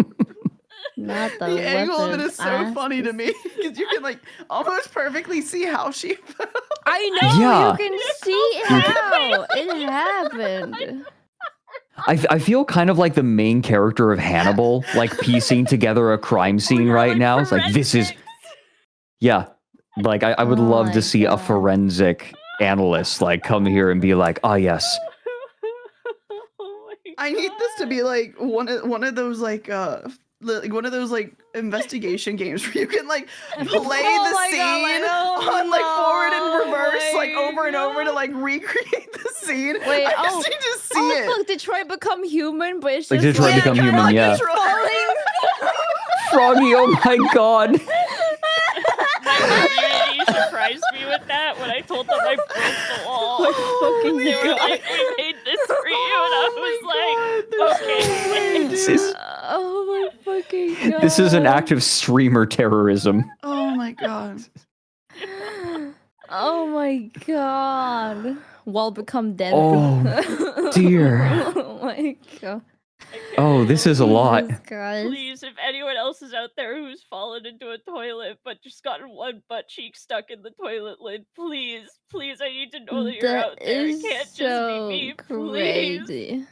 Not the The angle of it weapon is so ass funny to me because you can like almost perfectly see how she fell. I know, Yeah. you can see how it happened. I feel kind of like the main character of Hannibal, like piecing together a crime scene right now. It's like this is, yeah, like I would Oh love my to see a God. forensic analyst like come here and be like, oh yes, Oh my I need this to be like one of those like one of those like investigation games where you can like play Oh the my scene God, on like forward and reverse my like over and over to God. like recreate the scene. Wait, I just need to see oh it. fuck, Detroit become human, but it's Like just Detroit like become kind of human, like yeah. just falling. Froggy, oh my god. My community surprised me with that when I told them I broke the wall. Fucking They were God. like, "We made this for you," and I was like, "Okay." This is, Oh my fucking god. this is an act of streamer terrorism. Oh my god. Oh my god. Wall become dead. Oh, dear. Oh my god. Oh, this is a lot. Jesus Christ. Please, if anyone else is out there who's fallen into a toilet but just gotten one butt cheek stuck in the toilet lid, please, I need to know that you're out there. It is can't just so be me, please. crazy.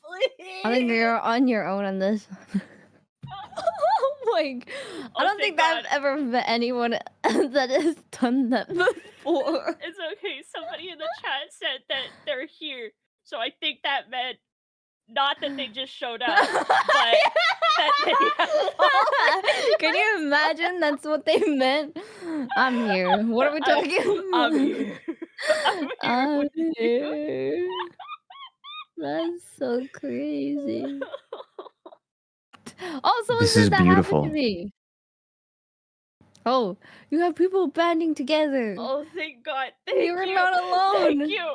Please. I think you're on your own on this. Oh my! I don't think that I've ever met anyone that has done that before. It's okay. Somebody in the chat said that they're here, so I think that meant not that they just showed up, but that they have Can you imagine that's what they meant? I'm here. What are we talking about? I'm here. I'm with you. here. That's so crazy. Oh, someone This said is that beautiful. happened to me. Oh, you have people banding together. Oh, thank God. Thank you. You're not alone. Thank you.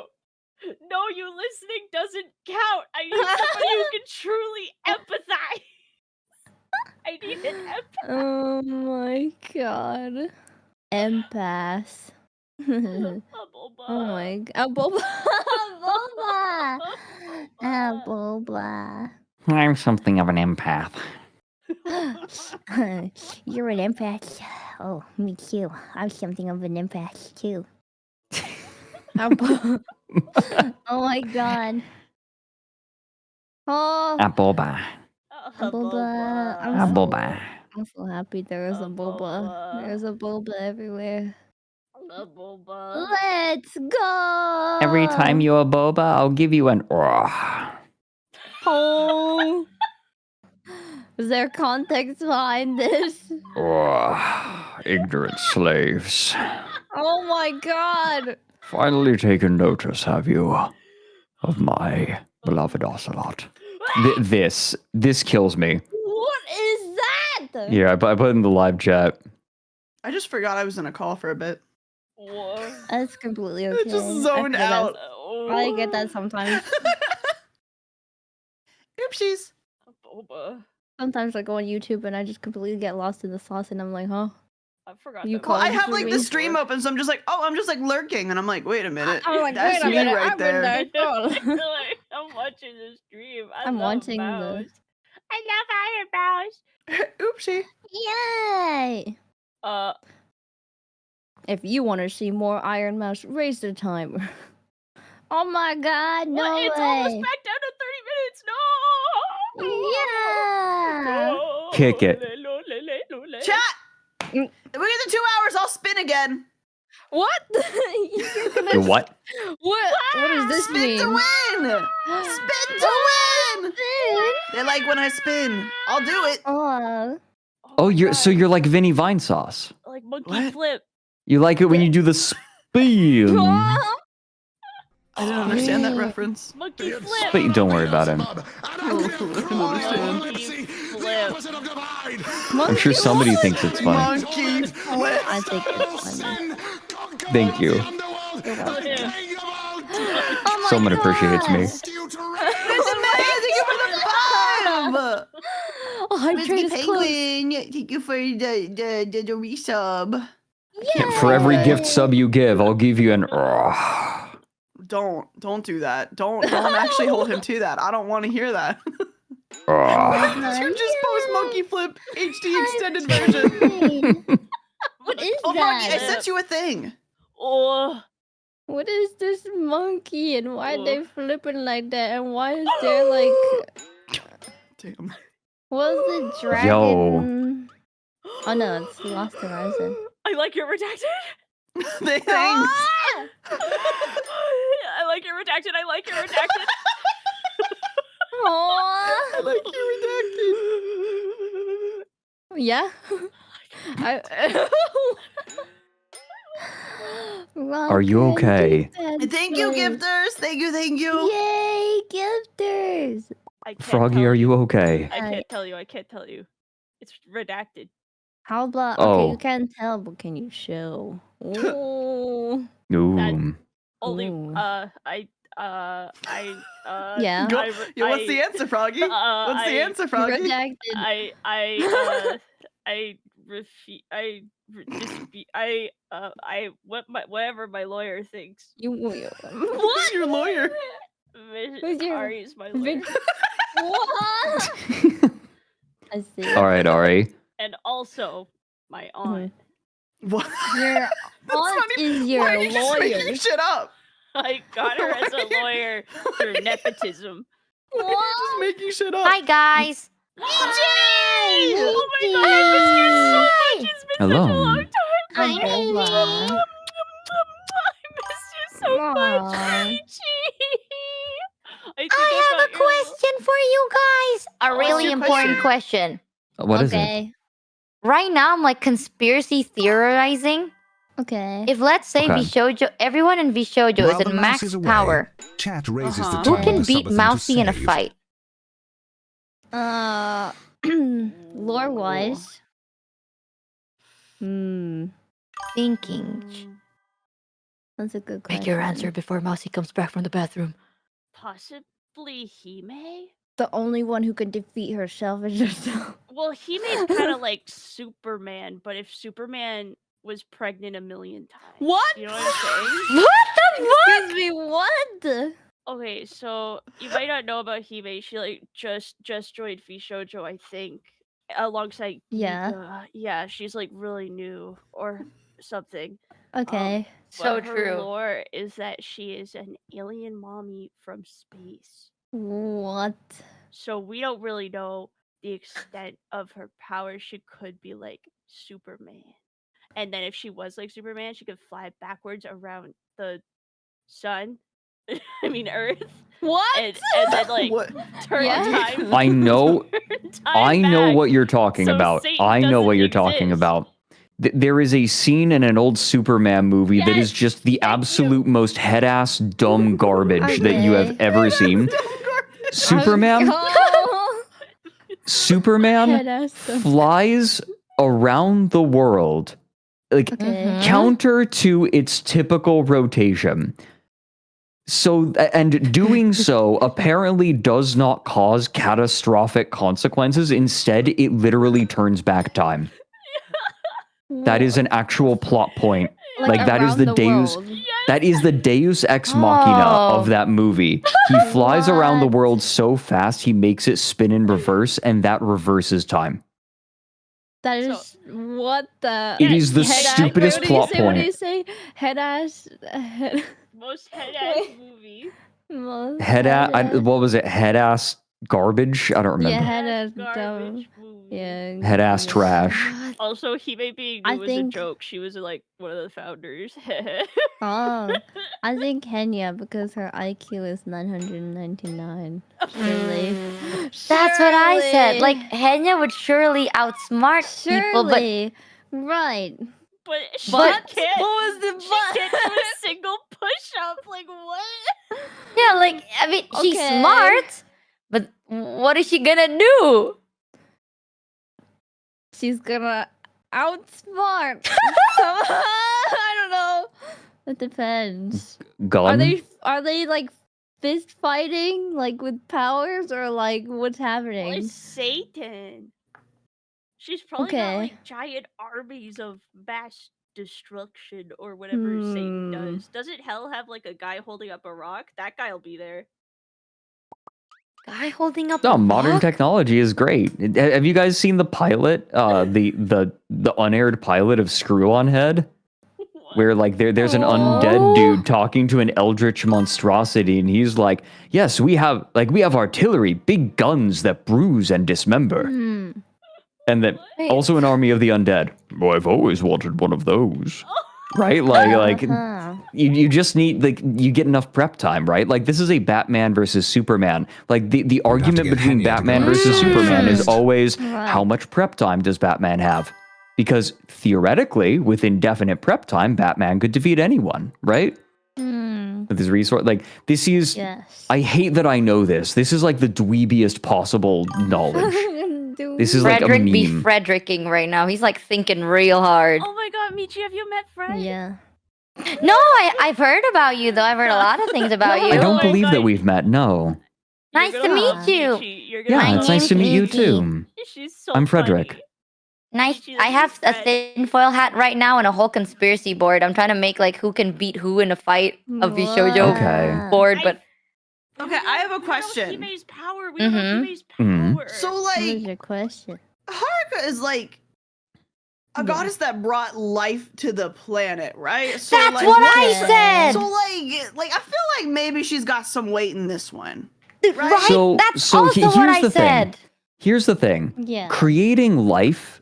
No, you listening doesn't count. I need somebody who can truly empathize. I need an empath. Oh my god. Empath. Oh my god. Boba. Boba. Boba. I'm something of an empath. You're an empath. Oh, me too. I'm something of an empath too. Oh my god. Oh, A boba. boba. A boba. I'm so happy there is a boba. There's a boba everywhere. A boba. Let's go. Every time you a boba, I'll give you an Oh. Is there context behind this? ignorant slaves. Oh my god. Finally taken notice, have you, of my beloved ocelot? This kills me. What is that? Yeah, I put it in the live chat. I just forgot I was in a call for a bit. What? That's completely okay. I just zoned out. I get that sometimes. Oopsies. A boba. Sometimes I go on YouTube and I just completely get lost in the sauce and I'm like, huh? I forgot. You that call Well, I it have for like me? the stream open, so I'm just like, oh, I'm just like lurking, and I'm like, wait a minute. I'm like, that's wait a me minute, right I've been there. there. I'm watching the stream. I'm love watching the- Mouse. I love Ironmouse. Oopsie. Yay! If you want to see more Ironmouse, raise the timer. Oh my god, no What? It's way! almost back down to 30 minutes. No! Yeah! No! Kick it. Chat! If we get to 2 hours, I'll spin again. What? Your what? What does this Spin mean? to win! Spin to win! They like when I spin. I'll do it. Oh, you're like Vinny Vine Sauce. Like monkey flip. You like it when you do the spin. I didn't understand that reference. Monkey flip. But don't worry about him. I can understand. Monkey flip. I'm sure somebody thinks it's funny. Monkey flip. I think it's funny. Thank you. Someone appreciates me. This is amazing. You for the 5. Oh, I'm trying to Penguin. Thank you for the resub. For every gift sub you give, I'll give you an. Don't do that. Don't actually hold him to that. I don't want to hear that. You just post Monkey Flip HD extended version. What is Oh, that? Monkey, I sent you a thing. Oh. What is this monkey and why are they flipping like that? And why is there like... Damn. What's the dragon? Yo. Oh no, it's Lost Horizon. I like your redacted. Thanks. I like your redacted. I like your redacted. Aww. I like you redacted. Yeah. Are you okay? Thank you, gifters. Thank you. Yay, gifters. I can't Froggy, tell are you okay? I can't tell you. I can't tell you. It's redacted. How about Oh. okay, you can't tell, but can you show? Ooh. Ooh. Only Ooh. Yeah. Go. Yo, what's the answer, Froggy? What's the answer, Froggy? Redacted. Whatever my lawyer thinks. What's your lawyer? Who's your- Ari's my lawyer. What? I see. All right, Ari. And also my aunt. What? Your aunt is your Why are you just making lawyer. shit up? I got her as a lawyer through nepotism. Just making shit up. Hi guys. Hi, Oh my god, I miss you so much. It's been Hello. such a long time. Hi, I Bella. miss you so much, Aw. Michi. I have a question for you guys. A really your important question? question. What is it? Okay. Right now, I'm like conspiracy theorizing. Okay. If let's say Okay. Vshojo, everyone in Vshojo While is the in mouse max is away, power, Chat raises the who time can for beat subathon to Mousy in a save. fight? Lore wise. Thinking. That's a good question. Pick your answer before Mousy comes back from the bathroom. Possibly Hime? The only one who can defeat herself is herself. Well, Hime's kind of like Superman, but if Superman was pregnant a million times. What? You know what I'm saying? What the fuck? Excuse me, what? Okay, so you might not know about Hime. She like just joined Vshojo, I think, alongside Yeah. Giga. Yeah, she's like really new or something. Okay. So But her true. lore is that she is an alien mommy from space. What? So we don't really know the extent of her power. She could be like Superman. And then if she was like Superman, she could fly backwards around the sun. I mean Earth. What? And then like What? turn Yeah. time. I know. turn time I know back. what you're talking so about. Satan I know what doesn't you're talking exist. about. There is a scene in an old Superman movie that is Yes, just the thank absolute most head-ass dumb garbage that you have Okay. ever seen. Superman Oh. Superman Head-ass stuff. flies around the world, like Okay. counter to its typical rotation. So, and doing so apparently does not cause catastrophic consequences. Instead, it literally turns back time. That is an actual plot point. Like that is around the the Deus. world. That is the Deus ex machina Oh. of that movie. He flies around the What? world so fast he makes it spin in reverse, and that reverses time. That So- is what the. It is the Head-ass- stupidest wait, what plot do you say? What do point. you say? Head ass. Head. Most head ass movie. Most Head ass. head-ass. What was it? Head ass. garbage. I don't remember. Yeah, head Garbage movie. Yeah. Head ass trash. Also, Hime being I new was a joke. She was like one of the founders. Oh, I think Kenya because her IQ is 999. Surely. That's what I said. Surely. Like, Henya would surely outsmart people, but Surely. Right. But she But can't. what was the She can't do a single push-up. Like what? yeah, like, I mean, she's Okay. smart, but what is she gonna do? She's gonna outsmart. I don't know. It depends. Gun. Are they like fist fighting like with powers or like what's Well, happening? it's Satan. She's probably got Okay. like giant armies of mass destruction or whatever Satan does. Doesn't hell have like a guy holding up a rock? That guy'll be there. Guy holding up No, a modern rock? technology is great. Have you guys seen the pilot? The unaired pilot of Screw on Head? Where like there's an undead dude talking to an eldritch monstrosity, and he's like, "Yes, we have artillery, big guns that bruise and dismember." Hmm. And then Wait. also an army of the undead. Well, I've always wanted one of those. Right? Like Uh-huh. you just need, like, you get enough prep time, right? Like, this is a Batman versus Superman. Like, the argument get between Henya to Batman go versus outside Superman is first. always, Right. how much prep time does Batman have? Because theoretically, with indefinite prep time, Batman could defeat anyone, right? Hmm. With his resource. Like, this is... Yes. I hate that I know this. This is like the dweebiest possible knowledge. This is like a Fredrik be meme. Fredricking right now. He's like thinking real hard. Oh my god, Michi, have you met Fred? Yeah. No, I've heard about you though. I've heard a lot of things about I you. don't my believe God. that we've met, no. You're Nice gonna to love meet you. Michi. You're gonna Yeah, My love it's nice to name's meet you Michi. too. She's so I'm Fredrik. funny. Nice. Michi, I this have is a Fred. tinfoil hat right now and a whole conspiracy board. I'm trying to make like who can beat who in a fight of Vshojo Okay. board, but Okay, I have a We don't know question. Hime's power. We don't know Hime's Mhm. power. So What is like your question? Haruka is like a Yeah. goddess that brought life to the planet, right? So that's like, what I Yeah. said. So like I feel like maybe she's got some weight in this one. Right? So- That's so also what here's I the thing. said. Here's the thing. Yeah. Creating life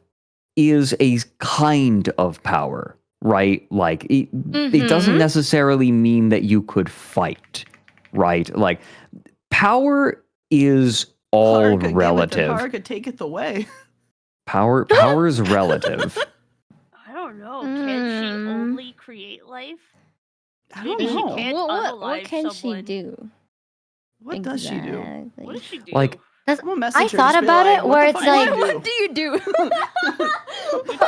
is a kind of power, right? Like, it doesn't Mhm. necessarily mean that you could fight, right? Like, power is all Haruka gave it to relative. Haruka, take it away. Power is relative. I don't know. Can she Mm. only create life? I don't Maybe she know. can't What unalive can someone. she do? What does she do? Exactly. What does she do? Like, I'm gonna message I her, thought just be about like, it what where the it's fuck like- do you What do you do?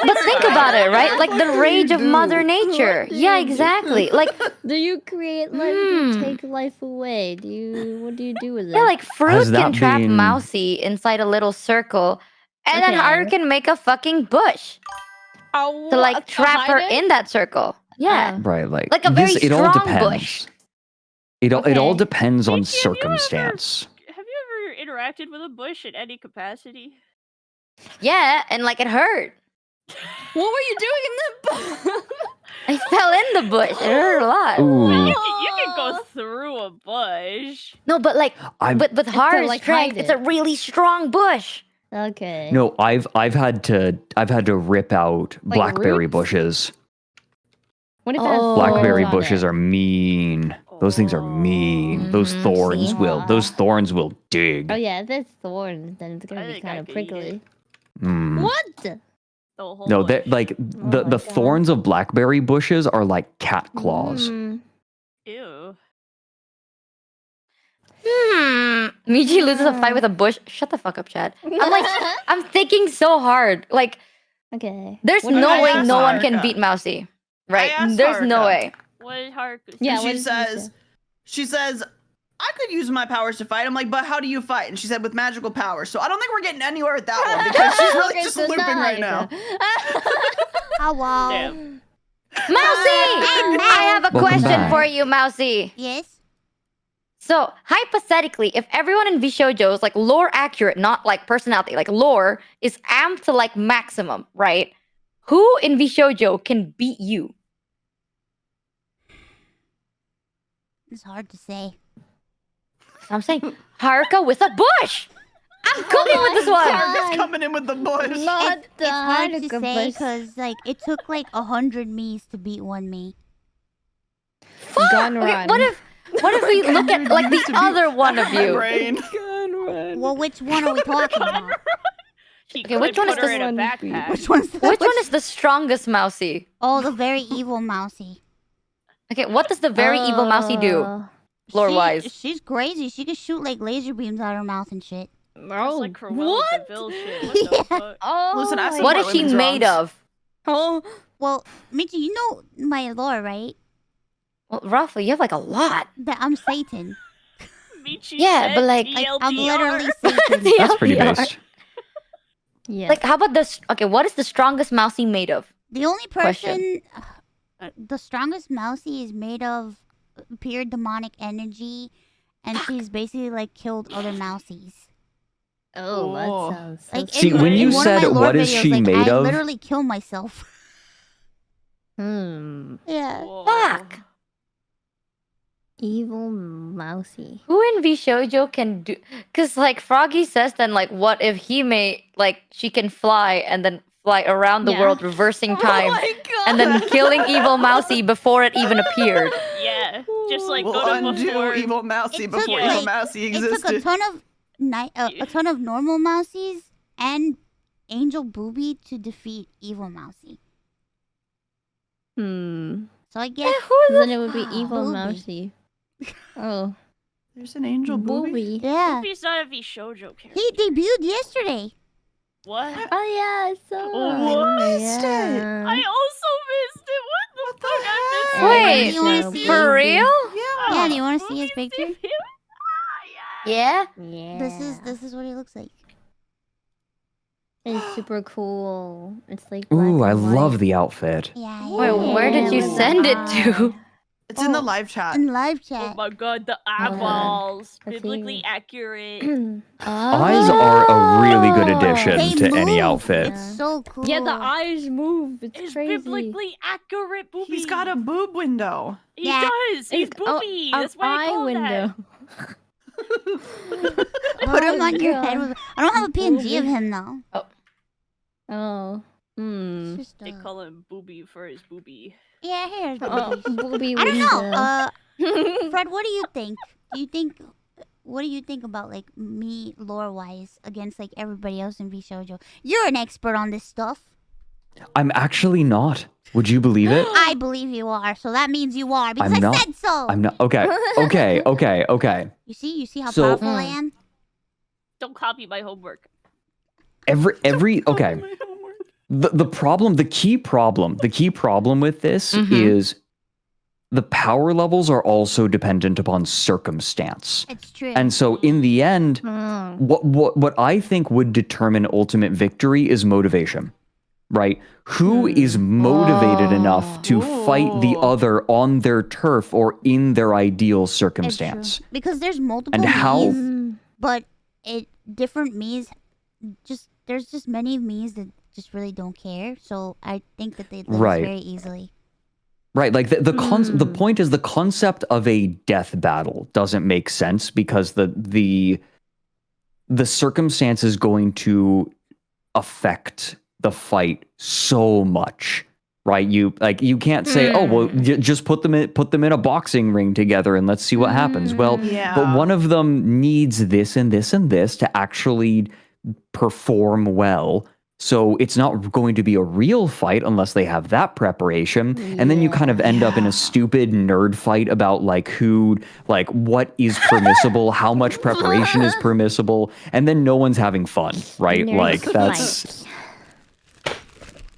But think about it, right? Like the What do rage you of do? Mother Nature. What do Yeah, you do? exactly. Like, Do you create life? Do you Hmm. take life away? What do you do with it? yeah, like fruit Has can that trap been- Mousy inside a little circle, and then Okay. Haru can make a fucking bush to like trap her in that circle. Yeah, right, like Like a very it all strong depends. bush. It all Okay. depends on Michi, have you ever- circumstance. Have you ever interacted with a bush in any capacity? Yeah, and like it hurt. What were you doing in the? I fell in the bush. It hurt a lot. Ooh, You can go through a bush. No, but like, I've with Haru's like, strength, hide it's a it. really strong bush. Okay. no, I've had to rip out Like blackberry roots? bushes. What if it Oh. has Blackberry thorns on bushes it? are mean. Those things are mean. Those Mhm, thorns see? will. Those thorns will dig. Oh yeah, if it's thorns, then it's gonna I be think I kind of could eat it. prickly. Mm. What? The whole No, bush. that like the my the God. thorns of blackberry bushes are like cat claws. Mm. Ew. Michi loses a fight with a bush. Shut the fuck up, Chad. I'm like, I'm thinking so hard. Like, Okay. there's What if no I way asked no one can Haruka? beat Mousy. Right? asked There's no Haruka. way. What did Haruka say? Yeah, And what she did you says, say? she says, I could use my powers to fight. I'm like, but how do you fight? And she said, with magical powers. So I don't think we're getting anywhere with that one because she's really Okay, just so looping now right I now. Hello. Damn. Mousy! I have a Welcome question back. for you, Mousy. Yes? So, hypothetically, if everyone in Vshojo is like lore accurate, not like personality, like lore is amped to like maximum, right? Who in Vshojo can beat you? It's hard to say. I'm saying Haruka with a bush. I'm cooking with this one. Haruka's coming in with the bush. Not the It's hard to Haruka say bush. because like it took like 100 me's to beat one me. Fuck. Gun Okay, run. what if we look at like the other one of My you? brain. Well, which one are we talking about? Okay, which one is put her this in a one? backpack. Which one's the Which one is the strongest mousy? Oh, the very evil mousy. Okay, what does the very evil mousy do? Lore-wise. She's crazy. She can shoot like laser beams out of her mouth and shit. That's Oh, like Cruella what? de Vil shit. What the fuck? Oh, Listen, I my What is support she women's made wrongs. of? Oh, Well, Michi, you know my lore, right? Well, roughly, you have like a lot. That I'm Satan. Michi Yeah, said but, like, I'm TLDR. literally Satan. That's pretty TLDR. based. yeah. Like, how about this? Okay, what is the strongest mousy made of? The only Question. person, the strongest mousy is made of pure demonic energy, and she's basically like killed other mousies. Oh, that Oh. sounds so Like See, in, when in you one of said, my lore "What is videos, she like, made I of?" literally kill myself. Yeah. Whoa. Fuck. evil mousy. Who in Vshojo can do? Cause like Froggy says, then like, what if he may like she can fly and then fly around the Yeah. world, reversing time, Oh my god. and then killing evil mousy before it even appeared. Yeah, just like We'll go to undo before. evil mousy It took, before like- evil mousy It took a existed. ton of a ton of normal mousies and Angel Booby to defeat evil mousy. So I guess Then it would be evil Booby. mousy. Oh, There's an angel booby. booby. yeah. He's not a Vshojo character. He debuted yesterday. What? Oh yeah, I saw. What? Yeah. I also missed it. What the fuck? I missed Wait, do you wanna see for it? real? Yeah, do you want to see his picture? Yeah. Yeah. This is what he looks like. It's super cool. It's like black Ooh, I and love white. the outfit. Yeah. Wait, where did you with the send it to? It's in the live chat. In live Oh chat. my god, the on. eyeballs. Let's Biblically see. accurate. Eyes are a really good addition They to any move. outfit. It's so cool. Yeah, the eyes move. It's It's crazy. biblically accurate, booby. He's got a boob window. He Yeah. does. He's booby. That's why I eye call window. Put him on your God. head. I don't have a PNG of him though. Oh. It's just, They call him booby for his booby. yeah, here's Oh, boobies. booby I don't know. window. Fred, what do you think? What do you think about like me lore wise against like everybody else in Vshojo? You're an expert on this stuff. I'm actually not. Would you believe it? I believe you are, so that means you are because I'm I not. said so. I'm not. Okay. Okay. You see how So- powerful I am. Don't copy my homework. Every okay. The key problem with this is the power levels are also dependent upon circumstance. It's true. And so in the end, Hmm. what I think would determine ultimate victory is motivation. Right? Who is motivated enough to fight the other on their turf or in their ideal It's true. circumstance? Because there's multiple And how- me's, but different me's. There's just many me's that just really don't care. So I think that they lose Right. very easily. Right, like the point is the concept of a death battle doesn't make sense because the circumstance is going to affect the fight so much, right? You can't say, oh well, just put them in a boxing ring together and let's see what happens. Well, Yeah. but one of them needs this and this and this to actually perform well. So it's not going to be a real fight unless they have that preparation. And then you kind of end up in a stupid nerd fight about what is permissible, how much preparation is permissible, and then no one's having fun, right? Nerd Like fight.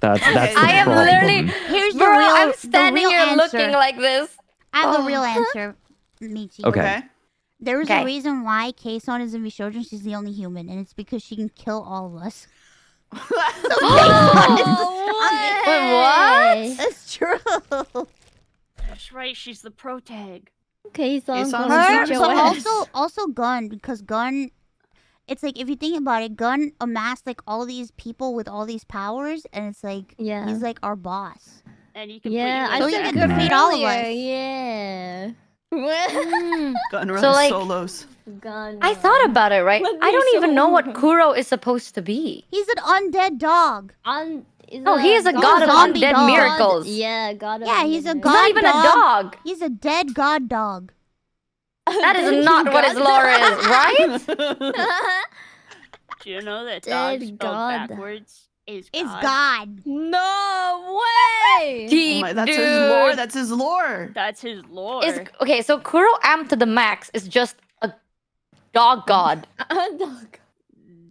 that's the I am problem. literally, Here's the bro. real. I'm the standing real here answer. looking like this. I have the real answer, Michi. Okay. There is Okay. a reason why Kson is in Vshojo and she's the only human, and it's because she can kill all of us. What? It's true. That's right. She's the pro tag. Okay, so I'm Hey, gonna Sonic, Her, beat so your ass. also Gun, because Gun, it's like if you think about it, Gun amassed like all these people with all these powers, and it's like Yeah. he's like our boss. And you can Yeah, put I you So in you said can that defeat all of earlier, us. Yeah. Gun run So, like- solos. Gone. I thought about it, right? Let I me don't even know what show- Kuro is supposed to be. He's an undead dog. No, he is a god of zombie undead dog. miracles. Yeah, god of Yeah, he's a undead god He's not even a dog. He's a dead god dog. That is not what his lore is, right? Do you know that dog Dead spelled god. backwards is It's God? God. No way! Deep, That's dude. his lore. That's his lore. That's his lore. Okay, so Kuro Am to the max is just a dog god. Dog.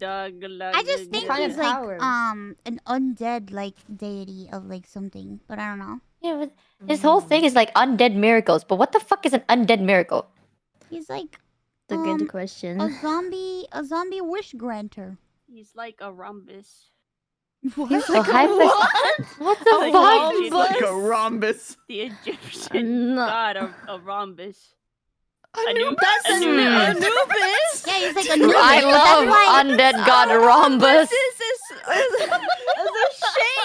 I just think Kind of he's like powers. an undead like deity of like something, but I don't know. Yeah, but his whole thing is like undead miracles. But what the fuck is an undead miracle? He's like That's a good question. a zombie wish granter. He's like a rhombus. What? He's like what the Like fuck? Egypt- Like a rhombus. The Egyptian No. god of rhombus. That's Anubis. Anubis. Yeah, he's like a Anubis. I but love that's why undead god rhombus. It's a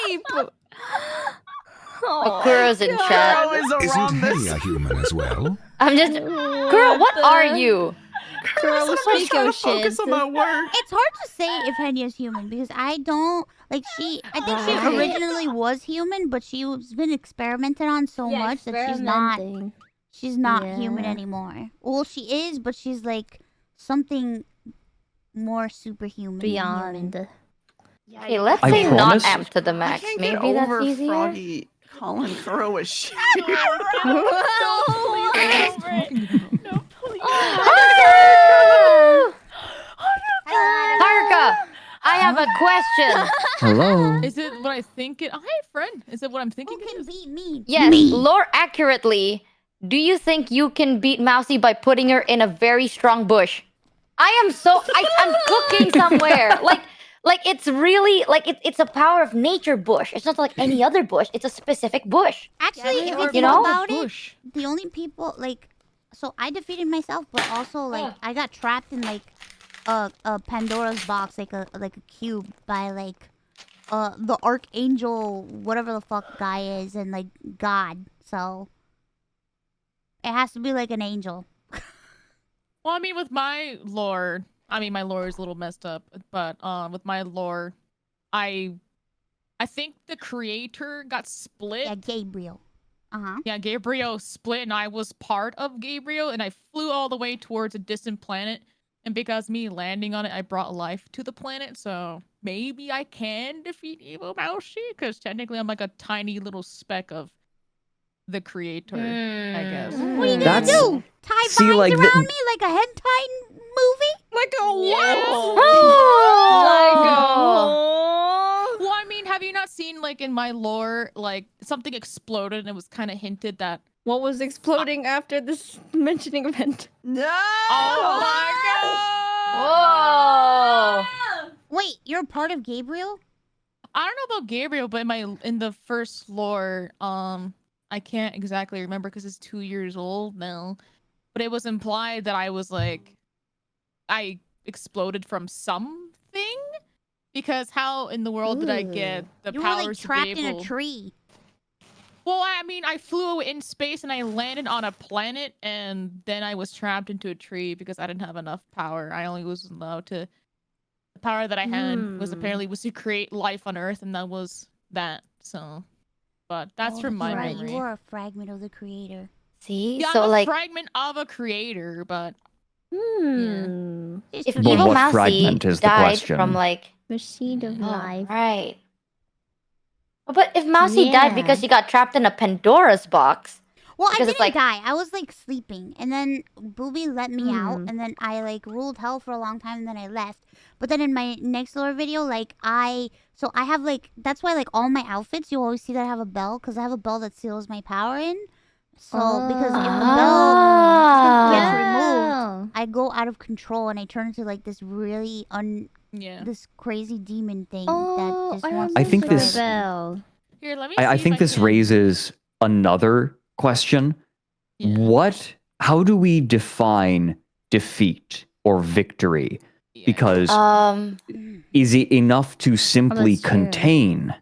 shape. Oh, Kuro's in chat. Kuro is a Isn't rhombus. he a human as well? I'm just Kuro. What are you? Kuro, speak your shit. Focus on my work. it's hard to say if Henya's human because I don't like I think she Right. originally was human, but she's been experimented on so much that she's not human Yeah. anymore. Well, she is, but she's like something more superhuman. than human. Beyond. Okay, let's I say not promise- Am to the I max. can't get Maybe that's over easier. Froggy calling Kuro a shit. No, please. Haruka, I have a question. Hello. Is it what I think it? Hi, friend. Is it what I'm thinking Who it can is? beat me? Yes, lore accurately. Do you think you can beat Mousy by putting her in a very strong bush? I'm cooking somewhere. Like it's really like it's a power of nature bush. It's not like any other bush. It's a specific bush. Actually, if you You think know? about it, Bush. the only people like, so I defeated myself, but also like I got trapped in like a Pandora's box, like a cube by like the archangel, whatever the fuck guy is, and like God. So it has to be like an angel. Well, I mean, with my lore, my lore is a little messed up, but with my lore, I think the creator got split. Yeah, Gabriel. Yeah, Gabriel split, and I was part of Gabriel, and I flew all the way towards a distant planet. And because me landing on it, I brought life to the planet, so maybe I can defeat Evil Mousy, because technically I'm like a tiny little speck of the creator, I guess. What are you gonna That's- do? Tie see, vines like, around me like a hentai movie? Like a what? Well, I mean, have you not seen like in my lore, like something exploded and it was kind of hinted that. What was exploding after this mentioning event? No. Oh my Whoa! Wait, you're part of Gabriel? I don't know about Gabriel, but in the first lore, I can't exactly remember because it's 2 years old now, but it was implied that I was like, I exploded from something, because how in the world did I get the You were powers like to trapped be in able? a tree. Well, I mean, I flew in space and I landed on a planet, and then I was trapped into a tree because I didn't have enough power. I only was allowed to. The power that I had was to create life on Earth, and that was that. So, but that's from my right. memory. You are a fragment of the creator. See, Yeah, so I'm a like fragment of a creator, but if But Evil what Mousy fragment is the died question? from like Machine of life. right. But if Mousy died because she got trapped in a Pandora's box, Well, I because didn't it's like die. I was like sleeping, and then Booby let me out, and then I like ruled hell for a long time, and then I left. But then in my next lore video, like I have like, that's why like all my outfits, you always see that I have a bell, because I have a bell that seals my power in. So because if the bell gets removed, I go out of control and I turn into like this really this crazy demon thing that just wants I to think destroy this- everything. here, let me. I see think if I this can- raises another question. How do we define defeat or victory? Because is it enough to simply that's true. contain?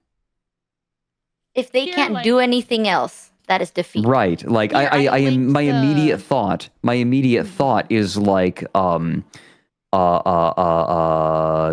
if they Here, can't like- do anything else. that is defeat. Right. Like I am my immediate thought is like the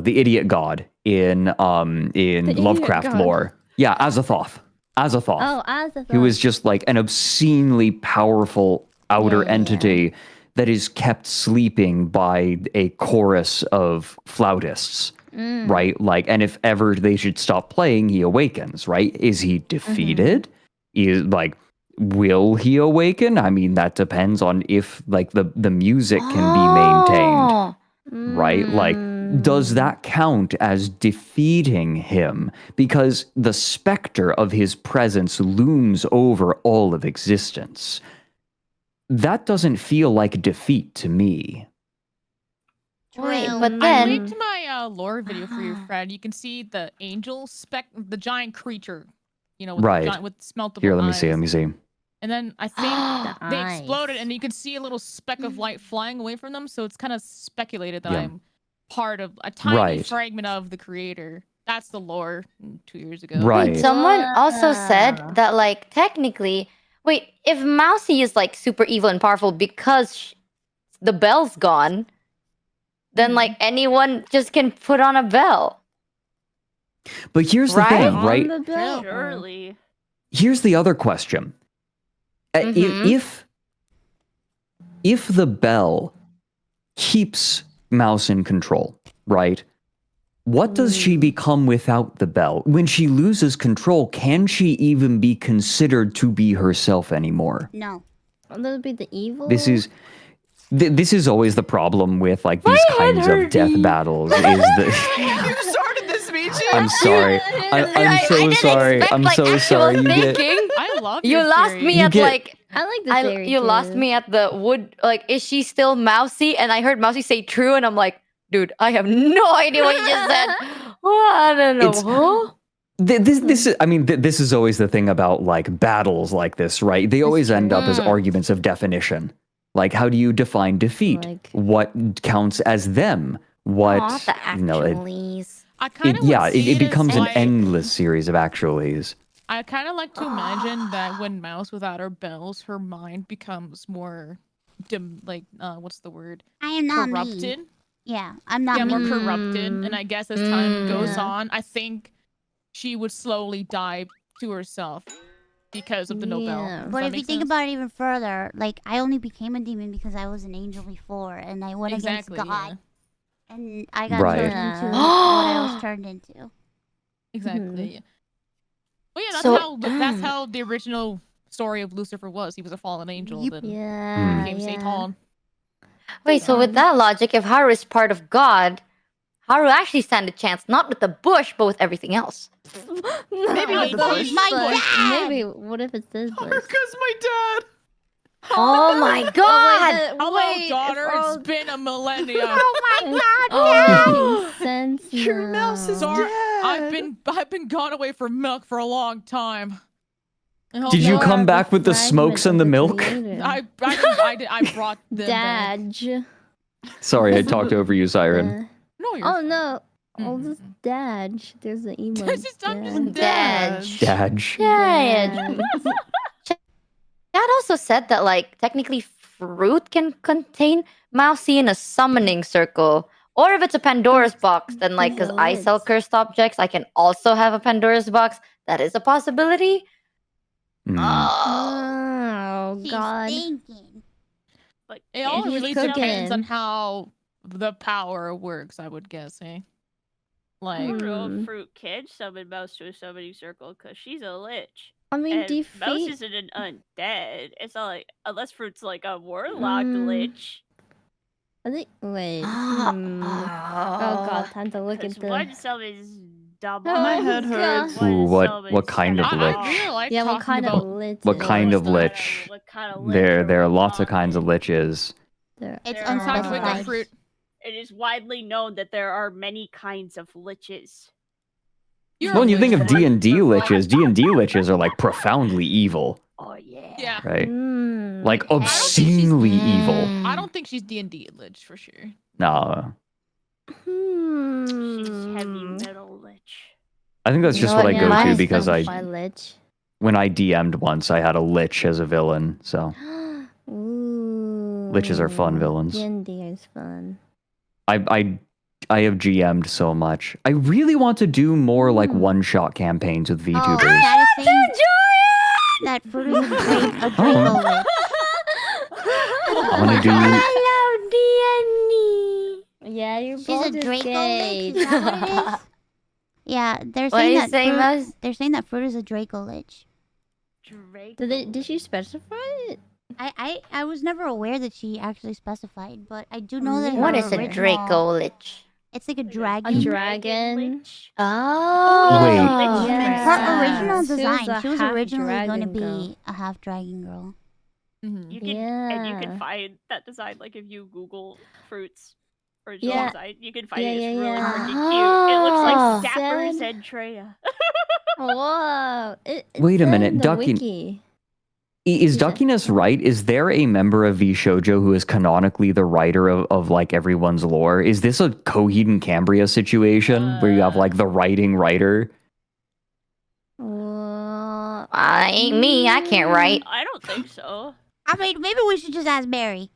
idiot god in Lovecraft lore. Yeah, Azathoth. Oh, Azathoth. Who is just like an obscenely powerful outer entity that is kept sleeping by a chorus of flautists. Right? Like, and if ever they should stop playing, he awakens, right? Is he defeated? Is like, will he awaken? I mean, that depends on if like the music can be maintained. Right? Like, does that count as defeating him? Because the specter of his presence looms over all of existence. That doesn't feel like defeat to me. Wait, but I then linked my lore video for you, Fred. You can see the angel the giant creature, you know, with with smeltable Here, let me eyes. see. Let me see. And then I think they exploded, and you can see a little speck of light flying away from them. So it's kind of speculated that I'm part of a tiny fragment of the creator. That's the lore 2 years ago. Right. someone also said that, like, technically, if Mousy is like super evil and powerful because the bell's gone, then like anyone just can put on a bell. But here's the thing, right? Surely. Here's the other question. If the bell keeps Mouse in control, right? What does she become without the bell? When she loses control, can she even be considered to be herself anymore? No. That would be the evil. This is always the problem with like these kinds of death battles. Is that You started this, Michi. I'm sorry. I'm so sorry. I'm so sorry. I love You your lost theory. me at like. I like the theory. You lost me at the wood. Like, is she still Mousy? And I heard Mousy say true, and I'm like, dude, I have no idea what you just said. Oh, I don't know. This is, I mean, this is always the thing about like battles like this, right? They always end up as arguments of definition. Like, how do you define defeat? Like, what counts as them? What the actuallys. It becomes an endless series of actuallys. I kind of like to imagine that when Mouse without her bells, her mind becomes more, what's the word? I am not corrupted. Me. Yeah, I'm not. Yeah, me. more corrupted. And I guess as time goes on, I think she would slowly die to herself because of the Nobel. But if you think about it even further, like I only became a demon because I was an angel before, and I went against God, and I got turned into what I was turned into. Exactly. Well, yeah, that's how the original story of Lucifer was. He was a fallen angel that became Satan. Wait, so with that logic, if Haru is part of God, Haru actually stand a chance not with the bush, but with everything else. Maybe with the bush. Maybe. What if it's this bush? Haruka's my dad. Oh my god! Hello, daughter. It's been a millennium. Oh my god! Making sense. Your mouse is Sorry, dead. I've been gone away from milk for a long time. Did you come back with the smokes and the milk? I brought them back. Daj. Sorry, I talked over you, Saiiren. No, you're Oh no. Oh, this Daj. There's the emo. I'm just Daj. Daj. Yeah. Dad also said that, like, technically fruit can contain Mousy in a summoning circle. Or if it's a Pandora's box, then, like, because I sell cursed objects, I can also have a Pandora's box. That is a possibility. Oh, God. Thinking. But It all He's really depends cooking. on how the power works, I would guess, eh? I Like, don't know if Fruit can summon Mouse to a summoning circle because she's a lich. I mean, And Mouse isn't an undead. It's not like, unless Fruit's like a warlock lich. I think. Wait. Oh God, time to look at Because the. one summons double. My head hurts. Ooh, what kind of lich? I really like Yeah, what talking kind about of lich? What kind of lich? What kind of lich There are lots of on kinds it. of liches. It's There Sounds like a unspecified. fruit. It is widely known that there are many kinds of liches. You're When a you think of lich. D&D liches, D&D liches are like profoundly evil, Oh yeah. Yeah. right? Mm. Like obscenely evil. I don't think she's D&D lich for sure. Nah, She's heavy Hmm. metal lich. I think that's just know what I what, go mine to is because I By lich. when I DM'd once, I had a Lich as a villain, so Ooh. Liches are fun villains. D&D is fun. I have GM'd so much. I really want to do more like one-shot campaigns with VTubers. That fruit is a Draco Lich. I want to do. Yeah, you're She's both a Draco gay. Lich. Is that what it is? Yeah, they're What are saying you that saying, fruit. Maz? They're saying that fruit is a Draco Lich. Did she specify it? I was never aware that she actually specified, but I do know that. What her is a original- Draco Lich? It's like a dragon. A dragon. Oh. Wait. Her original She was design, a she was half originally going to dragon be girl. a half dragon girl. You can and you Yeah. can find that design like if you Google fruits original Yeah. design, you can find Yeah, it. It's yeah, really yeah. freaking cute. It looks Oh. like Dapper Sad. Zentreya. Whoa. It's Wait a in minute, the Ducky- wiki. Is Duckiness right? Is there a member of Vshojo who is canonically the writer of like everyone's lore? Is this a Coheed and Cambria situation where you have like the writing writer? Ain't me. I can't write. I don't think so. I mean, maybe we should just ask Barry.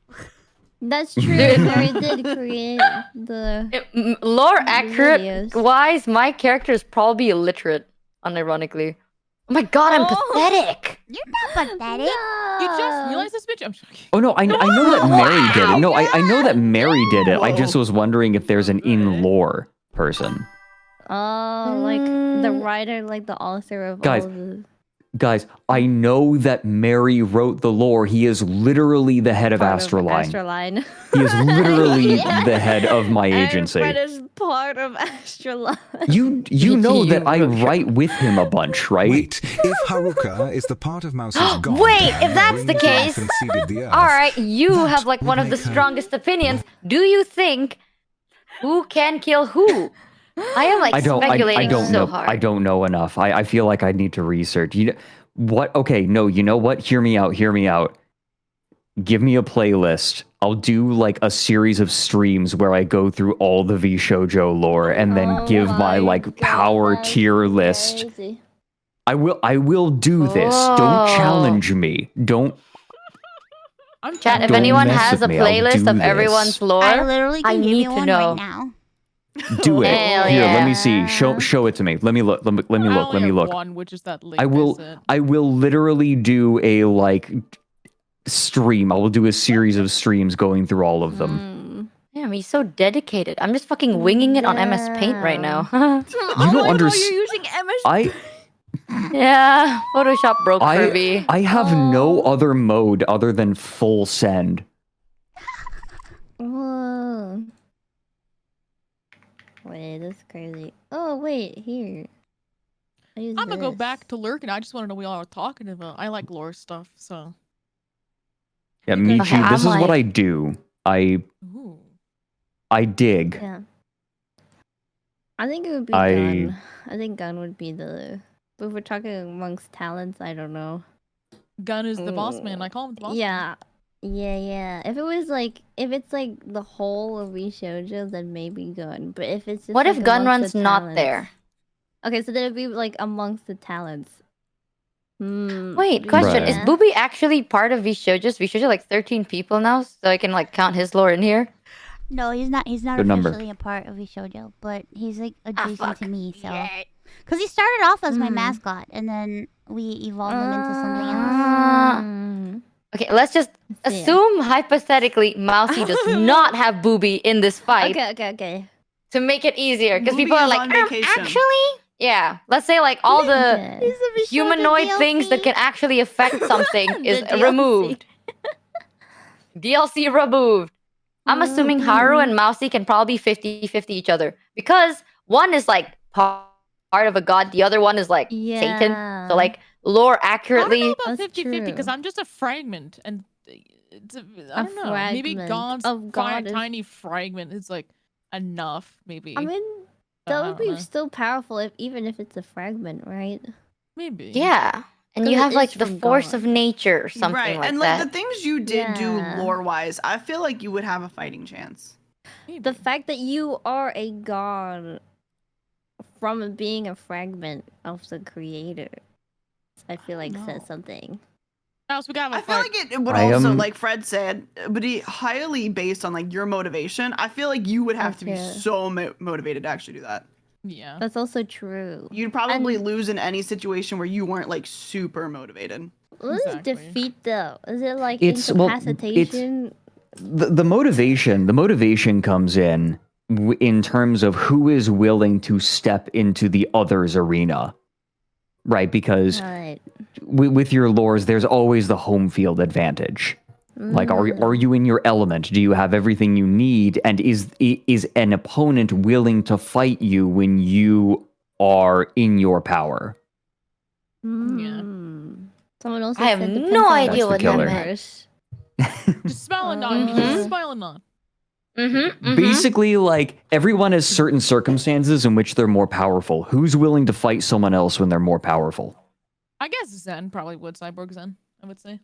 That's true. Mary did create the. Lore The accurate videos. wise, my character is probably illiterate, unironically. Oh my god, I'm pathetic. You're not pathetic. You just realized this, bitch? I'm joking. Oh no, I know that Mary did it. No, I know that Mary did it. I just was wondering if there's an in lore person. Oh, like the writer, like the author of Guys, all the. Guys, I know that Mary wrote the lore. He is literally the head of part Astroline. Astroline. He is literally Yeah. the head of my agency. Fred is part of Astroline. You know that I write with him a bunch, right? Wait, if Haruka is the part of Mouse's god, Wait, who if that's the brings case, life and seeded the earth, all right, you that have like would one of the make her- strongest opinions. Do you think who can kill who? I am like speculating I don't so know. hard. I don't know enough. I feel like I need to research. You know what? Okay, no. You know what? Hear me out. Hear me out. Give me a playlist. I'll do like a series of streams where I go through all the Vshojo lore and then give my like power tier list. Crazy. I will do this. Don't challenge me. Don't. Chat, if Don't anyone mess has a with me, I'll playlist do of this. everyone's lore, I literally can give need you to one know. right now. Do it. Hell Here, let yeah. me see. Show it to me. Let me look. Let me I look. only Let me have look. one, which is that link I will. sent. I will literally do a like stream. I will do a series of streams going through all of them. Damn, he's so dedicated. I'm just fucking winging it on MS Paint right now. You don't understand. You're using MS. Yeah, Photoshop broke Kirby. I have no other mode other than full send. Whoa. Wait, that's crazy. Oh, wait, here. I'm gonna go back to lurking. I just want to know what y'all are talking about. I like lore stuff, so. Yeah, Okay, Michi, I'm this is what like- I do. I dig. Yeah. I think it would be I- Gun. I think Gun would be the. But if we're talking amongst talents, I don't know. Gun is the boss man. I call him the boss man. Yeah. Yeah. If it was like, if it's like the whole of Vshojo, then maybe Gun. But if it's just What like if Gun amongst Run's the not talents- there? Okay, so then it'd be like amongst the talents. Wait, question. Right. Is Booby actually part of Vshojo's? Vshojo like 13 people now, so I can like count his lore in here? No, he's not. He's not Good number. officially a part of Vshojo, but he's like adjacent fuck. to me. So, because he started off as my Mm. mascot, and then we evolved him into something else. Mm. Okay, let's just Let's see. assume hypothetically Mousy does not have Booby in this fight Okay. to make it easier, because Booby people are is like, on vacation." actually, yeah. Let's say like all the Yeah. He's a Vshojo humanoid DLC. things that can actually affect something is DLC. removed. DLC removed. I'm assuming Haru and Mousy can probably 50-50 each other because one is like part of a god, the other one is like Satan. Yeah. So like lore I accurately. don't know about That's 50-50 because true. I'm just a fragment, and it's I don't know. Maybe fragment God's of God is- tiny fragment is like enough. Maybe. I mean, I that don't would be know. still powerful even if it's a fragment, right? Maybe. Yeah. And 'Cause you it have like is the from force God. of nature or something right, like and that. like the things you did do Yeah. lore wise, I feel like you would have a fighting chance. Maybe. The fact that you are a god from being a fragment of the creator. I feel like says something. Else we got I feel like it would also, like Fred said, be highly based on like your motivation. I feel like you would have to be so motivated to actually do that. Yeah, that's also true. You'd probably lose in any situation where you weren't like super motivated. What is defeat though? Is it like It's incapacitation? the motivation comes in terms of who is willing to step into the other's arena, right? Because with your lores, there's always the home field advantage. Like, are you in your element? Do you have everything you need? And is an opponent willing to fight you when you are in your power? Yeah. Someone else. I have no idea what that meant. Just smiling on me. Just smiling on. Basically, like, everyone has certain circumstances in which they're more powerful. Who's willing to fight someone else when they're more powerful? I guess Zen probably would. Cyborg Zen, I would say.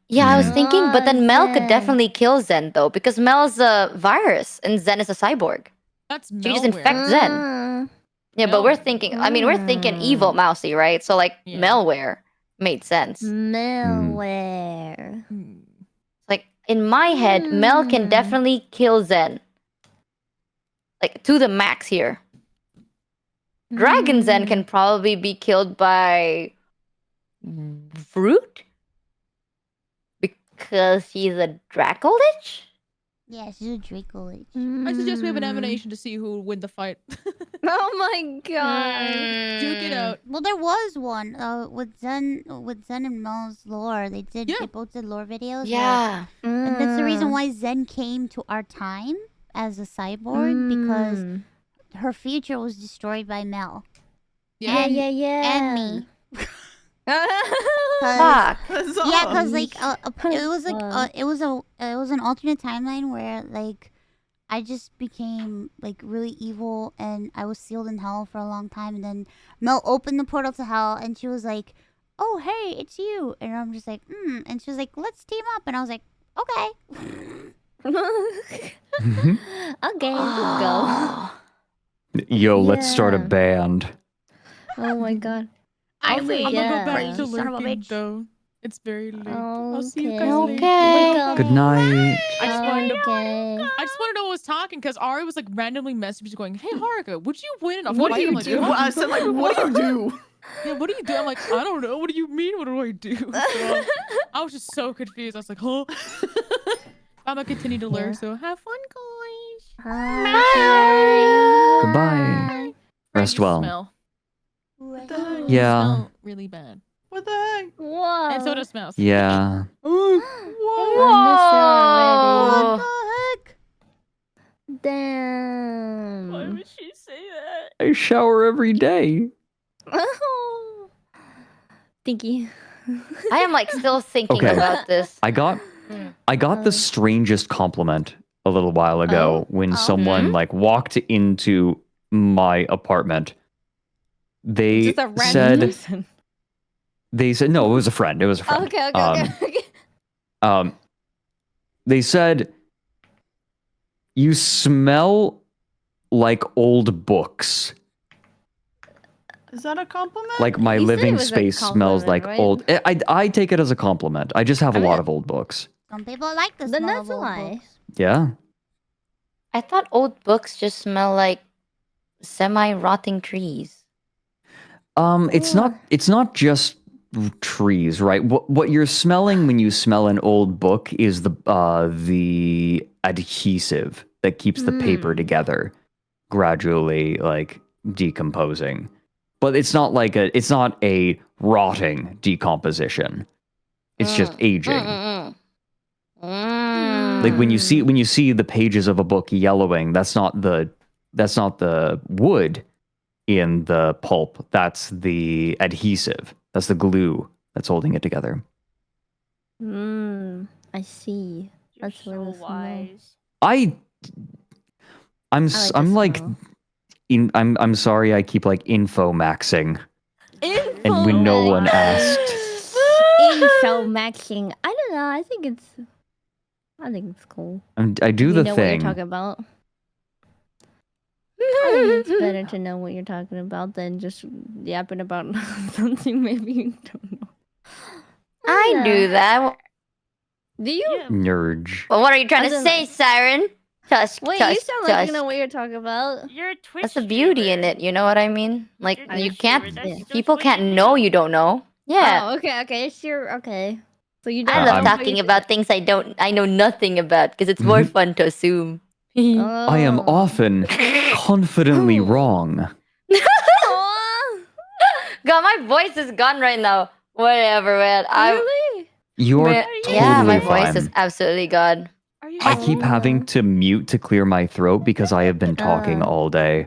Yeah, I was thinking, but then Mel could definitely kill Zen though, because Mel's a virus and Zen is a cyborg. That's She just infect Zen. Yeah, but we're thinking. I mean, we're thinking evil Mousy, right? So like malware made sense. Malware. Like in my head, Mel can definitely kill Zen. Like to the max here. Dragon Zen can probably be killed by Fruit? Because she's a Dracolich? Yeah, she's a Dracolich. I suggest we have an emanation to see who would win the fight. Oh my god. Duke it out. Well, there was one with Zen and Mel's lore. They both did lore videos. Yeah. And that's the reason why Zen came to our time as a cyborg, because her future was destroyed by Mel. Yeah. And me. Fuck. Yeah, because like it was like it was an alternate timeline where like I just became like really evil and I was sealed in hell for a long time, and then Mel opened the portal to hell and she was like, "Oh hey, it's you," and I'm just like, and she was like, "Let's team up," and I was like, "Okay." Okay, let's go. Yo, let's start a band. Oh my god. I'm gonna go back to son of a lurking bitch. though. It's very late. Okay. I'll see you guys later. Okay. Good night. I just wanted to Okay. know who was talking because Ari was like randomly messaging going, "Hey Haruka, would you win in a What fight?" do you I'm like, do? I said like, what do you do? Yeah, what do you do? I'm like, I don't know. What do you mean? What do I do? So, I was just so confused. I was like, huh? I'm gonna continue to learn. So have fun, guys. Goodbye. Rest well. Smell. Yeah. Smell really bad. What the heck? Whoa. And so does smells. Yeah. Whoa. What the heck? Damn. Why would she say that? I shower every day. Oh. Thinky. I am like still thinking about this. I got the strangest compliment a little while ago when someone like walked into my apartment. They Just a random said person. They said no, it was a friend. It was a friend. Okay. They said you smell like old books. Is that a compliment? Like my You said it living was a space smells compliment, like right? old. I take it as a compliment. I just have a lot of old books. Some people like the Then smell that's of a old lie. books. Yeah. I thought old books just smell like semi-rotting trees. It's not just trees, right? What you're smelling when you smell an old book is the adhesive that keeps the paper together, gradually like decomposing. But it's not a rotting decomposition. It's just aging. Like when you see the pages of a book yellowing, that's not the wood in the pulp. That's the adhesive. That's the glue that's holding it together. I see. You're That's what so it was. wise. I'm sorry I keep like info maxing. And when no one asked. Info maxing. I don't know. I think it's cool. I do the know thing. what you're talking about. I think it's better to know what you're talking about than just yapping about something maybe you don't know. I do that. Do you? Nurge. Well, what are you trying to As in, say, Saiiren? Tusk, Wait, tusk, you sound like tusk. you know what you're talking about. You're a Twitch That's the beauty in streamer. it, you know what I mean? Like, You're a you Twitch can't... streamer, that's just People what can't you know do. you don't know. Yeah. Oh, okay. Sure, okay. So you I don't love know talking about things I know nothing about, because it's more fun to assume. I am Oh. often confidently wrong. Aw, God, my voice is gone right now. Whatever, man. really? You're Man, totally yeah, my fine. voice is absolutely gone. Are you I keep having to mute to clear my throat because I have been talking all day.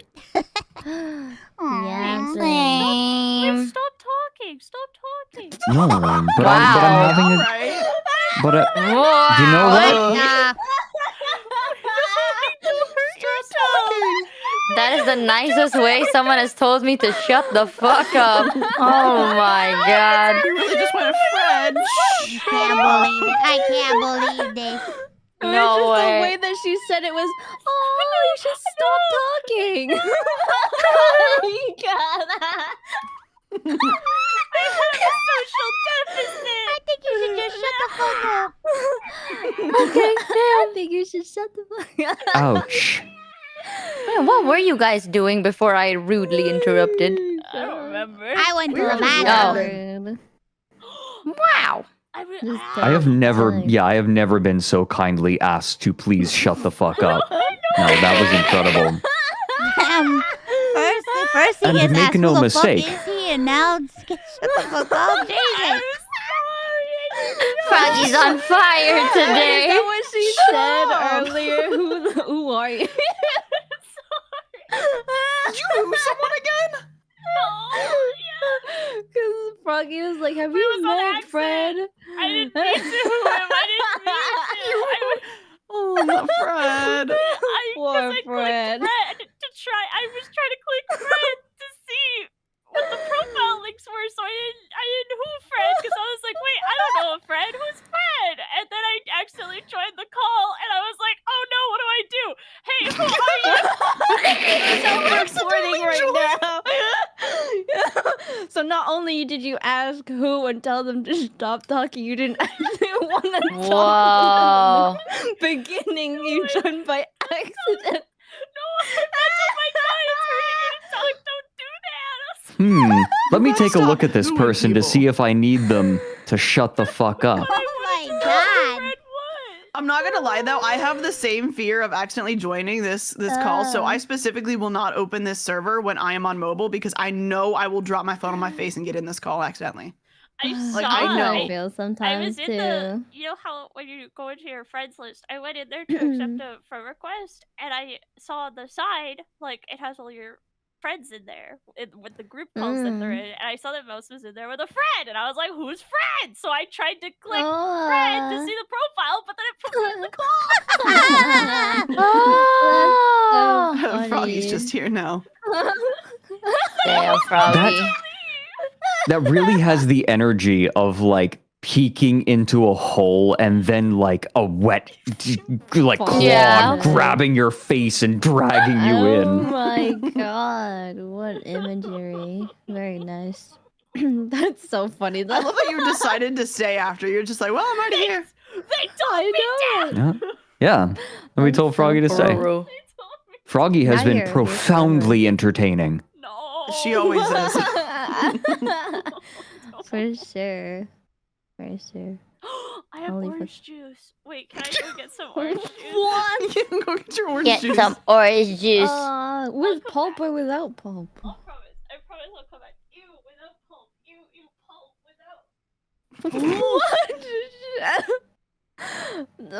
Yeah, Wait, Same. stop talking. Stop talking. No, but I'm Wow. having a. Alright. But Wow. you know what? That is the nicest way someone has told me to shut the fuck up. Oh my god. You really just went Fred. I can't believe this. It was No just way. the way that she said it was, oh, you should stop talking. Social deficit. I think you should just shut the fuck up. Okay, I think you should shut the fuck up. Ouch. Yeah, what were you guys doing before I rudely interrupted? I don't remember. I went to We the were just bathroom. Wow. I have never been so kindly asked to please shut the fuck up. No, that was incredible. First he And gets make asked no who the mistake. fuck is he, and now shut the fuck up. Jesus. Froggy's on fire Is today. that what she said earlier? Who are you? Did you lose someone again? Because Froggy was like, have It you was on met accident. Fred? I didn't mean to. I didn't mean to. Oh, not Fred. Poor I Fred. clicked Fred to try. I was trying to click Fred to see what the profile links were, so I didn't who Fred because I was like, wait, I don't know a Fred. Who's Fred? And then I accidentally joined the call, and I was like, oh no, what do I do? Hey, who are you? Recording right now. So not only did you ask who and tell them to stop talking, you didn't actually want to Whoa. talk. Beginning, you joined by accident. No, that's what my clients were going to tell him, don't do that. Let me take a look at Stop this doing person to people. see if I need them to shut the fuck up. Oh my god. I'm not gonna lie though, I have the same fear of accidentally joining this call, so I specifically will not open this server when I am on mobile because I know I will drop my phone on my face and get in this call accidentally. I Like, saw I know. I it. feel I sometimes was in too. the, you know how when you go into your friends list, I went in there to accept a friend request, and I saw on the side, like, it has all your friends in there with the group calls that they're in, and I saw that Mouse was in there with a friend, and I was like, who's Fred? So I tried to click Fred to see the profile, but then it put me in the call. Oh. Froggy's just here now. Damn, Froggy. That really has the energy of like peeking into a hole and then like a wet like claw Yeah. grabbing your face and dragging you Oh in. my god, what imagery. Very nice. That's so funny though. I love that you decided to stay after. You're just like, well, I'm already here. They told me down. Yeah. And we That's told so Froggy to say. Bro. They told me. Froggy has Now been you're profoundly entertaining. No. She always is. For sure. For sure. I have Holy orange juice. Wait, can I go get some orange juice? You can go get your orange Get juice. some orange juice. With pulp or without pulp? I'll promise. I promise I'll come back. Ew, without pulp. Ew, pulp without.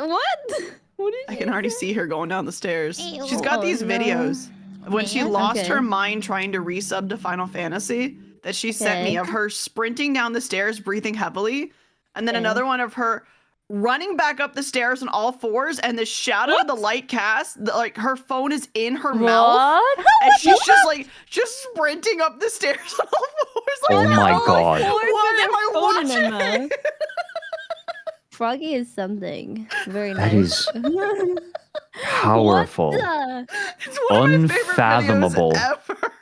What? What did I you can already say? see her going down the stairs. Ew. She's got these Oh, no. videos when she Videos? lost Okay. her mind trying to resub to Final Fantasy that she sent me Okay. of her sprinting down the stairs, breathing heavily, and then Okay. another one of her running back up the stairs on all fours, and the shadow of the light cast, like her phone is in her mouth, What? and she's just sprinting up the stairs on all fours. Oh Like, my All god. fours what with am their I phone in their watching? mouth. Froggy is something. Very That nice. is powerful. What the- It's one of my favorite videos Unfathomable. ever.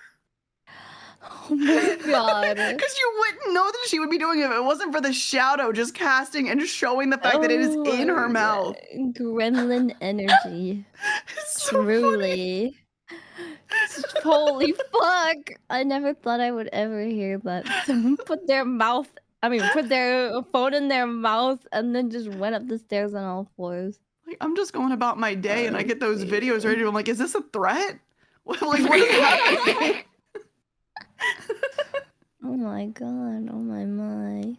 Oh my god. Because you wouldn't know that she would be doing it if it wasn't for the shadow just casting and just showing the fact that it is in her mouth. Gremlin energy. It's so Truly. Holy fuck! I never thought I would ever hear that. Someone put their phone in their mouth and then just went up the stairs on all fours. Like, I'm just going about my day and I get those videos ready. I'm like, is this a threat? Like, what is happening? Oh my god, oh my.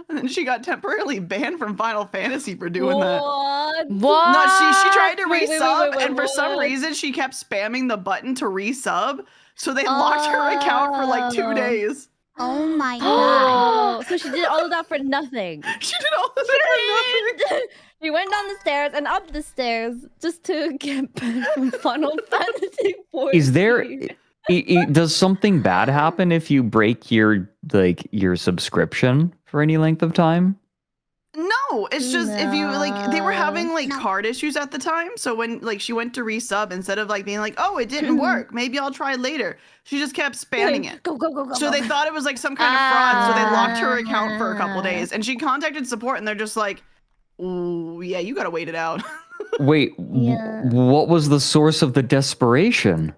And then she got temporarily banned from Final Fantasy for doing that. What? No, she tried to Wait, resub, wait, and for some what? reason she kept spamming the button to resub, so they locked her account for like 2 days. Oh my god. Oh, so she did all of that for nothing. She did all of that for nothing. She went down the stairs and up the stairs just to get back from Final Fantasy 14. Is there? Does something bad happen if you break your subscription for any length of time? No, it's just if you like, they were having like card issues at the time. So when like she went to resub, instead of like being like, oh, it didn't work, maybe I'll try later, she just kept spamming it. Go. So they thought it was like some kind of fraud. So they locked her account for a couple days, and she contacted support, and they're just like, "Ooh, yeah, you gotta wait it out." Wait, what was the source of the desperation?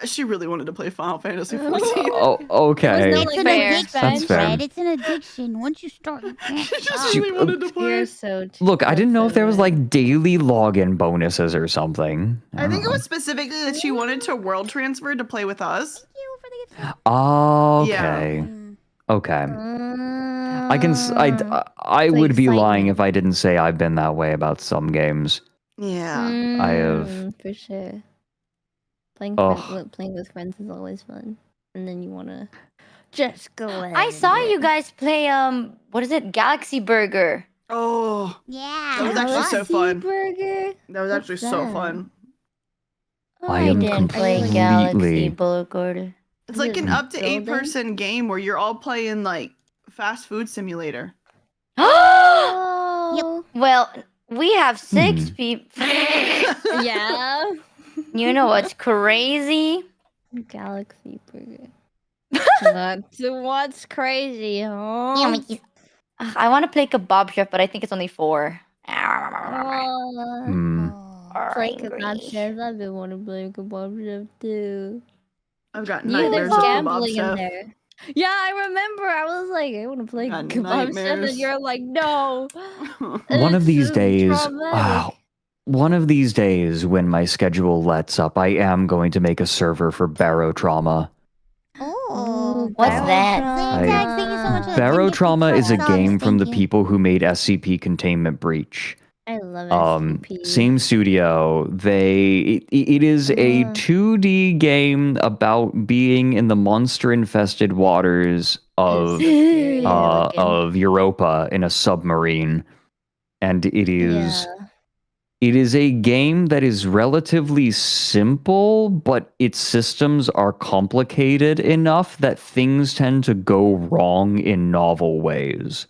She really wanted to play Final Fantasy 14. Oh, okay. It's an addiction, That's fair. Fred. It's an addiction. Once you start, you can't She stop. just really wanted to play. You're so Look, I didn't know if there was like daily login bonuses or something. I think it was specifically that she wanted to world transfer to play with us. Okay. Okay. I would be lying if I didn't say I've been that way about some games. Yeah. I have. For sure. Playing with friends is always fun. And then you want to just go in. I saw you guys play what is it? Galaxy Burger. Oh. Yeah. That was actually so fun. Burger? That was actually so fun. I am didn't play completely. Galaxy Burger. It's like an up to Building? 8-person game where you're all playing like fast food simulator. Oh. Well, we have 6 people. Yeah. You know what's crazy? Galaxy Burger. That's what's crazy, huh? I want to play Kebab Chef, but I think it's only 4. Play Kebab Chef. I've been wanting to play Kebab Chef too. I've got There's nightmares of Kebab gambling in Chef. there. Yeah, I remember. I was like, I want to play Got Kebab Chef, nightmares. and you're like, no. One of these days, traumatic. one of these days when my schedule lets up, I am going to make a server for Barotrauma. Oh, What's that? Zigzag, thank you so much for the Barotrauma is a subs, game from the thank you. people who made SCP Containment Breach. I love SCP. Same studio. It is a 2D game about being in the monster-infested waters of Europa in a submarine, and it is a game that is relatively simple, but its systems are complicated enough that things tend to go wrong in novel ways.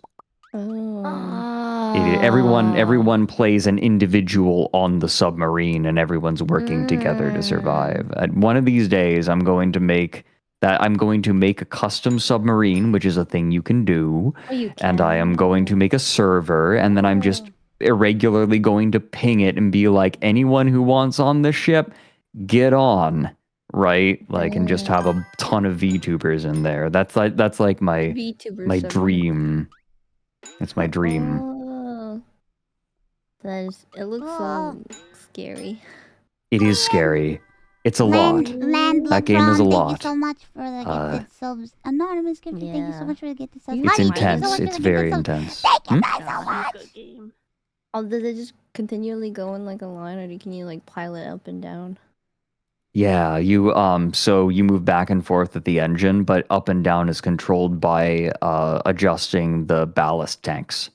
Everyone plays an individual on the submarine, and everyone's working together to survive. And one of these days, I'm going to make a custom submarine, which is a thing you can do, and I am going to make a server, and then I'm just irregularly going to ping it and be like, anyone who wants on this ship, get on, right? Like, and just have a ton of VTubers in there. That's like my VTuber dream. It's my dream. Oh. It looks so scary. It is scary. It's a lot. That game is a lot. Thank you so much for the gifted subs. Anonymous gifted, thank you so much for the gifted subs. It's Honey, thank you so intense. much for It's the very gifted subs. intense. Thank you guys so much. Oh, does it just continually go in like a line, or can you like pilot up and down? Yeah, so you move back and forth with the engine, but up and down is controlled by adjusting the ballast tanks.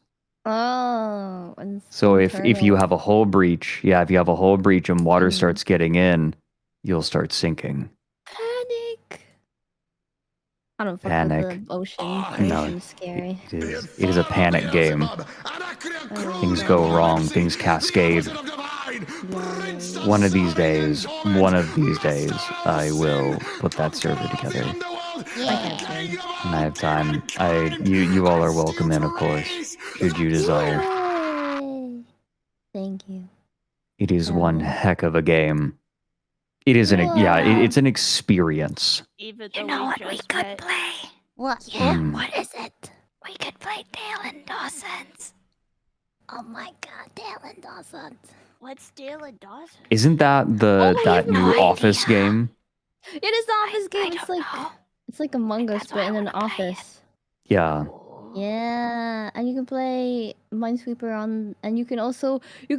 Oh. So if you have a hull breach, and water starts getting in, you'll start sinking. Panic. I don't fuck Panic. with the ocean. No, Ocean's scary. It is a panic game. Things go wrong. Things cascade. One of these days, I will put that server together. When I have time. You all are welcome in, of course, should you desire. Yay. Thank you. It is one heck of a game. It is it's an experience. Even You though know what we could met. play? What? Yeah. What is it? We could play Dale and Dawson's. Oh my god, Dale and Dawson. What's Dale and Dawson? Isn't that that new Office game? It is the Office game. It's like Among Us, but in an office. Yeah. Yeah, and you can play Minesweeper on, and you can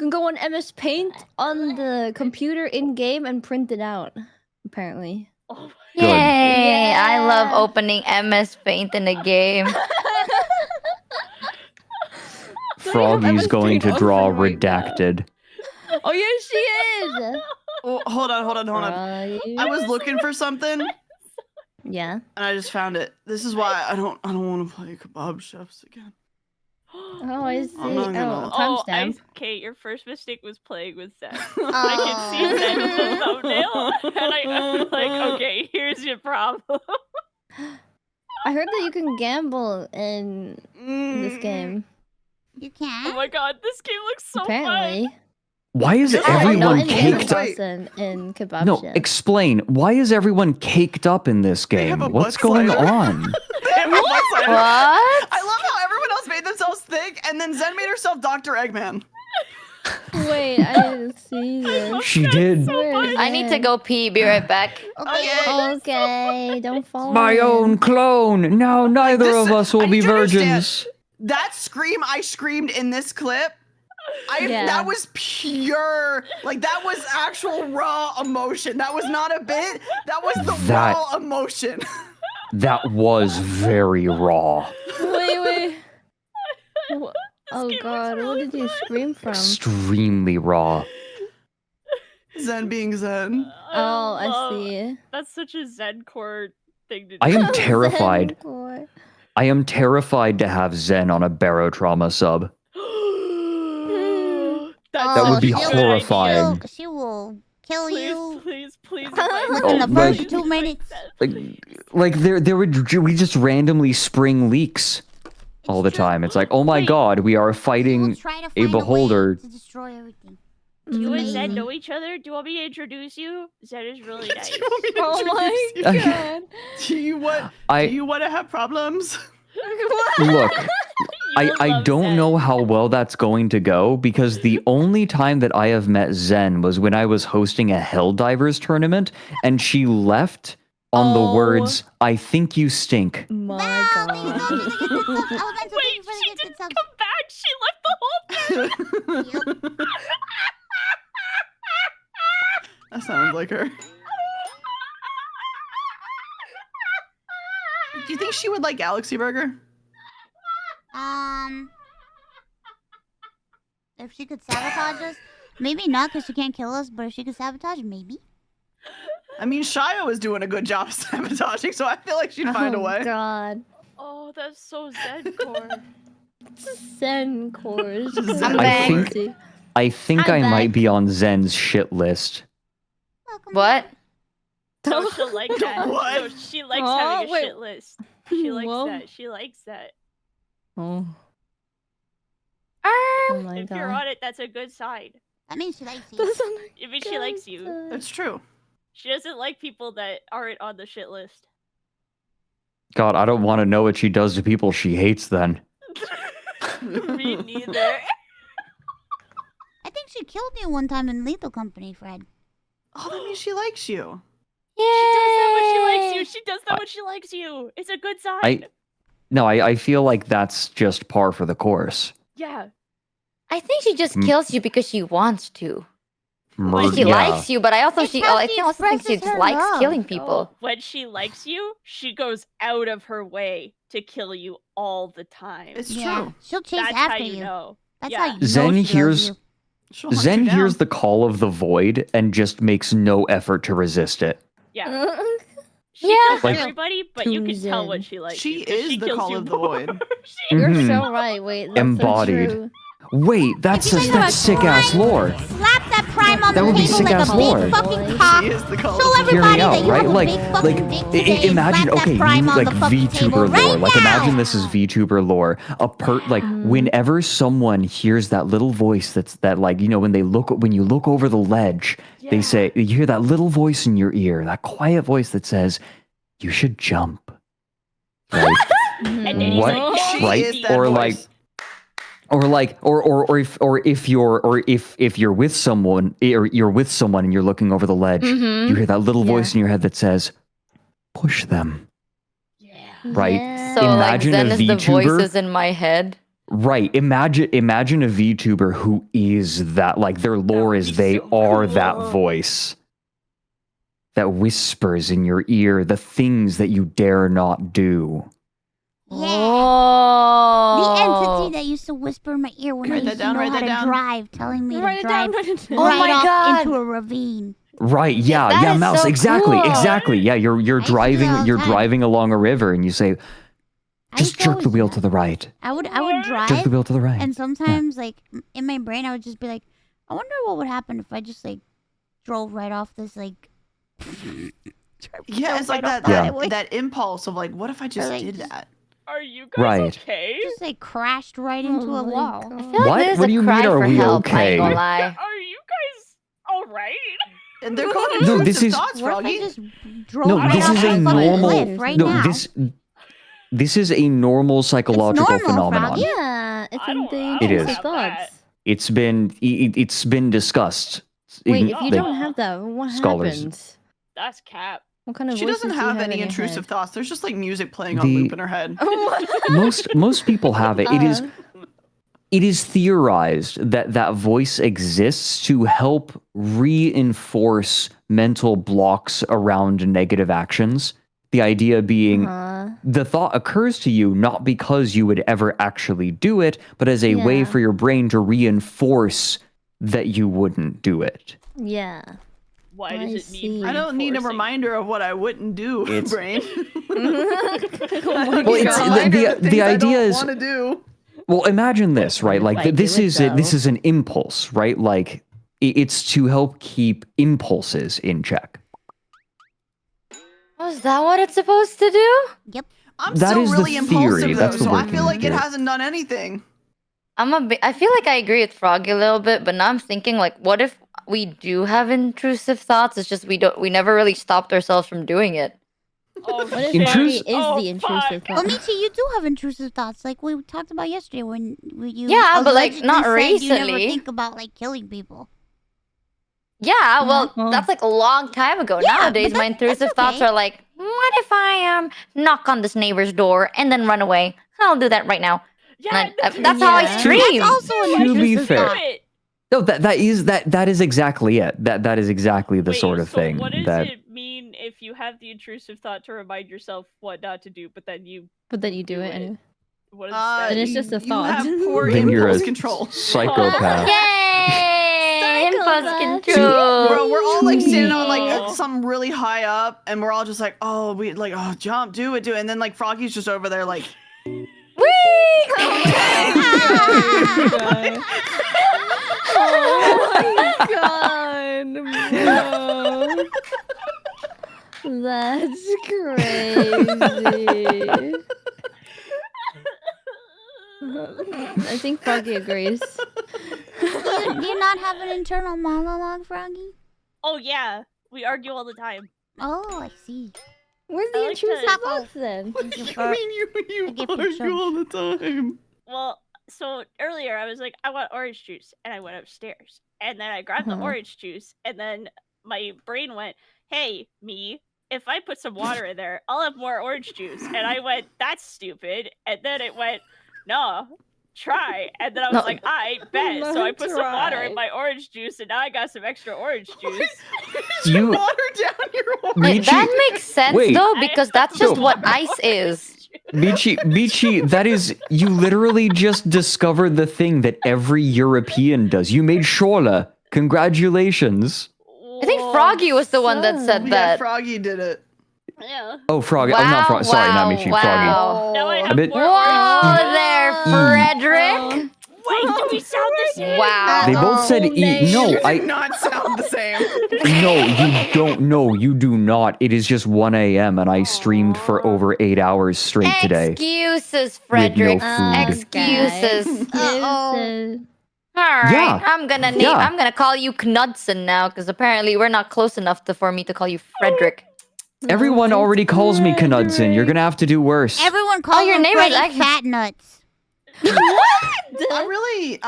go on MS Paint on the computer in game and print it out. Apparently. Oh Good. Yay! I love Yeah. opening MS Paint in a game. Froggy's going to draw right now. redacted. Oh yeah, she is. Oh, hold on. I was looking for something and Yeah. I just found it. This is why I don't want to play kebab chefs again. Oh, I see. I'm not gonna- Timestamp. Kate, your first mistake was playing with Zen. Oh. I can see Zen in the thumbnail, and I'm like, okay, here's your problem. I heard that you can gamble in this game. You Oh can. my god, this game looks so Apparently. fun. Why is Just everyone not in caked up? Dawson in Kebab No, Chef. explain. Why is everyone caked up in this game? have a What's butt going slider. on? They have a butt slider. What? I love how everyone else made themselves thick, and then Zen made herself Dr. Eggman. Wait, I didn't see this. She did. Where is I need to it? go pee. Be right back. Okay. Okay, don't fall. My in. own clone. No, neither this- of us I will be need you to understand. virgins. That scream I screamed in this clip, Yeah. that was pure, like that was actual raw emotion. That was not a bit. That was the That- raw emotion. That was very raw. Wait. Wha- Oh game god, looks what really did you scream from? Extremely raw. Zen being Zen. Oh, I love- see. That's such a Zen core thing to do. I am terrified. Zencore. I am terrified to have Zen on a barotrauma sub. That would be she'll- horrifying. She will kill you Please. within the Oh, first like- 2 minutes. Like we just randomly spring leaks all the time. It's like, oh my Wait. god, we are We'll fighting try to a find way beholder. to destroy everything. You and Zen Mm. know each other? Do you want me to introduce you? Zen is really nice. Do you want me to Oh my introduce you? god. Do you want? I Do you want to have problems? look. You'll I love don't Zen. know how well that's going to go because the only time that I have met Zen was when I was hosting a Helldivers tournament and she left on the Oh. words, I think you stink. My No, god. I was meant to Wait, thank you for she the gifted didn't subs. come back. She left the whole thing. That sounds like her. Do you think she would like Galaxy Burger? If she could sabotage us, maybe not because she can't kill us, but if she could sabotage, maybe. I mean, Shio is doing a good job of sabotaging, so I feel like she'd find a way. Oh god. Oh, that's so Zen core. Zen cores. I'm back. I think I'm I might back. be on Zen's shit list. Welcome What? No, she'll like that. What? No, she likes Oh, having a wait. shit list. She likes Whoa. that. She likes that. Oh. Oh my If god. you're on it, that's a good sign. That means she likes you. Doesn't It means she likes you. count. That's true. She doesn't like people that aren't on the shit list. God, I don't want to know what she does to people she hates then. Me neither. I think she killed you one time in Lethal Company, Fred. Oh, that means she likes you. She does that when she likes Yay! you. She does that when she likes you. It's a good sign. I feel like that's just par for the course. Yeah. I think she just Mm. kills you because she wants to. Mur- She yeah. likes you, but I also It's she how I she also think she expresses just her likes love. killing people. Oh, when she likes you, she goes out of her way to kill you all the time. It's Yeah. true. She'll chase That's after how you you. know. That's Yeah. how you know Zen she loves hears you. She'll hunt Zen you down. hears the call of the void and just makes no effort to resist it. Yeah. She Yeah. kills Like- everybody, but you can tell when Zen. she likes She you. 'cause is she the kills call you of the more. void. She- You're Mhm. so right. Wait, that's Embodied. So true. Wait, that's sick ass lore. Slap that prime on That the would be table sick like ass a lore. big fucking cock. She is the call. Show Hear everybody me out, that you right? have a Like, big fucking dick today. imagine, Slap that okay, prime you on like the fucking table VTuber lore. right Like, now. imagine this is VTuber lore. Whenever someone hears that little voice that like, you know, when you look over the ledge, they say, you hear that little voice in your ear, that quiet voice that says, you should jump. Right? And then he's What? like, Right? If you're with someone and you're looking over the ledge, you hear that little voice in your head that says, push them. Right? Yeah. So Imagine like a Zen is the VTuber. voices in my head. Right. Imagine a VTuber who is that, like their lore is they are that voice that whispers in your ear the things that you dare not do. Yeah. Oh. The entity that used to whisper in my ear when I used to know how to drive, telling me to drive right off into a ravine. Right, yeah, That yeah, is Mouse, so exactly, cool. exactly. Yeah, you're I used to do that all the time. driving along a river and you say, I just used to jerk the always wheel do to that. the right. I would Jerk drive, the wheel to the right. and sometimes like in my brain I would just be like, I wonder what would happen if I just like drove right off this like. Yeah, it's like that impulse of like, what if I just did that? Are you guys okay? Just like crashed right into a wall. I feel like What? there's What a do you cry mean, are for we help, I ain't okay? gonna lie. Are you guys alright? And they're going No, intrusive this is- thoughts, What if I Froggy. just drove No, right this off is that a fucking normal. cliff right No, now? this is a normal psychological normal, phenomenon. Froggy. Yeah, it's I in don't- the I don't It is. intrusive have thoughts. It's been discussed. Wait, In- if you like, don't have that, what scholars. happens? That's cap. What kind of She voices doesn't do you have in any your intrusive head? thoughts. There's just like music playing on The- loop in her head. most people have it. It is theorized that that voice exists to help reinforce mental blocks around negative actions. The idea being the thought occurs to you not because you would ever actually do it, but as a way Yeah. for your brain to reinforce that you wouldn't do it. Yeah. Why I does it see. need I don't need a reinforcing? reminder of what I wouldn't do, It's- brain. Oh my Well, it's- God. the idea is- want to do. Well, imagine this, right? Like if I this do it, is though? this is an impulse, right? Like it's to help keep impulses in check. Was that what it's supposed to do? Yep. I'm That still is the really impulsive theory. though, That's the so I working feel like it theory. hasn't done anything. I feel like I agree with Froggy a little bit, but now I'm thinking like, what if we do have intrusive thoughts? It's just we never really stopped ourselves from doing it. Oh, What if Intrus- Froggy is Oh, the intrusive fuck. Well, thought? Michi, you do have intrusive thoughts, like we talked about yesterday when you Yeah, but, like, allegedly not said you never recently. think about like killing people. Yeah, well, Mhm. that's like a long time ago. Yeah, Nowadays, but my intrusive thoughts okay. are like, what if I knock on this neighbor's door and then run away? I'll do that right now. Yeah, That's how I Yeah. stream. That's also an To be intrusive fair. thought. No, that is exactly it. That is exactly the Wait, sort of so thing what does that it mean if you have the intrusive thought to remind yourself what not to do, but then you But then you do it it. anyway. what is And that? it's just a You thought. have poor then you're a impulse control. psychopath. Yay! Impulse Psychopath. control. Bro, we're all like standing on like Oh. some really high up, and we're all just like, oh, we like, oh, jump, do it, and then like Froggy's just over there like, Oh my god, bro. That's crazy. I think Froggy agrees. Do you not have an internal monologue, Froggy? Oh yeah, we argue all the time. Oh, I see. Where's I the like to- intrusive thoughts then? I mean, you give him argue some. all the time. Well, so earlier I was like, I want orange juice, and I went upstairs, and then I grabbed the Uh-huh. orange juice, and then my brain went, "Hey, me, if I put some water in there, I'll have more orange juice." And I went, "That's stupid," and then it went, "No, try." And then I was No. like, "I bet." So I No, put some water in try. my orange juice, and now I got some extra orange juice. You Water down your Wait, Michi- that makes sense wait. though, because that's just No. what ice is. Michi, that is, you literally just discovered the thing that every European does. You made Shola. Congratulations. I think Froggy was the one that said Yeah, that. Froggy did it. Yeah. Oh, Froggy. Oh, not Froggy. Sorry, not Michi. Froggy. Now I Oh. have bit- more Whoa orange juice. there, Fredrik. Wait, Why do we sound the same? Wow. They both said E. No, You I. do not sound the same. No, you don't. No, you do not. It is just 1 a.m. and I streamed for over 8 hours straight today. Excuses, With no Fredrik. food. Excuses. Excuses. All right, Yeah. I'm gonna name. Yeah. I'm gonna call you Knudsen now, because apparently we're not close enough for me to call you Fredrik. Everyone already calls me Knudsen. You're gonna have to do worse. Everyone calls your him name is Freddy actually- Fat Nuts. I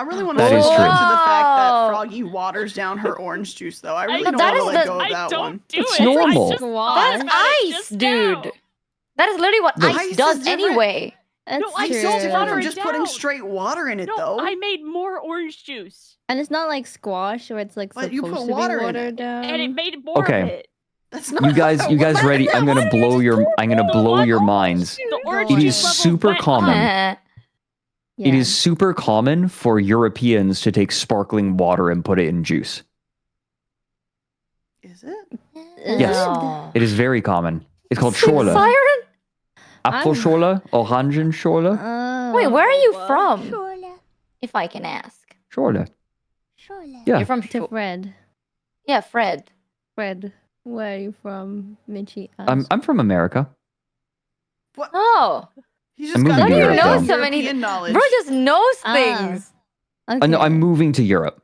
really want to That hold is on true. to the fact that Whoa. Froggy waters down her orange juice, though. I really But don't that want to is let the- go of I that don't one. do It's it. normal. I just That's thought about it Ice, just dude. now. That is literally what Look. ice Ice is does different. anyway. That's No, I Ice is true. different water from it just putting down. straight water in it, No, though. I made more orange juice, And it's not like squash where it's like But you supposed put to water in be it. watered down. and it made more Okay. of it. That's You guys ready? I'm gonna blow your minds. The orange Go It on. is juice level super went common. up. It is super common for Europeans to take sparkling water and put it in juice. Is it? Yes. No. It is very common. It's called Saiiren? Schorle. Apfelschorle, Orangenschorle, Oh. Wait, where are you Well, from? Surely. If I can ask. Schorle. Surely. Yeah. You're from To Fred. Yeah, Fred. Fred, where are you from? Michi I'm from America. Oh, He's I'm just moving got to Europe, European though. so many- knowledge. bro just knows Ah. things. Okay. No, I'm moving to Europe.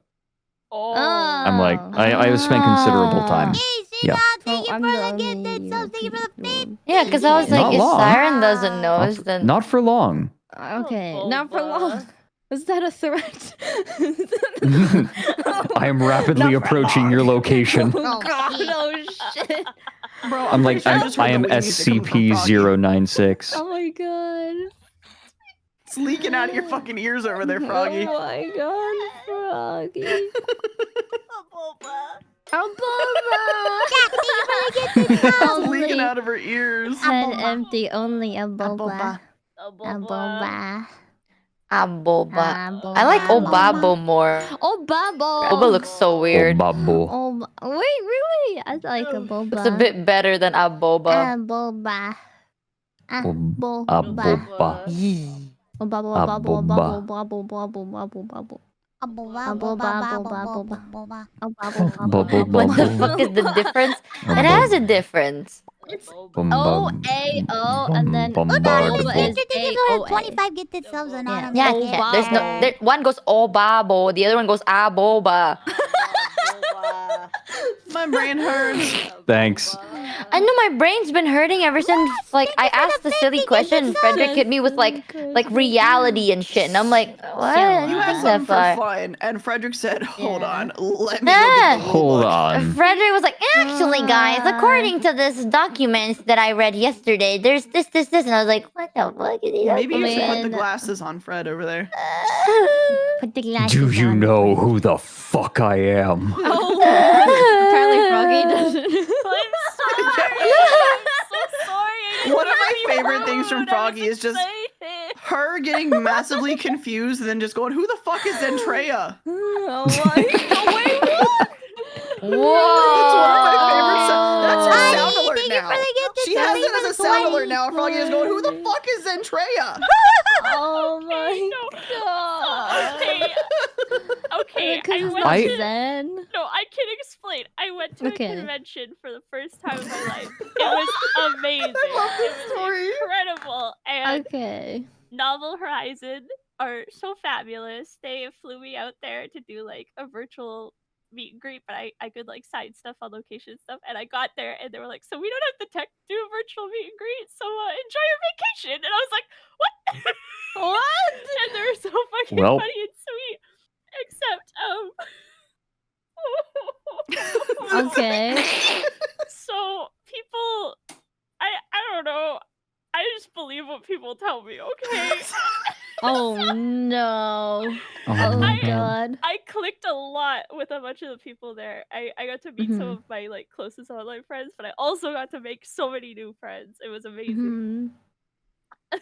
Oh. I'm like, I have spent considerable time. Hey, Yeah. thank you I'm for the the only gift and subs. Thank you for the European Yeah, because I was Not like, if long. Saiiren doesn't know, Not, then not for long. Okay, Oh, not for Boba. long. Is that a threat? I am rapidly approaching your location. Oh god, oh shit. Bro, I'm like, pretty sure I just heard I am the Wii music coming from Froggy. SCP-096. Oh my god. It's leaking out of your fucking ears over there, Froggy. Oh my god, Froggy. Jack, thank you for the gift and It's subs. leaking out of her ears. Head empty, only a boba. boba. A boba. Aboba. I like Obabo more. Oh, Babo. Boba looks so weird. Babo. Oh, wait, really? I like a boba. It's a bit better than Aboba. A boba. A boba. Aboba. Oh, bubble, A bubble, boba. bubble, bubble, bubble, bubble, bubble. A boba, A boba, boba, boba, boba, boba. boba. A bubble, Bubble, What the bubble. fuck is the difference? It has a difference. O-A-O, and then Bombard. boba is Thank you for the A-O-A. 25 gifted subs anonymous. Yeah, Obabo. there's no. One goes Obabo, the other one goes Aboba. My brain hurts. Thanks. I know my brain's been hurting ever since like I asked the silly question. Fredrik hit me with like reality and shit, and I'm like, what? I You didn't had think something that for far. fun, and Frederick said, "Hold Yeah. on, let me Ah. go get the rule Hold book." on. Fredrik was like, actually, guys, according to this document that I read yesterday, there's this, and I was like, what the fuck is he Maybe you should put the Man. glasses on Fred over there. Put the glasses Do you on. know who the fuck I am? Apparently Froggy doesn't. I'm sorry. I'm so sorry. One of my I didn't favorite know things from what I Froggy was is just excited. her getting massively confused and then just going, "Who the fuck is Zentrea?" Oh my That's one of my favorite Whoa. sounds. That's her Hi, sound alert thank you now. for the gifted She subs. has Thank it you for as a the sound 20. alert now. And Froggy is going, "Who the fuck is Zentrea?" Oh my god. Okay, Because I it's went not to Zen. No, I can explain. I went to Okay. a convention for the first time in my life. It was amazing. I love this It was story. incredible. And Okay. Novel Horizon are so fabulous. They flew me out there to do like a virtual meet and greet, but I could like sign stuff on location and stuff. And I got there and they were like, "So we don't have the tech to do a virtual meet and greet, so enjoy your vacation." And I was like, "What?" What? And they were so fucking Well. funny and sweet. Except Okay. So people, I don't know. I just believe what people tell me. Okay. Oh no. Oh my Oh god. I clicked a lot with a bunch of the people there. I got to meet some Mhm. of my like closest online friends, but I also got to make so many new friends. It was amazing. Mhm. I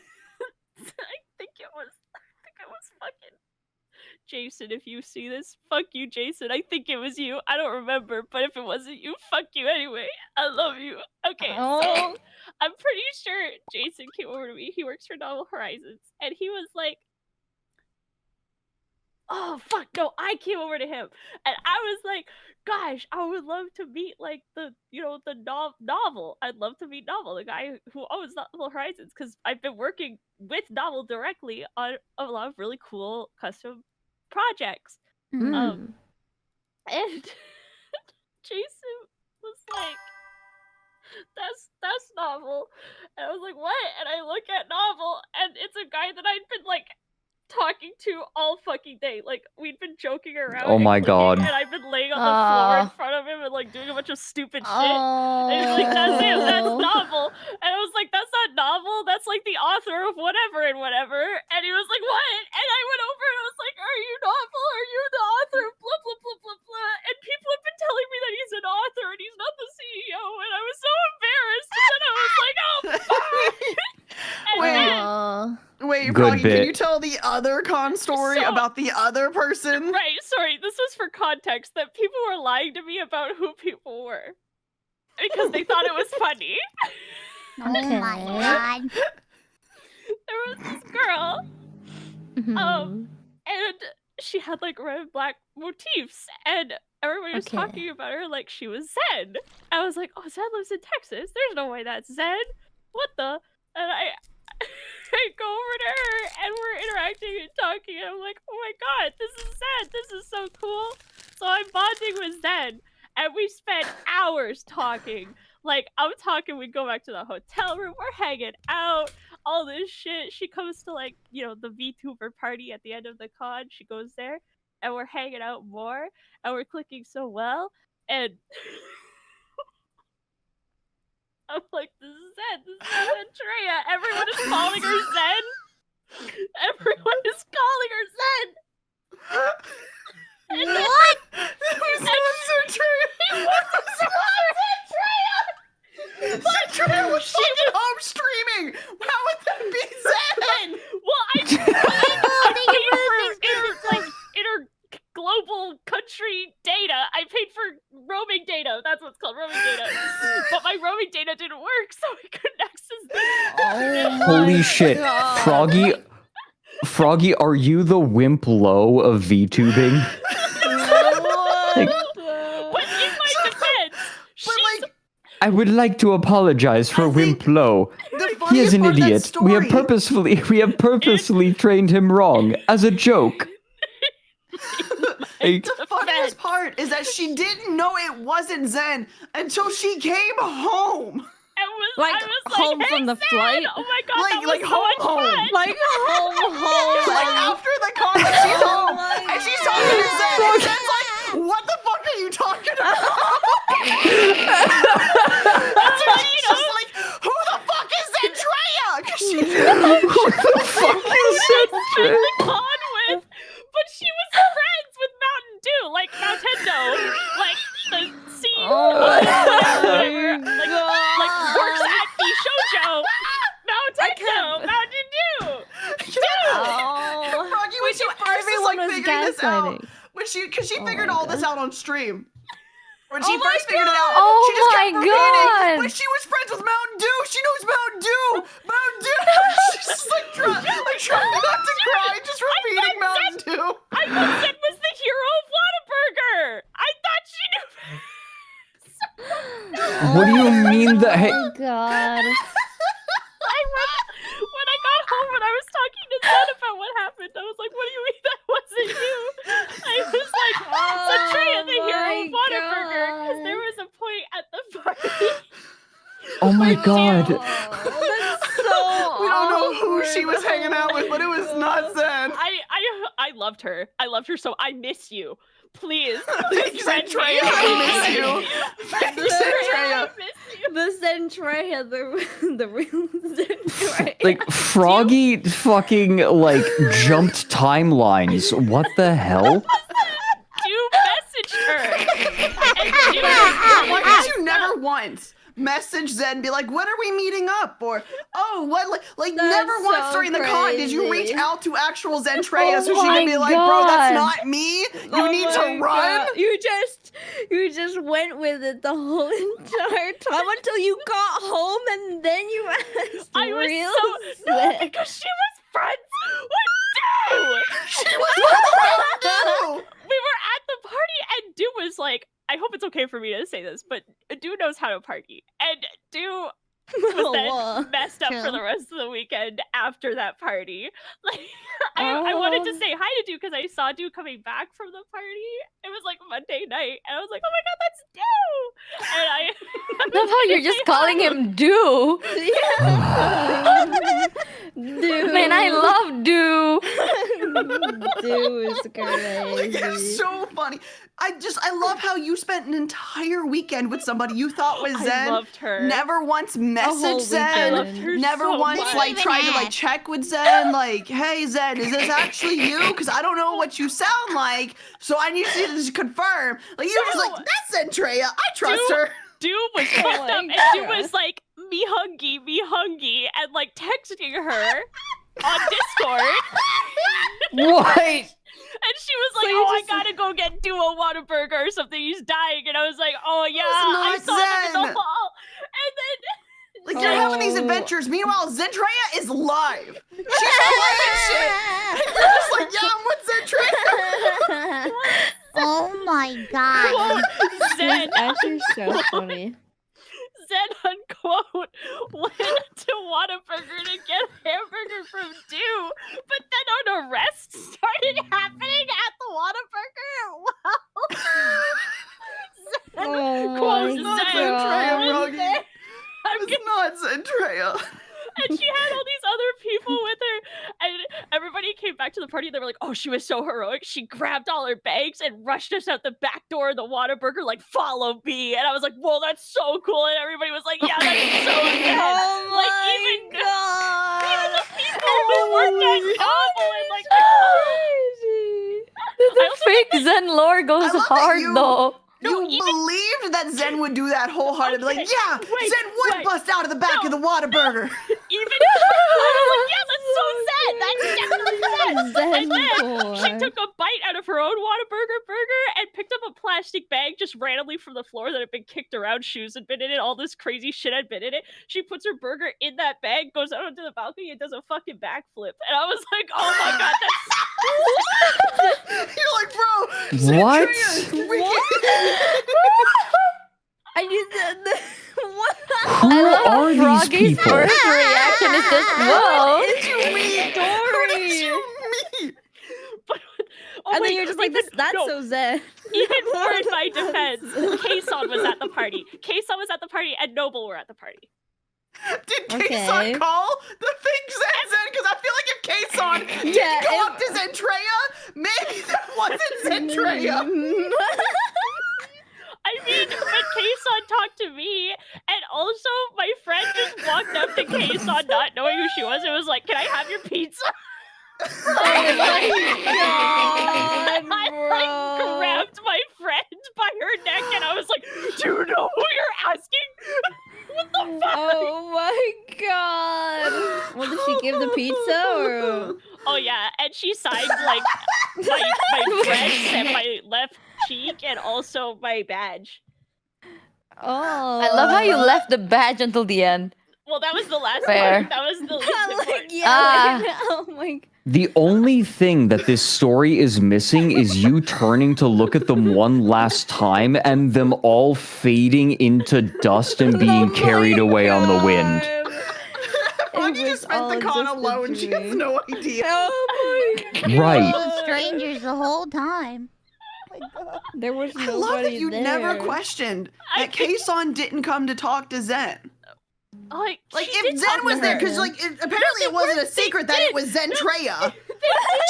think it was fucking Jason. If you see this, fuck you, Jason. I think it was you. I don't remember, but if it wasn't you, fuck you anyway. I love you. Okay, Oh. so I'm pretty sure Jason came over to me. He works for Novel Horizons, and he was like, oh fuck no, I came over to him and I was like, gosh, I would love to meet like the novel. I'd love to meet Novel, the guy who owns Novel Horizons, because I've been working with Novel directly on a lot of really cool custom projects. And Jason was like, that's Novel. And I was like, what? And I look at Novel and it's a guy that I'd been like talking to all fucking day. Like we'd been joking around. Oh my god. And I've been laying on the floor in front of him and like doing a bunch of stupid shit. And he's like, that's him, that's Novel. And I was like, that's not Novel, that's like the author of whatever and whatever. And he was like, what? And I went over and I was like, are you Novel? Are you the author of blah blah blah blah blah? And people have been telling me that he's an author and he's not the CEO. And I was so embarrassed. And then I was like, oh fuck. Wait, Froggy, can you tell the other con story about the other person? Right, sorry, this was for context, that people were lying to me about who people were. Because they thought it was funny. Oh my god. There was this girl, and she had like red and black motifs, and everybody was talking about her like she was Zen. I was like, oh, Zen lives in Texas. There's no way that's Zen. What the? And I go over to her and we're interacting and talking and I'm like, oh my god, this is Zen, this is so cool. So I'm bonding with Zen and we spent hours talking. Like I'm talking, we go back to the hotel room, we're hanging out, all this shit. She comes to like, the VTuber party at the end of the con, she goes there and we're hanging out more and we're clicking so well and I'm like, this is Treya. Everyone is calling her Zen. Everyone is calling her Zen. What? It was Treya. Treya was fucking home streaming. How would that be Zen? Well, I paid for global country data. I paid for roaming data. That's what's called, roaming data. But my roaming data didn't work, so I couldn't access this. Holy shit. God. Froggy, are you the wimp low of VTubing? But in my defense, I would like to apologize for Wimp Low. He is an idiot. We have purposefully trained him wrong as a joke. The funniest part is that she didn't know it wasn't Zen until she came home. Like home from the flight? Oh my god, that was so home. much fun. Like home. Like after the con, she's home and she's talking to Zen. And Zen's like, what the fuck are you talking about? That's what she's just like, who the fuck is Zentreya? Who the fuck is Zentreya? The con with, but she was friends with Mountain Dew, like Mountain, like the CEO whatever, like works at Vshojo. Mountain Dew. Froggy, when she everyone was gaslighting. Because she figured all this out on stream. When she Oh first my figured it out, God. she just kept Oh my repeating. God. When she was friends with Mountain Dew, she knows Mountain Dew. Mountain Dew. She's just like trying not to cry, just repeating Mountain Dew. I thought Zen was the hero of Whataburger. I thought she knew. What do you mean that? Hey, Oh god. When I got home and I was talking to Zen about what happened, I was like, what do you mean that wasn't you? I was like, Zentreya, the hero of Whataburger, because there was a point at the party. oh my god. That's so We don't know who she was hanging out with, but it was not Zen. I loved her. I loved her so I miss you. Please. Thanks, Zentreya. I miss you. Thanks, Zentreya. The Zentreya, the real Zentreya. Like, Froggy fucking, like, jumped timelines. What the hell? You messaged her. Why did you never once message Zen, be like, when are we meeting up? Or, oh, what, like That's never once so during the con did you reach crazy. out to actual Zentreya so she Oh could be my like, bro, that's God. not me. You need to my run. God. You just went with it the whole entire time until you got home and then you asked I was real no, Zen. because she was friends with She was with Do. We were at the party, and Do was like, I hope it's okay for me to say this, but Do knows how to party. And Do was then messed up for the rest of the weekend after that party. Like, I wanted to say hi to Do because I saw Do coming back from the party. It was like Monday night, and I was like, oh my god, that's Do! And I love how you're just calling him Do. Do. Man, I love Do. Do is crazy. It's so funny. I love how you spent an entire weekend with somebody you thought was Zen. I loved her. Never once messaged Zen. Never so once much. like tried to like check with Zen. Like, hey Zen, is this actually you? Because I don't know what you sound like, so I need you to confirm. Like you're just like, that's Zentreya. I trust her. Do was fucked up, and Do was like, me hungry, and like texting her on Discord. What? And she was like, oh, I gotta go get Do a Whataburger or something. He's dying. And I was like, oh, yeah, I saw them in the hall. And then... Like, you're having these adventures. Meanwhile, Zentreya is live. She's playing shit. And you're just like, yeah, I'm with Zentreya. Oh my god. Zen, actually so funny. Zen, unquote, went to Whataburger to get a hamburger from Do, but then an arrest started happening at the Whataburger. Oh Quote, my Zen, Zentreya, was Froggy. there. It's not Zentreya. And she had all these other people with her, and everybody came back to the party. They were like, "Oh, she was so heroic. She grabbed all her bags and rushed us out the back door of the Whataburger, like, follow me." And I was like, "Whoa, that's so cool!" And everybody was like, "Yeah, that's so good." Oh my like, god! Even the people who worked at Novel and like, The fake Zen lore goes I love that hard you- though. You believed that Zen would do that wholeheartedly. Like, yeah, Zen would bust out of the back of the Whataburger. Even I was like, yeah, that's so Zen. That's definitely Zen. And then she took a bite out of her own Whataburger burger and picked up a plastic bag just randomly from the floor that had been kicked around. Shoes had been in it. All this crazy shit had been in it. She puts her burger in that bag, goes out onto the balcony, and does a fucking backflip. And I was like, oh my god, that's You're like, bro, What? Zentreya, I did that. What? Who are these Froggy's people? first reaction is just, whoa. What did you mean? What did you mean? Oh And wait, then you're just like, wait, that's no. so Zen. Even more in my defense, Kason was at the party. Kason was at the party, and Noble were at the party. Did Okay. Kason call the fake Zen? Because I feel like if Kason didn't Yeah, go up to Zentreya, maybe that wasn't Zentreya. I mean, but Kason talked to me, and also my friend just walked up to Kason not knowing who she was and was like, "Can I have your pizza?" Oh my god, I like grabbed my friend by her neck and I was like, "Do you know who you're asking?" What the fuck? Oh my god. Well, did she give the pizza or? Oh yeah, and she signed like my breasts and my left cheek and also my badge. Oh. I love how you left the badge until the end. Well, that was the last Fair. part. That was the least important. Like, yeah. Ah. Oh my. The only thing that this story is missing is you turning to look at them one last time and them all fading into dust and being carried away on the wind. Froggy was just spent all the con just a alone. She has dream. no idea. Oh my god. Right. Strangers the whole time. There was I nobody love that you there. never questioned that Kason didn't come to talk to Zen. Like Like, she if did Zen talk was to there, her. because, like, apparently it wasn't a secret that it was Zentreya. They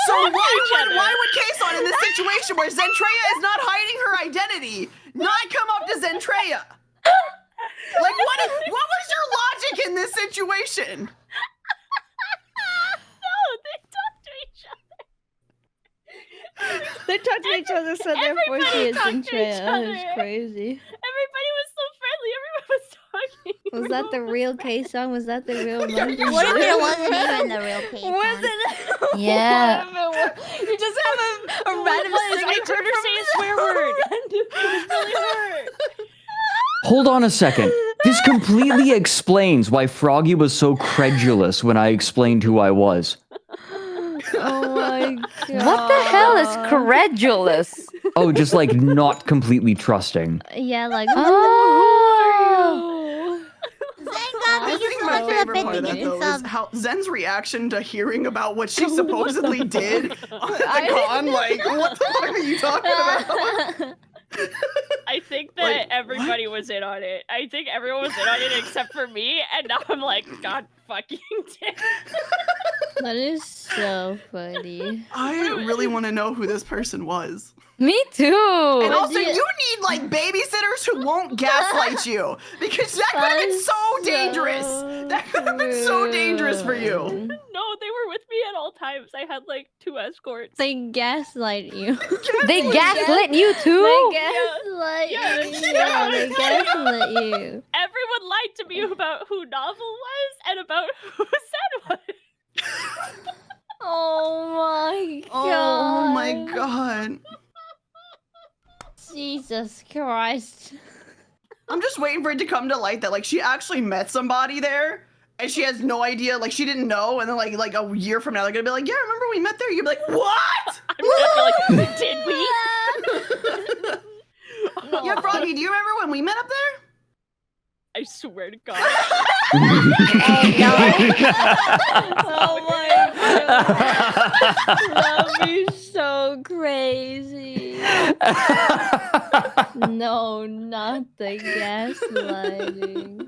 So talked to each why other. would Kason, in this situation where Zentreya is not hiding her identity, not come up to Zentreya? Like, what was your logic in this situation? No, they talked to each other. They talked to each other, so therefore she Everybody is talked to in each That is other. crazy. Everybody was so friendly. Everyone was talking. Was that the real K song? Was that the real London? What if it Zoo? wasn't even the real case? Was it? Yeah. You just have a random I signature heard her say a swear word. It really hurt. Hold on a second. This completely explains why Froggy was so credulous when I explained who I was. Oh my god. What the hell is credulous? Oh, just like not completely trusting. Yeah, like. Oh. I think my favorite part of that though is how Zen's reaction to hearing about what she supposedly did at the con. Like, what the fuck are you talking about? I think that everybody was in on it. I think everyone was in on it except for me, and now I'm like, God fucking damn. That is so funny. I really want to know who this person was. Me too. And also, you need like babysitters who won't gaslight you because that could have been so dangerous. That could have been so dangerous for you. No, they were with me at all times. I had like 2 escorts. They gaslight you. They gaslit you too? They gaslight you. Yeah, they gaslit you. Everyone lied to me about who Novel was and about who Zen was. Oh my god. Oh my god. Jesus Christ. I'm just waiting for it to come to light that like she actually met somebody there and she has no idea, like she didn't know, and then like a year from now they're gonna be like, yeah, remember we met there? You'd be like, what? I'm gonna be like, did we? Yeah, Froggy, do you remember when we met up there? I swear to God. Oh my god. That'd be so crazy. No, not the gaslighting.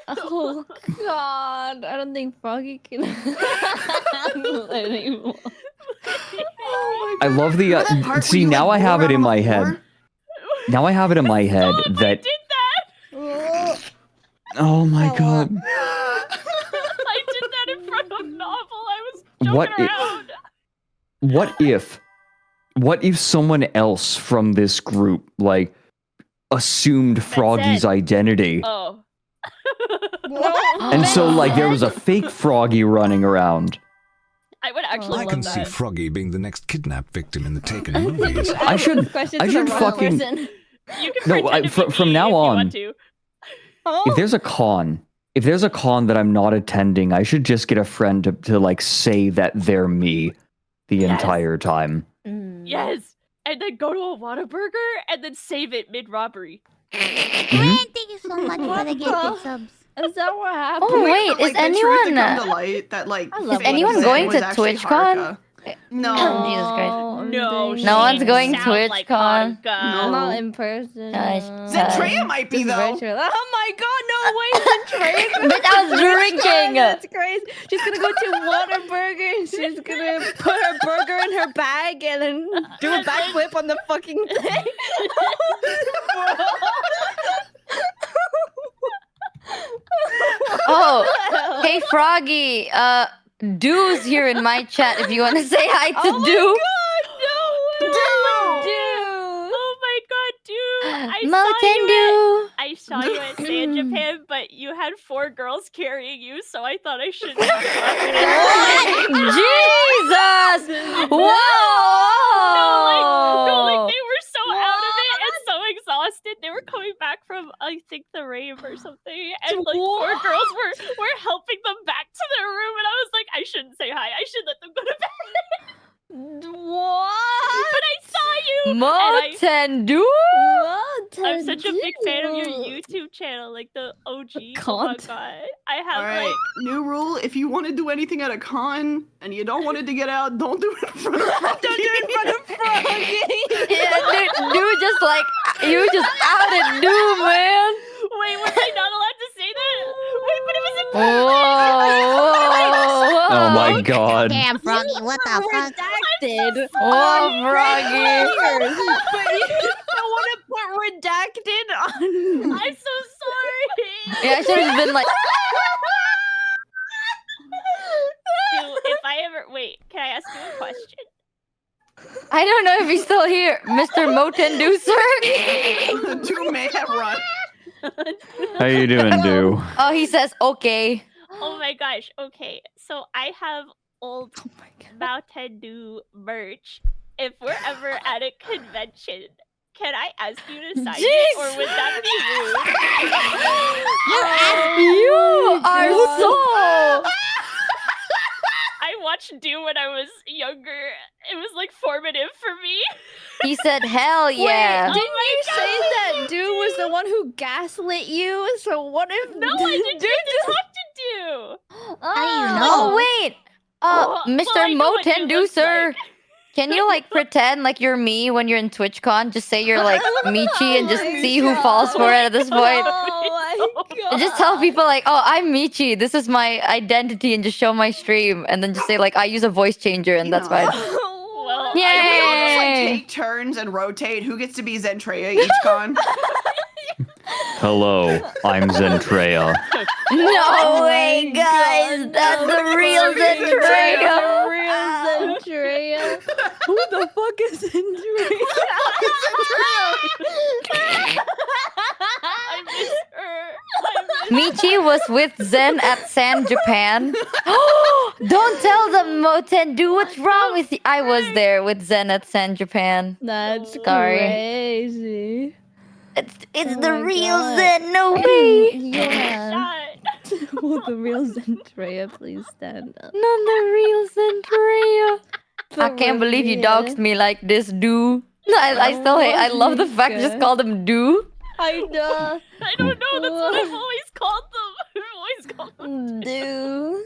Oh god. I don't think Froggy can handle it anymore. Oh I love the see now I have it in my head. Now I have it in my head that did that. oh my god. I did that in front of Novel. I was joking around. What if someone else from this group like assumed Froggy's identity? Oh. And so like there was a fake Froggy running around. I would actually I love can that. see Froggy being the next kidnapped victim in the Taken movies. I should fucking You can no. pretend to be From me now if you on, want to. if there's a con that I'm not attending, I should just get a friend to like say that they're me the entire time. Yes, and then go to a Whataburger and then save it mid-robbery. Thank you so much for the gifted subs. Is that what happened? Oh wait, For, like, is the truth to anyone come to light that like is anyone going to TwitchCon? No. Jesus Christ. No, No one's going to sound like TwitchCon. Haruka. Not in person. Zentreya might be Just though. virtual. Oh my god, no way, Zentreya. But I was drinking. That's crazy. She's gonna go to Whataburger and she's gonna put her burger in her bag and then do a backflip on the fucking thing. Oh, hey Froggy, Doo's here in my chat if you want to say hi to Oh my Doo. god, no way. Oh my god, dude! I saw you at San Japan, but you had 4 girls carrying you, so I thought I shouldn't. Jesus! Whoa! No, like they were so out of it and so exhausted. They were coming back from I think the rave or something, and like 4 girls were helping them back to their room, and I was like, I shouldn't say hi. I should let them go to bed. What? But I saw you. Motendu? I'm such a big fan of your YouTube channel, like the OG. Oh my god, I have Alright, like new rule: if you want to do anything at a con and you don't want it to get out, don't do it in front of Froggy. Don't do it in front of Froggy. Yeah, Doo just like you just outed Doo, man. Wait, was I not allowed to say that? Wait, but it was in Oh my god. Damn, Froggy, what the fuck? Redacted. Oh, Froggy. But you don't want to put redacted on. I'm so sorry. Yeah, I should have been like. Dude, if I ever wait, can I ask you a question? I don't know if he's still here, Mr. Motendu, sir. Doo may have run. How you doing, Doo? Oh, he says okay. Oh my gosh. Okay, so I have old Mountain Dew merch. If we're ever at a convention, can I ask you to sign it, or would that be rude? You are so. I watch watched Do when I was younger. It was like formative for me. He said, "Hell yeah!" Wait, didn't you say that dude was the one who gaslit you? So what if No, I didn't get to talk to Do. How do you know? Oh wait, Mr. I know what Moten he looks Deucer. like. Can you like pretend like you're me when you're in TwitchCon? Just say you're like Michi and just my see who falls for it at this point. Oh my god. And just tell people like, oh, I'm Michi. This is my identity, and just show my stream, and then just say like, I use a voice changer, and that's fine. Well, We all just Yay! like take turns and rotate. Who gets to be Zentreya each con? Hello, I'm Zentreya. No way, guys! That's the real Zentreya. The real Zentreya. Who the fuck is Zentreya? I miss her. Michi was with Zen at San Japan. Don't tell them, Moten. Do what's wrong with you? I was there with Zen at San Japan. That's Sorry. crazy. It's Oh the my real God. Zen. No way. Yeah. Shut. Will the real Zentreya please stand up? Not the real Zentreya. I can't believe you doxed me like this, do. I still hate. I love the fact you just called him do. I know. I don't know. That's what I've always called them. I've always called them. Dude.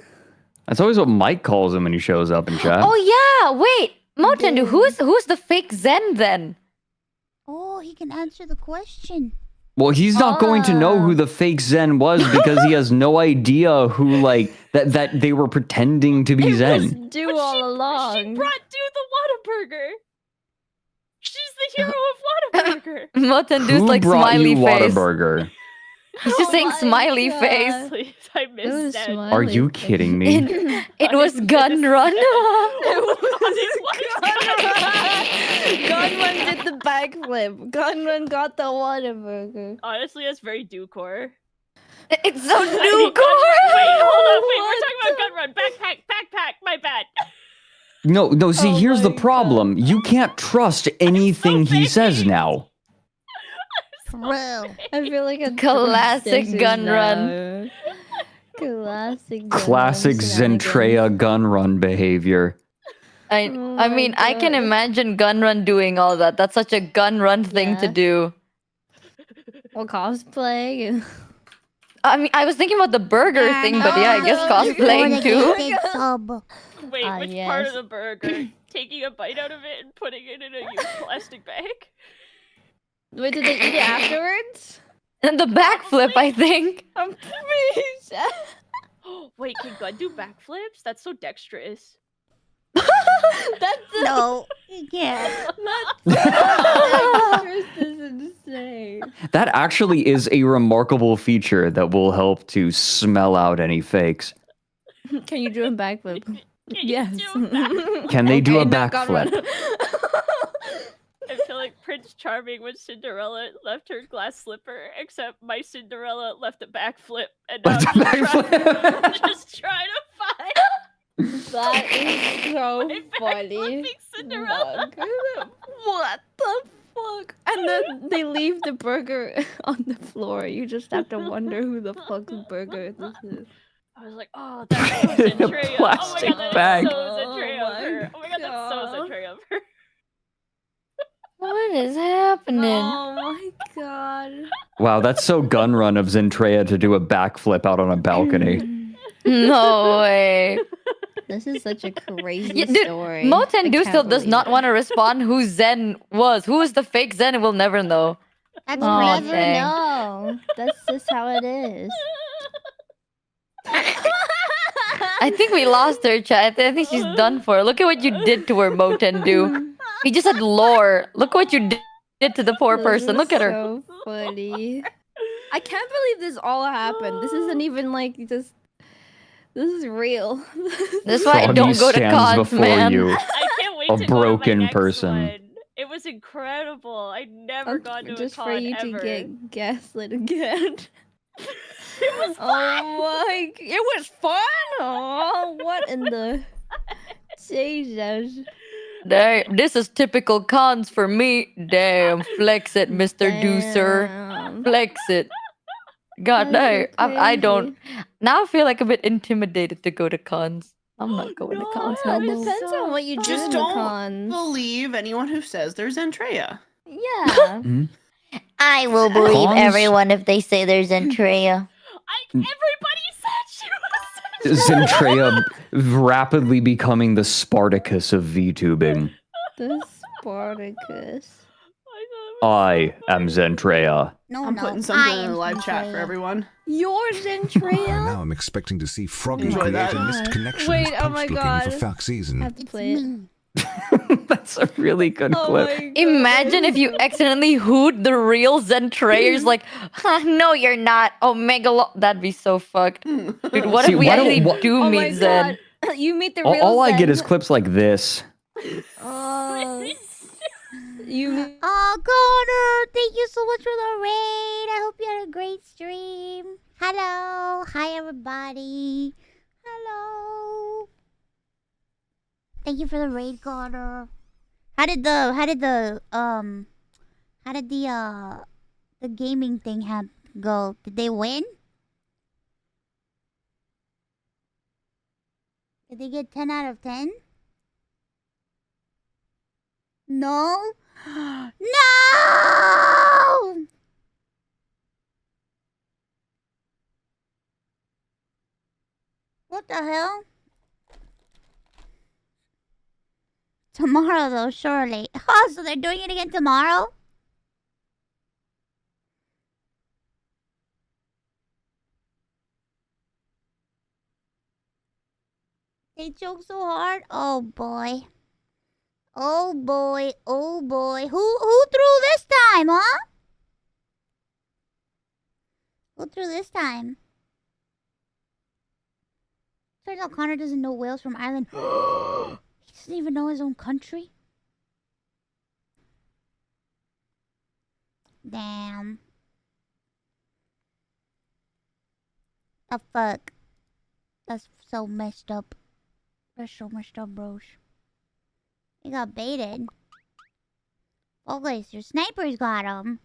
That's always what Mike calls him when he shows up in chat. Oh yeah. Wait, Moten, who's the fake Zen then? Oh, he can answer the question. Well, he's not going to know who the fake Zen was because he has no idea who like that they were pretending to be Zen. Do all along. She brought Do the Whataburger. She's the hero of Whataburger. Moten do's Who like brought smiley you face. Whataburger? He's just saying smiley face. Please, I miss that. Are you kidding me? It was Gun Run. Gunrun did the backflip. Gunrun got the Whataburger. Honestly, that's very do-core. It's so Wait, do-core. hold on. Wait, we're talking about gun run. Backpack. My bad. No, see, Oh here's the my problem. You can't trust anything he says now. For real. I feel like a Classic gun run. Classic gun Classic run shenanigans. Zentreya gun run behavior. I my mean, I can God. imagine Gun Run doing all that. That's such a Gun Run thing to Yeah. do. Or cosplay. I mean, I was thinking about the burger thing, but yeah, I guess cosplaying too. Big sub. Wait, Ah, which part yes. of the burger? Taking a bite out of it and putting it in a used plastic bag? Wait, did they eat it afterwards? And the backflip, I think. I'm pretty sure. Wait, can Gun do backflips? That's so dexterous. That's No, you can't. This is insane. That actually is a remarkable feature that will help to smell out any fakes. Can you do a backflip? Can you Yes. do a backflip? Can they do a Okay, no, gun run. backflip? I feel like Prince Charming when Cinderella left her glass slipper, except my Cinderella left a backflip, and now Left a backflip. just trying to find That is so my funny. backflipping Cinderella. What the fuck? And then they leave the burger on the floor. You just have to wonder who the fuck's burger this is. I was like, oh, that's so In a Zentreya. plastic Oh my god, bag. that is so Zentreya of her. Oh Oh my god, that's so God. Zentreya of her. What is happening? Oh my god. Wow, that's so gun run of Zentreya to do a backflip out on a balcony. No way. This is such a crazy Yeah, dude, story. Moten I Du can't still does believe not it. want to respond who Zen was. Who is the fake Zen? We'll never know. That's We'll Oh, never dang. know. That's just how it is. I think we lost her, chat. I think she's done for. Look at what you did to her, Moten Du. You just had lore. Look what you did to the poor This person. is Look at her. So funny. I can't believe this all happened. This isn't even like just. This is real. That's why I Froggy don't go to stands cons, before man. you. I can't wait A to go to my broken next person. one. It was incredible. I'd never gone to just a con for you ever. to get gaslit again. It was fun. Oh my! It was fun. Oh, what in the Jesus? Damn, this is typical cons for me. Damn, flex it, Mr. Deucer. Damn. Flex it. God That no, is I don't. crazy. Now I feel like a bit intimidated to go to cons. I'm not going to No, cons. It Hello. depends on what you do Just in the don't cons. believe anyone who says there's Andrea. Yeah. I will believe Cons? everyone if they say there's Andrea. Everybody said she was. Zentrea rapidly becoming the Spartacus of VTubing. The Spartacus. I am Zentrea. No, I'm no, putting I something in am the live chat for Zendaya. everyone. Yours, Andrea? Now I'm expecting to see Froggy Enjoy create that. a missed connection Wait, oh my post looking God. for fuck I season. have to It's play it. me. That's a really good Oh clip. my God. Imagine if you accidentally hoot the real Zentrea's like, no, you're not. Oh, Megalo. That'd be so fucked. Dude, what See, if we why don't- actually wha- do Oh meet my Zen? God. You meet the All, real all I get Zen. is clips like this. You meet Oh, Connor, thank you so much for the raid. I hope you had a great stream. Hello. Hi, everybody. Hello. Thank you for the raid, Connor. How did the gaming thing go? Did they win? Did they get 10 out of 10? No? No! What the hell? Tomorrow, though, surely. Oh, so they're doing it again tomorrow? They choke so hard? Oh, boy. Oh, boy. Oh, boy. Who threw this time, huh? Who threw this time? Turns out Connor doesn't know Wales from Ireland. He doesn't even know his own country. Damn. The fuck? That's so messed up. That's so messed up, bros. He got baited. Oh, guys, your snipers got him.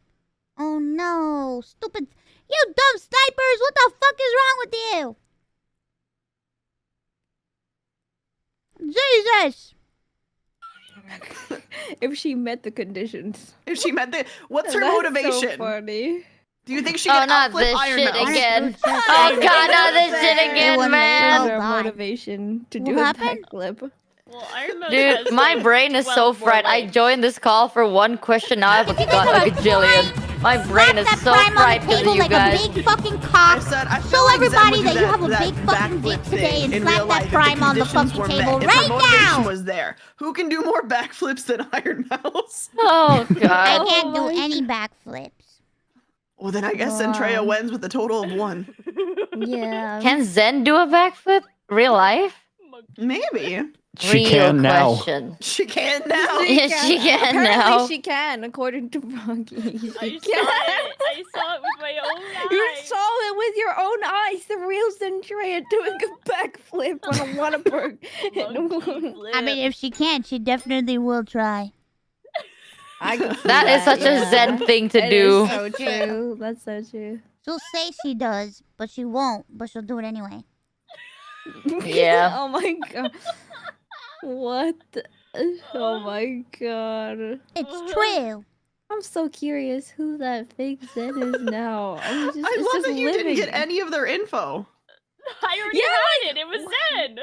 Oh no, stupid. You dumb snipers! What the fuck is wrong with you? Jesus! if she met the conditions. If she met the, what's her That's motivation? So funny. Do you think she Oh, can not outflip this Ironmouse? shit again. Oh god, not this shit again, What man. is her God. motivation to What do a happened? backflip? Well, Ironmouse Dude, has, my like, brain is so 12 more fried. I legs. joined this call for one question. Now I've got a gajillion. My brain is Slap so that prime fried on the because of table you like guys. a big fucking cock. I feel Show like Zen everybody would that do you have a that big fucking backflip dick today thing and in slap real that life if prime the on the conditions fucking were table met. If her right motivation now. was there. Who can do more backflips than Ironmouse? Oh I god. can't do any backflips. Well, then I guess Andrea wins with a total of 1. Yeah. Can Zen do a backflip? Real life? Maybe. She Real can now. question. She can now. Yes, she can Apparently now. she can, according to Froggy. She I can. saw it. I saw it with my own eyes. You saw it with your own eyes. The real Zendrea doing a backflip on a Whataburger. I mean, if she can, she definitely will try. I can see That is such a Zen thing to It do. is so true. That's so true. She'll say she does, but she won't. But she'll do it anyway. Yeah. Oh my god. What? Oh my god. It's true. I'm so curious who that fake Zen is now. I'm just, I it's love just that you living. didn't get any of their info. I already had it. It was Zen.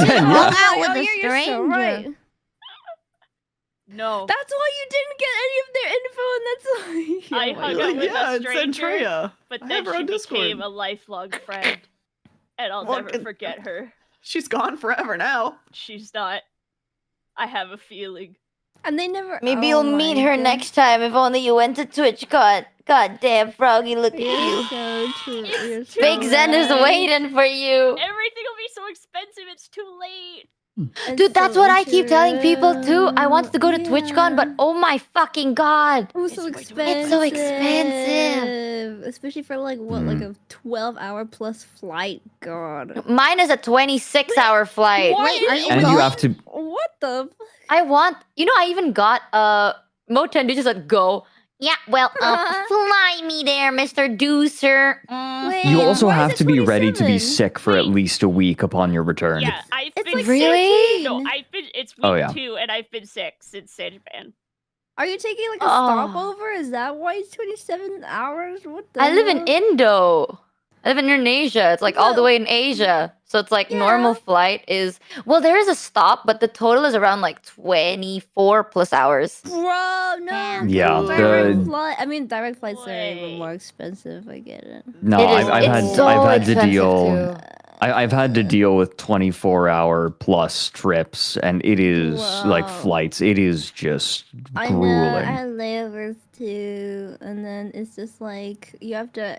Zen, Hung yeah. out with a you're so stranger. right. No. That's why you didn't get any of their info, and that's why. I hung out with Yeah, a it's stranger, Andrea. but I then have her she on Discord. became a lifelong friend, and I'll Well, never forget her. She's gone forever now. She's not. I have a feeling. And they never. Maybe oh you'll meet my her god. next time if only you went to TwitchCon. God damn, Froggy, look at You're you. so true. You're so Big Zen is right. waiting for you. Everything will be so expensive. It's too late. It's Dude, that's so what I keep telling people too. I true. wanted to go to TwitchCon, but Yeah. oh my fucking god. It was so It's way too expensive. It's so expensive. Especially for like what, like a 12-hour plus flight. God. Mine is a 26-hour flight. What? Wait, are you And going? you have to. What the? I want, I even got Moten to just like go. Yeah, well, fly me there, Mr. Deucer. Wait, Wait, You also why is have it to be ready to be 27? sick for at least a week upon your return. Yeah, I've It's been like Really? No, 13. I've been. It's week Oh, yeah. 2, and I've been sick since Japan. Are you taking like a Oh. stopover? Is that why it's 27 hours? What the I live in hell? Indo. I live in Indonesia. It's like all the way in Asia. So it's like normal flight is well, there is a stop, but the total is around like 24 plus hours. Bro, no. Yeah, Direct the flight. I mean, direct flights are even more expensive. I get it. no, It is- it's so I've had to expensive, deal. too. I've had to deal with 24-hour plus trips, and it is like Wow. flights. It is just I know. grueling. I had layovers too, and then it's just like you have to.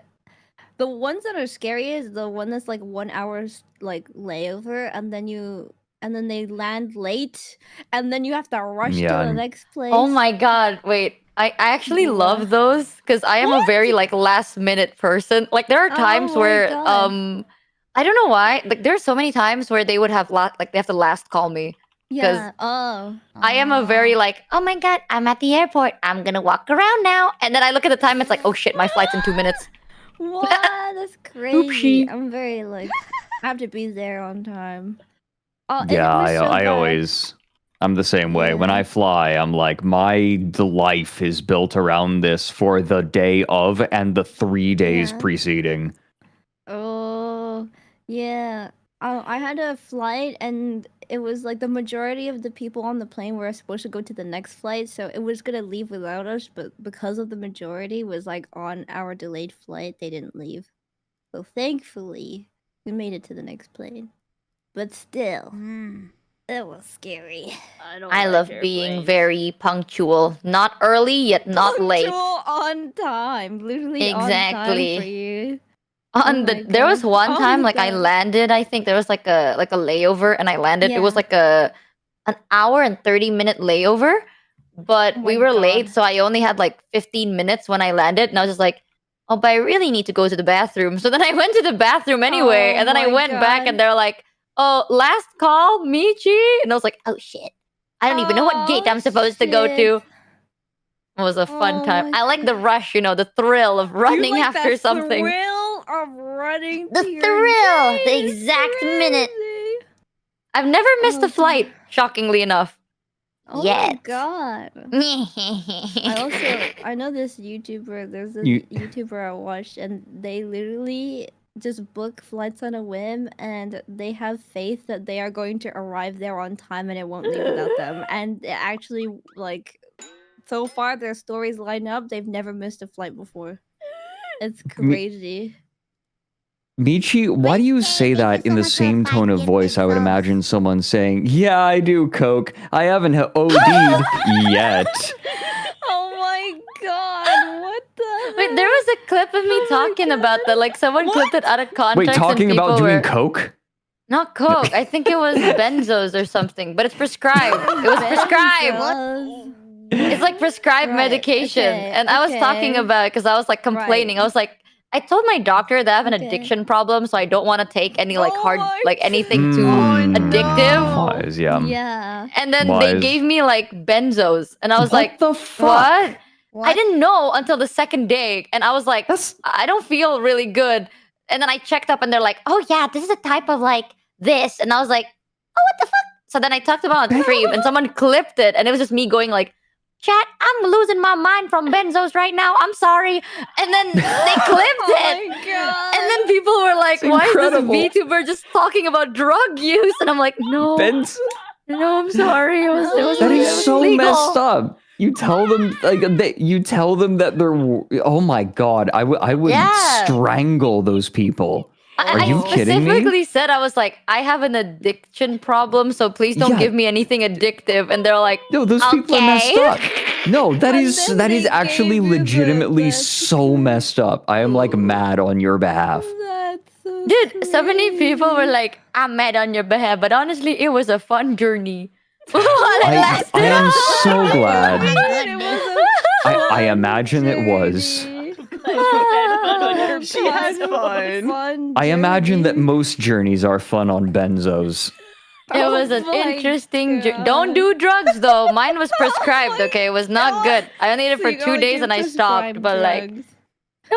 The ones that are scary is the one that's like 1 hour's like layover, and then they land late, and then you have to rush to Yeah. the next place. Oh my god, wait. I actually love those because I am a very like last minute person. Like there are times Oh my where God. I don't know why. Like there are so many times where they would have they have to last call me. Yeah. Oh. I am a very like, oh my god, I'm at the airport. I'm gonna walk around now. And then I look at the time, it's like, oh shit, my flight's in 2 minutes. What? That's crazy. I'm very like, I have to be there on time. Oh, Yeah, it was so I bad. always. I'm the same way. When I fly, I'm like, my life is built around this for the day of and the 3 days Yeah. preceding. Oh, yeah. I had a flight, and it was like the majority of the people on the plane were supposed to go to the next flight, so it was gonna leave without us, but because of the majority was like on our delayed flight, they didn't leave. So thankfully, we made it to the next plane. But still, it was scary. I love being very punctual. Not early, yet not late. Punctual on time, literally Exactly. on time for you. On the there was one Oh time my like I God. landed, I think there was like a layover and I landed. It was Yeah. like an hour and 30-minute layover, but we were late, so I only had like 15 minutes when I landed, and I was just like, oh, but I really need to go to the bathroom. So then I went to the bathroom anyway, Oh and then I my went back God. and they're like, oh, last call, Michi. And I was like, oh shit. I don't even know what gate I'm supposed to go to. It was a fun time. I like the rush, the thrill of running like after that something. thrill of running The to your thrill, gate the is exact minute. crazy. I've never missed Oh, a flight, shockingly enough. Oh Yet. my god. I know this YouTuber, there's this YouTuber I watched, and they literally just book flights on a whim, and they have faith that they are going to arrive there on time and it won't leave without them. And it actually, like, so far their stories line up, they've never missed a flight before. It's crazy. Michi, why do you say that in the same tone of voice I would imagine someone saying, yeah, I do coke. I haven't OD'd yet. Oh my god, what the Wait, there was a clip of me talking about that. Like, someone clipped it out of context. Wait, talking and about people doing were... coke? Not coke. I think it was benzos or something, but it's prescribed. It was prescribed. It's like prescribed medication. okay, And I was talking okay. about it because I was like complaining. I was like, I told my doctor that I have an Okay. addiction problem, so I don't want to take any like hard, like anything too Mm. addictive. Wise, yeah. Yeah. And then they Wise. gave me like benzos, and I was like, the fuck? What? I didn't know until the second day, and I was like, I don't feel really good. And then I checked up, and they're like, oh yeah, this is a type of like this, and I was like, oh, what the fuck? So then I talked about it on stream, and someone clipped it, and it was just me going like, chat, I'm losing my mind from benzos right now. I'm sorry. And then they clipped it. my god. And then people were like, It's why incredible. is this VTuber just talking about drug use? And I'm like, no. Benz? No, I'm sorry. It was That it is was so legal. messed up. You tell them that they're. Oh my god! I would Yeah. strangle those people. Are I you kidding me? specifically said, I was like, I have an addiction problem, so please don't Yeah. give me anything addictive. And they're like, No, those people are messed okay. up. No, that And is then that is they actually gave you the legitimately so messed up. I am like mad on your behalf. That's so Dude, so many people were like, I'm mad on your behalf, but honestly, it was a fun journey. While it lasted. I am so glad. It was I imagine it was. She has fun. I imagine that most journeys are fun on benzos. It was an interesting Don't do drugs though. Mine was prescribed, okay? It was not good. I only did it for 2 days and I stopped, but like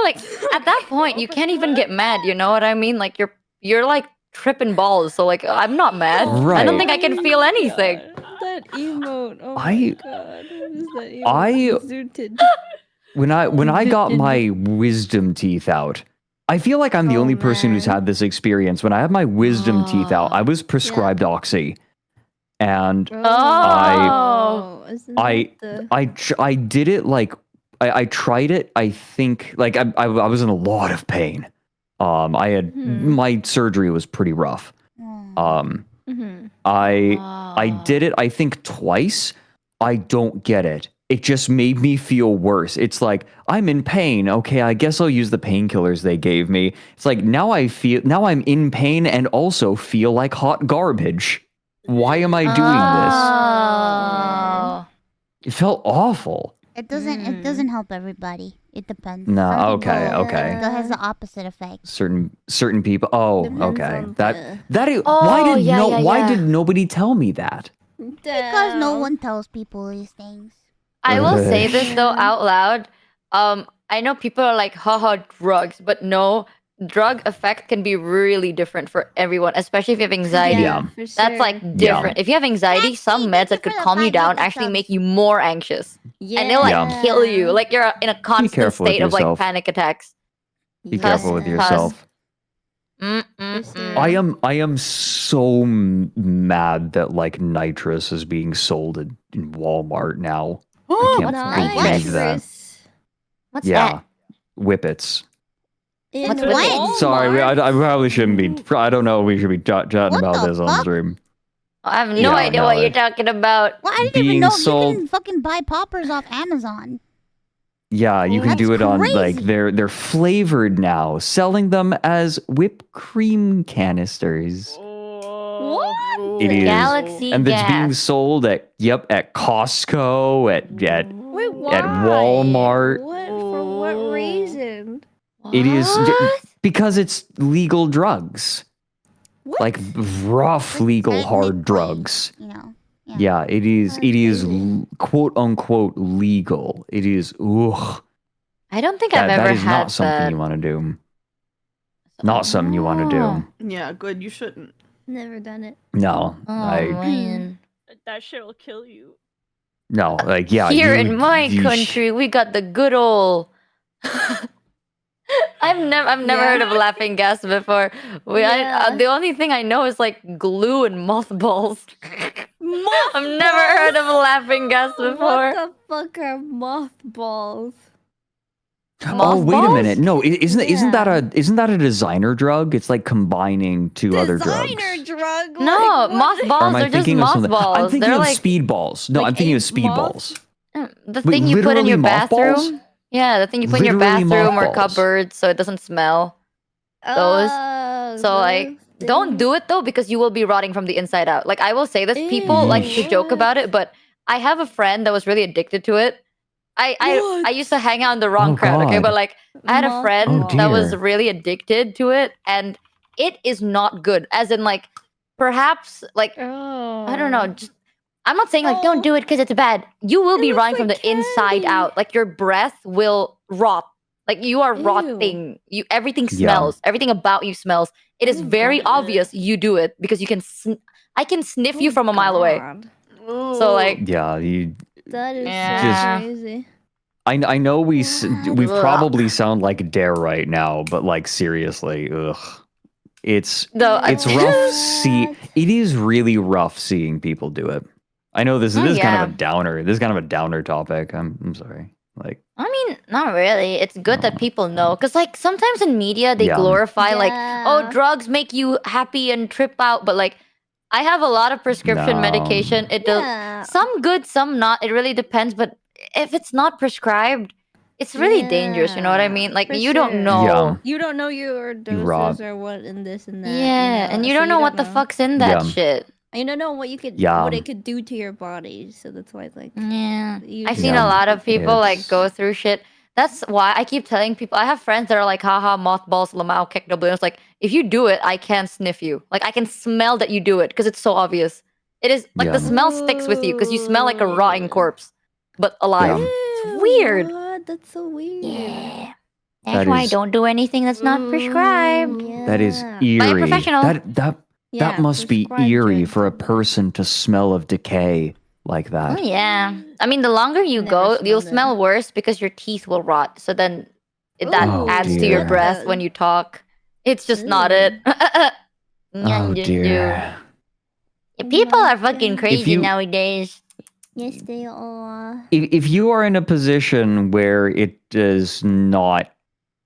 Like at that point, you can't even get mad. You know what I mean? Like you're like tripping balls. So like I'm not mad. Right. I don't think I can feel anything. That emote. Oh my god. What is that emote? When I got my wisdom teeth out, I feel like I'm the only person who's had this experience. When I had my wisdom teeth out, I was prescribed Oxy, and I did it like I tried it. I think like I was in a lot of pain. I had my surgery was pretty rough. I did it I think twice. I don't get it. It just made me feel worse. It's like I'm in pain. Okay, I guess I'll use the painkillers they gave me. It's like now I'm in pain and also feel like hot garbage. Why am I doing this? It felt awful. It doesn't help everybody. It depends. No, Some okay. It has the opposite effect. Certain people. Oh, Depends okay. on Why did nobody tell me that? Because no one tells people these things. I will say this though out loud. I know people are like, haha, drugs, but no, drug effect can be really different for everyone, especially if you have anxiety. That's like different. If you have anxiety, some meds that could calm you down actually make you more anxious. And they'll like kill you. Like you're in a constant state of like panic attacks. Be careful with yourself. I am so mad that like nitrous is being sold in Walmart now. I can't believe that. What's that? Whippets. What's what? Sorry, I probably shouldn't be. I don't know. We should be chatting about this on stream. I have no idea what you're talking about. Well, I didn't even know you can fucking buy poppers off Amazon. Yeah, you can do it on like they're flavored now, selling them as whipped cream canisters. What? It is, Galaxy and it's gas. being sold at Costco, at Walmart. What? For what reason? It is because it's legal drugs, like rough legal hard drugs. You know. Yeah, it is. It is quote unquote legal. It is. Ugh. I don't think I've ever that is had not something you want to do. Not something you want to do. Yeah, good. You shouldn't. Never done it. No, man. That shit'll kill you. No, like yeah. Here in my country, we got the good old. I've never heard of laughing gas before. The only thing I know is like glue and mothballs. I've never heard of laughing gas before. What the fuck are mothballs? Oh wait a minute! No, isn't that a designer drug? It's like combining two other drugs. Designer drug? No, mothballs are just mothballs. I'm thinking They're of like speedballs. No, I'm thinking of speedballs. the thing you put in your bathroom. Yeah, the thing you put in your bathroom or mothballs. cupboard so it doesn't smell. Those. So like, don't do it though because you will be rotting from the inside out. Like I will say this, people like to joke about it, but I have a friend that was really addicted to it. I used to hang out in the wrong crowd, okay? But like I had a friend that was really addicted to it and it is not good. As in like perhaps like I don't know, just I'm not saying like don't do it because it's bad. You will be rotting from the inside out. Like your breath will rot. Like you are rotting. Everything smells. Everything about you smells. It is very obvious you do it because you can. I can sniff you from a mile away. So like that is so crazy. I know we probably sound like Dare right now, but like seriously, ugh. It's rough. It is really rough seeing people do it. I know this is kind of a downer. This is kind of a downer topic. I'm sorry. Like I mean, not really. It's good that people know because like sometimes in media they glorify like drugs make you happy and trip out, but like I have a lot of prescription medication. It does some good, some not. It really depends. But if it's not prescribed, it's really dangerous. You know what I mean? Like you don't know. You don't know your doses or what in this and that. Yeah, and you don't know what the fuck's in that shit. You don't know what what it could do to your body. So that's why it's like I've seen a lot of people like go through shit. That's why I keep telling people. I have friends that are like, haha, mothballs, lamau, kick the blue. It's like, if you do it, I can't sniff you. Like, I can smell that you do it because it's so obvious. It is like the smell sticks with you because you smell like a rotting corpse, but alive. It's weird. God, that's so weird. Yeah. That's why I don't do anything that's not prescribed. That is eerie. By a professional. That must be eerie for a person to smell of decay like that. Oh, yeah. I mean, the longer you go, you'll smell worse because your teeth will rot. So then that adds to your breath when you talk. It's just not it. Oh, dear. People are fucking crazy nowadays. Yes, they are. If you are in a position where it does not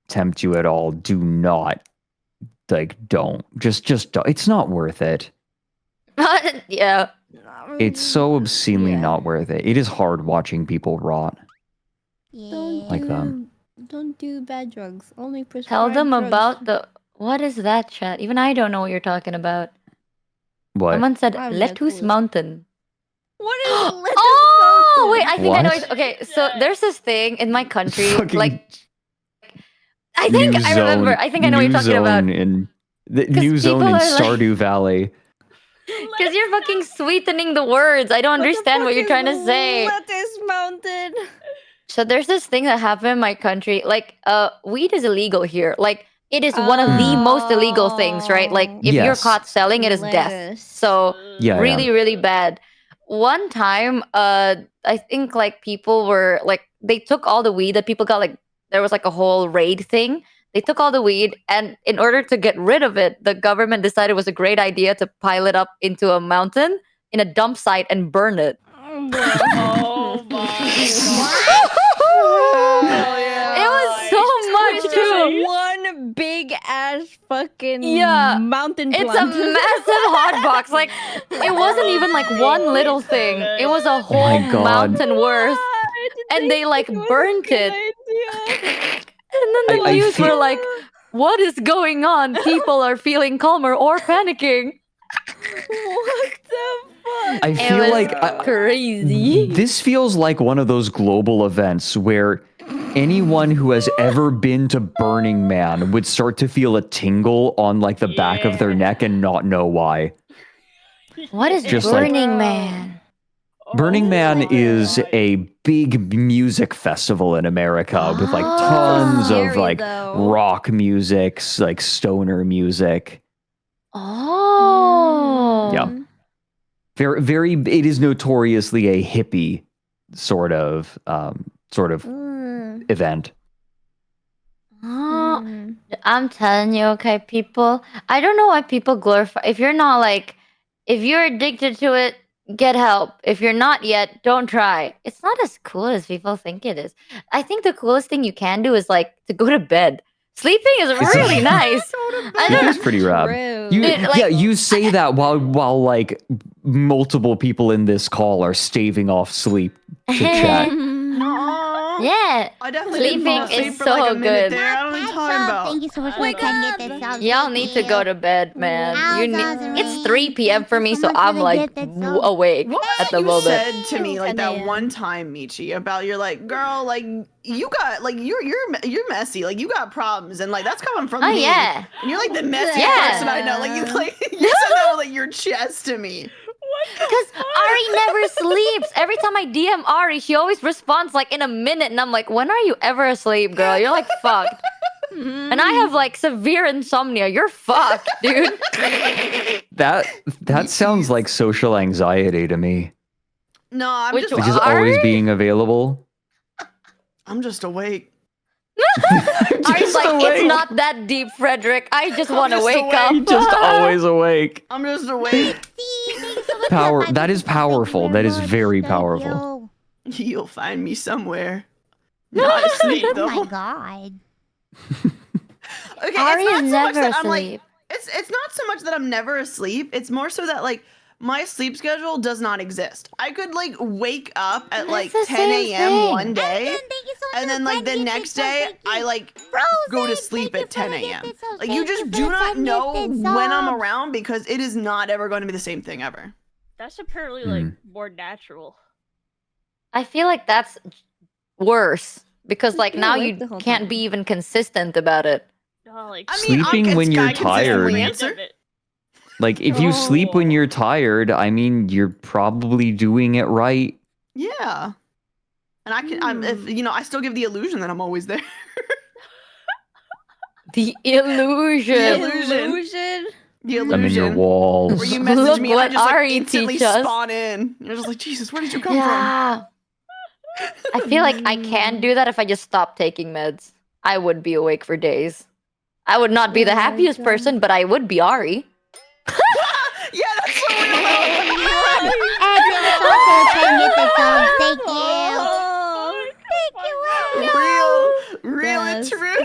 tempt you at all, do not. Don't. Just don't. It's not worth it. Yeah. It's so obscenely not worth it. It is hard watching people rot. Like that. Don't do bad drugs. Only prescribed Tell them drugs. about the... What is that, chat? Even I don't know what you're talking about. What? Someone said Lettuce Mountain. What is Lettuce Oh, Mountain? wait, I think I know What? it. Okay, so there's this thing in my country, Fucking like... I think I remember. I think I know what you're talking about. In the new zone in Stardew Valley. Because you're fucking sweetening the words. I don't understand what you're trying to say. Lettuce Mountain. So there's this thing that happened in my country. Like, weed is illegal here. Like, it is one of the most illegal things, right? Like, if you're Yes. caught selling, it is death. So really, really bad. One time, I think like people were like, they took all the weed that people got. Like, there was like a whole raid thing. They took all the weed, and in order to get rid of it, the government decided it was a great idea to pile it up into a mountain in a dump site and burn it. Oh my It was so much too. One big ass fucking mountain It's plant. a massive hot box. Like, it wasn't even like one little thing. It was a whole God. mountain worth. And they like burnt it. And then the I news feel- were like, what is going on? People are feeling calmer or panicking. What the fuck? I It feel was like crazy. this feels like one of those global events where anyone who has ever been to Burning Man would start to feel a tingle on like the back of their neck and not know why. What is Just like- Burning Man? Burning Man is a big music festival in America with like tons of Scary, like though. rock music, like stoner music. Oh. Yeah. Very, it is notoriously a hippie sort of event. Oh, I'm telling you, okay, people. I don't know why people glorify. If you're not like, if you're addicted to it, get help. If you're not yet, don't try. It's not as cool as people think it is. I think the coolest thing you can do is like to go to bed. Sleeping is really nice. I It don't is pretty rad. You, Dude, like- yeah, you say that while like multiple people in this call are staving off sleep to chat. Yeah. I definitely didn't fall Sleeping asleep is for like so a minute good. there. I don't know what you're talking about. Thank you so much for the 10 gifted subs. Y'all need to go to bed, man. You need. It's 3 p.m. for me, so much for I'm the like gifted subs. awake What at the you moment. said to me like 10 that a.m. one time, Michi, about you're like, girl, like you got like you're messy, like you got problems, and like that's coming from Oh me. yeah. And you're like the messiest Yeah. person I know. Like you said that with like your chest to me. Because Ari never sleeps. Every time I DM Ari, she always responds like in a minute, and I'm like, when are you ever asleep, girl? You're like fucked. And I have like severe insomnia. You're fucked, dude. That sounds like social anxiety to me. No, I'm Which just one? Just always being available. I'm just awake. Ari's like, it's not that deep, Frederick. I just want to just wake up. awake. Just always awake. I'm just awake. Power. That is powerful. That is very powerful. You'll find me somewhere. Not asleep Oh though. my god. Okay, Ari it's not is so much never that I'm asleep. like it's not so much that I'm never asleep. It's more so that like my sleep schedule does not exist. I could like wake up at like the 10 same a.m. thing. one day, Thank you so much and for then like the 10 next gifted day subs. Thank I you. like Frozen, go to thank sleep you at for 10 the a.m. gifted subs. Like you Thank just for do the not 10 know gifted when I'm subs. around because it is not ever going to be the same thing ever. That's apparently like more natural. I feel like that's worse because like You're now awake you the whole can't time. be even consistent about it. No, like I mean, Sleeping when you're tired. Answer. Like if you sleep when you're tired, I mean, you're probably doing it right. Yeah, and I can. I'm if I still give the illusion that I'm always there. The illusion. The illusion. I'm in your walls. Where you message Look me and I what just like Ari instantly teach us. spawn in. You're just like, Jesus, where did you come Yeah. I feel like I can do that if I just stop taking meds. I would be awake for days. I would not be the happiest person, but I would be Ari. from? Yeah, that's so real. Thank you. Real and true.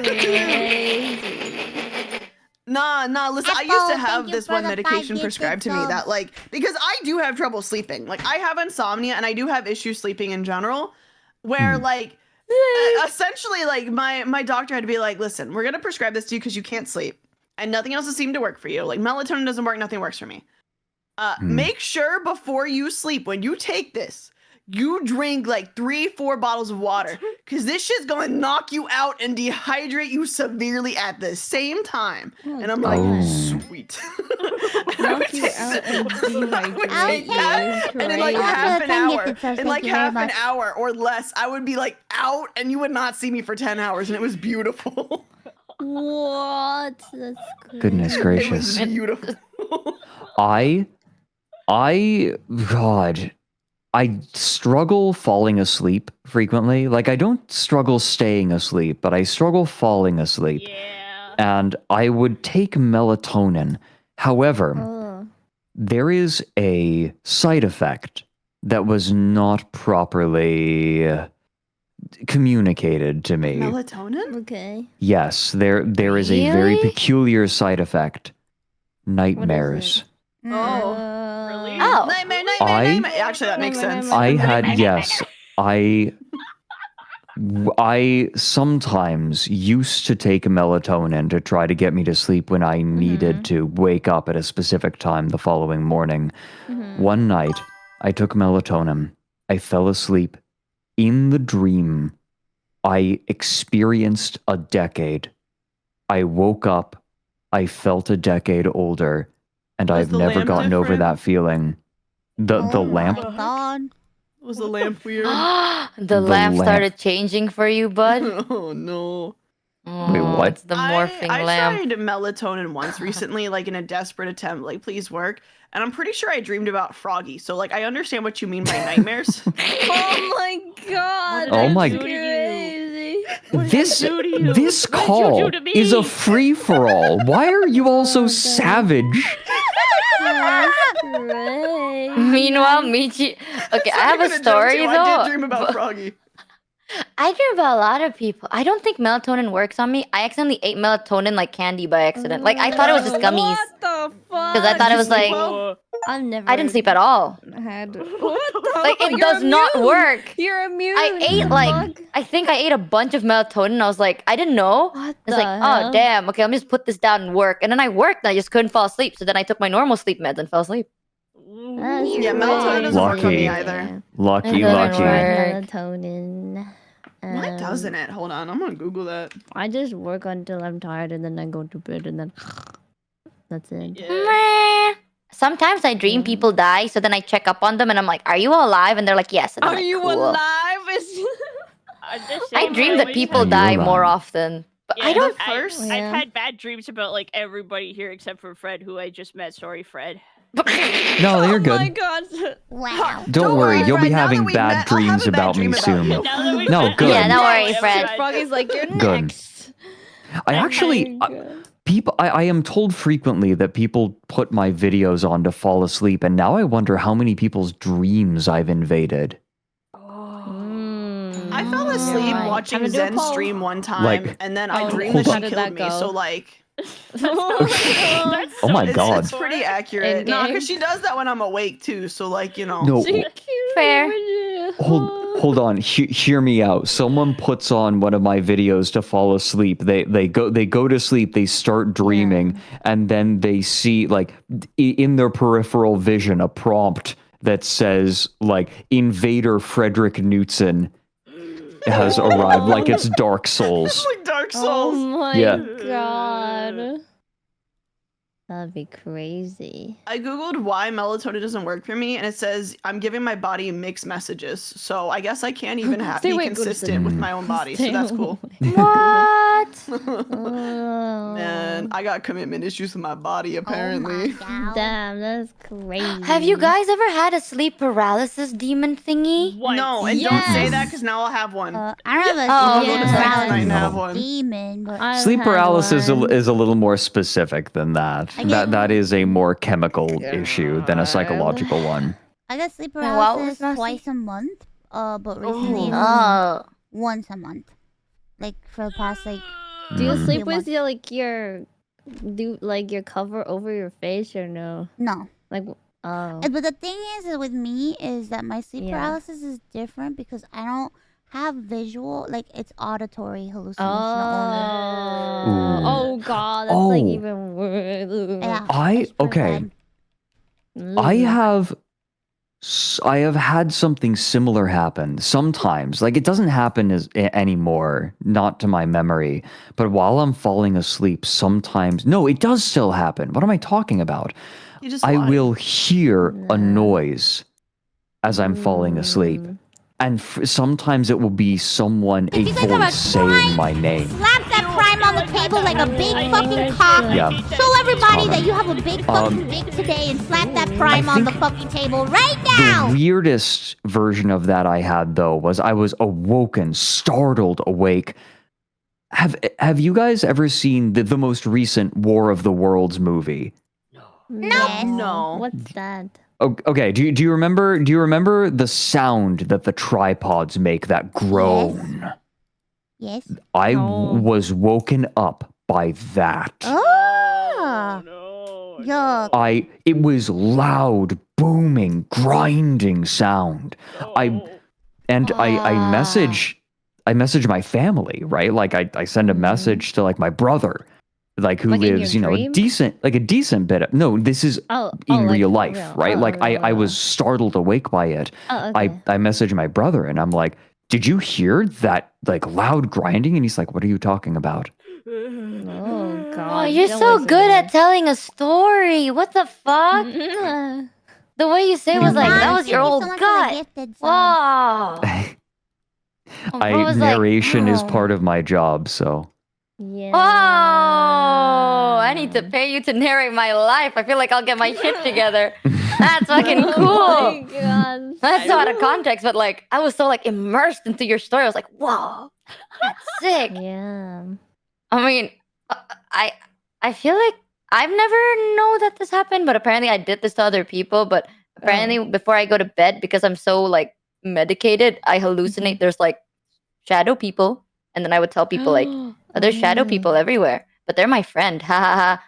Nah, listen, I used to have this one medication prescribed to me that like, because I do have trouble sleeping. Like I have insomnia and I do have issues sleeping in general where like, essentially like my doctor had to be like, listen, we're going to prescribe this to you because you can't sleep and nothing else has seemed to work for you. Like melatonin doesn't work, nothing works for me. Make sure before you sleep, when you take this, you drink like 3-4 bottles of water because this shit's gonna knock you out and dehydrate you severely at the same time. And I'm like, sweet. Knock you out and dehydrate you. And in like half an hour or less, I would be like out and you would not see me for 10 hours and it was beautiful. What? That's crazy. Goodness gracious. It was beautiful. God, I struggle falling asleep frequently. Like, I don't struggle staying asleep, but I struggle falling asleep. Yeah. And I would take melatonin. However, there is a side effect that was not properly communicated to me. Melatonin? Okay. Yes, there is a very peculiar side effect. Nightmares. Oh. Really? Oh. Nightmare. Actually, that makes sense. I had, yes, I sometimes used to take melatonin to try to get me to sleep when I needed to wake up at a specific time the following morning. One night, I took melatonin. I fell asleep. In the dream, I experienced a decade. I woke up. I felt a decade older. And I've never gotten over that feeling. The lamp. Was the lamp weird? The lamp started changing for you, bud? Oh no. Wait, what? It's the morphing lamp. I tried melatonin once recently, like in a desperate attempt, like please work. And I'm pretty sure I dreamed about Froggy. So like I understand what you mean by nightmares. Oh my god. Oh my that's crazy. This call is a free for all. Why are you all so savage? Meanwhile, Michi. Okay, I have a story though. I did dream about Froggy. I dream about a lot of people. I don't think melatonin works on me. I accidentally ate melatonin like candy by accident. Like I thought it was just gummies. What the fuck? Because I thought it was like I've never. I didn't sleep at all. What the Like it You're does not immune. work. You're immune. I ate I think I ate a bunch of melatonin. I was like, I didn't know. What It's the like, hell? oh damn. Okay, let me just put this down and work. And then I worked and I just couldn't fall asleep. So then I took my normal sleep meds and fell asleep. Yeah, melatonin doesn't work on me either. Lucky. Melatonin. Why doesn't it? Hold on, I'm gonna Google that. I just work until I'm tired and then I go to bed and then that's it. Meh. Sometimes I dream people die, so then I check up on them and I'm like, "Are you alive?" And they're like, "Yes." And I'm Are like, you "Cool." alive? I dream that people die more often, but I don't. I've had bad dreams about like everybody here except for Fred, who I just met. Sorry, Fred. No, you're good. Oh my god. Wow. Don't worry, you'll be Fred, now having that we bad met, I'll have dreams a bad about me dream about soon. you. No, good. Yeah, don't worry, Fred. Froggy's like, you're Good. next. I actually, I am told frequently that people put my videos on to fall asleep, and now I wonder how many people's dreams I've invaded. I fell asleep watching Zen stream one time, and then I dreamed that she killed me. So like, Oh my god. It's pretty accurate. No, because she does that when I'm awake too. So like, you know. No. Fair. Hold on. Hear me out. Someone puts on one of my videos to fall asleep. They go to sleep. They start dreaming, and then they see like in their peripheral vision a prompt that says like Invader Fredrik Knudsen has arrived. Like it's Dark Souls. It's like Dark Souls. Oh my god. That'd be crazy. I googled why melatonin doesn't work for me, and it says I'm giving my body mixed messages. So I guess I can't even be consistent with my own body. So that's cool. What? Man, I got commitment issues with my body apparently. Damn, that's crazy. Have you guys ever had a sleep paralysis demon thingy? No, and don't say that because now I'll have one. I don't have a I'll sleep go to sex tonight and have paralysis one. demon, but Sleep paralysis is a little more specific than that. I get- That is a more chemical issue than a psychological one. I get sleep What was paralysis that? twice a month. But recently it's Oh. once a month. Like for the past like. Do you sleep few with months. your cover over your face or no? No. Like oh. But the thing is with me is that my sleep Yeah. paralysis is different because I don't have visual, like it's auditory hallucination Oh. Ooh. Oh god, that's like Oh. even worse. only. Yeah. Okay. I have had something similar happen sometimes. Like it doesn't happen anymore, not to my memory. But while I'm falling asleep, sometimes no, it does still happen. What am I talking about? You just I lied. will hear a noise as I'm falling asleep, and sometimes it will be someone, a you guys have a voice saying my name. Slap that prime on the table like a big fucking cock. Yeah. Show everybody that you have a big fucking dick today and slap that prime on the fucking table right now. The weirdest version of that I had though was I was awoken, startled awake. Have you guys ever seen the most recent War of the Worlds movie? No. What's that? Okay, do you remember the sound that the tripods make, that groan? Yes. I was woken up by that. Oh. Yuck. It was loud, booming, grinding sound. I message my family, right? Like I send a message to like my brother, like who Like in lives, your a dream? decent bit of, no, this is in like real for life, real. right? Oh, Like real, I real. was startled awake by it. Oh, okay. I messaged my brother and I'm like, did you hear that like loud grinding? And he's like, what are you talking about? Oh god. Oh, you're so good at telling a story. What the fuck? The way you say it was like, that was your old gut. Wow. Narration is oh. part of my job, so. Yeah. Oh, I need to pay you to narrate my life. I feel like I'll get my shit together. That's fucking cool. Oh my god. That's so out of context, but like I was so like immersed into your story. I was like, whoa, that's sick. Yeah. I mean, I feel like I've never know that this happened, but apparently I did this to other people. But apparently before I go to bed, because I'm so like medicated, I hallucinate. There's like shadow people, and then I would tell people like, oh, there's shadow people everywhere, but they're my friend. Ha ha ha.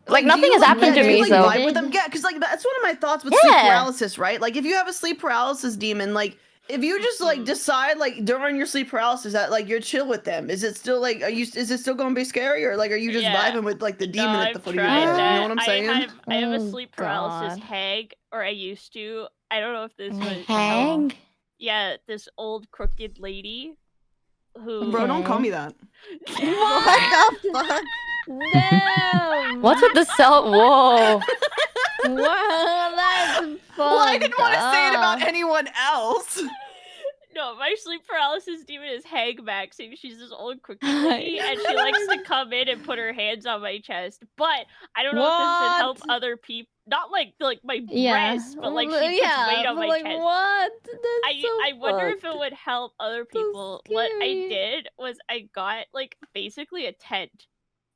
Like do nothing you, has happened yeah, to do you, me, like, so vibe with them? Yeah, because like that's one of my thoughts with Yeah. sleep paralysis, right? Like if you have a sleep paralysis demon, like if you just like decide like during your sleep paralysis that like you're chill with them, is it still like is it still gonna be scary, or like are you just vibing with like the demon at the foot of your bed? You know what I'm saying? I have a Oh, sleep paralysis God. hag, or I used to. I don't know if this was hang. Yeah, this old crooked lady who. Bro, don't call me that. What the fuck? Damn. What's with the cell? Whoa. Wow, that's Well, I didn't want to say it about fucked anyone else. No, my sleep paralysis demon is Hag Maxing. She's this old crooked lady, and she likes to come in and put her hands on my chest. But I don't know if this would help What? other people. Not like my Yeah. breasts, but like Well, she puts yeah, weight on but, my like, chest. what? That's I so wonder if it fucked. would help other So people. What I scary. did was I got like basically a tent.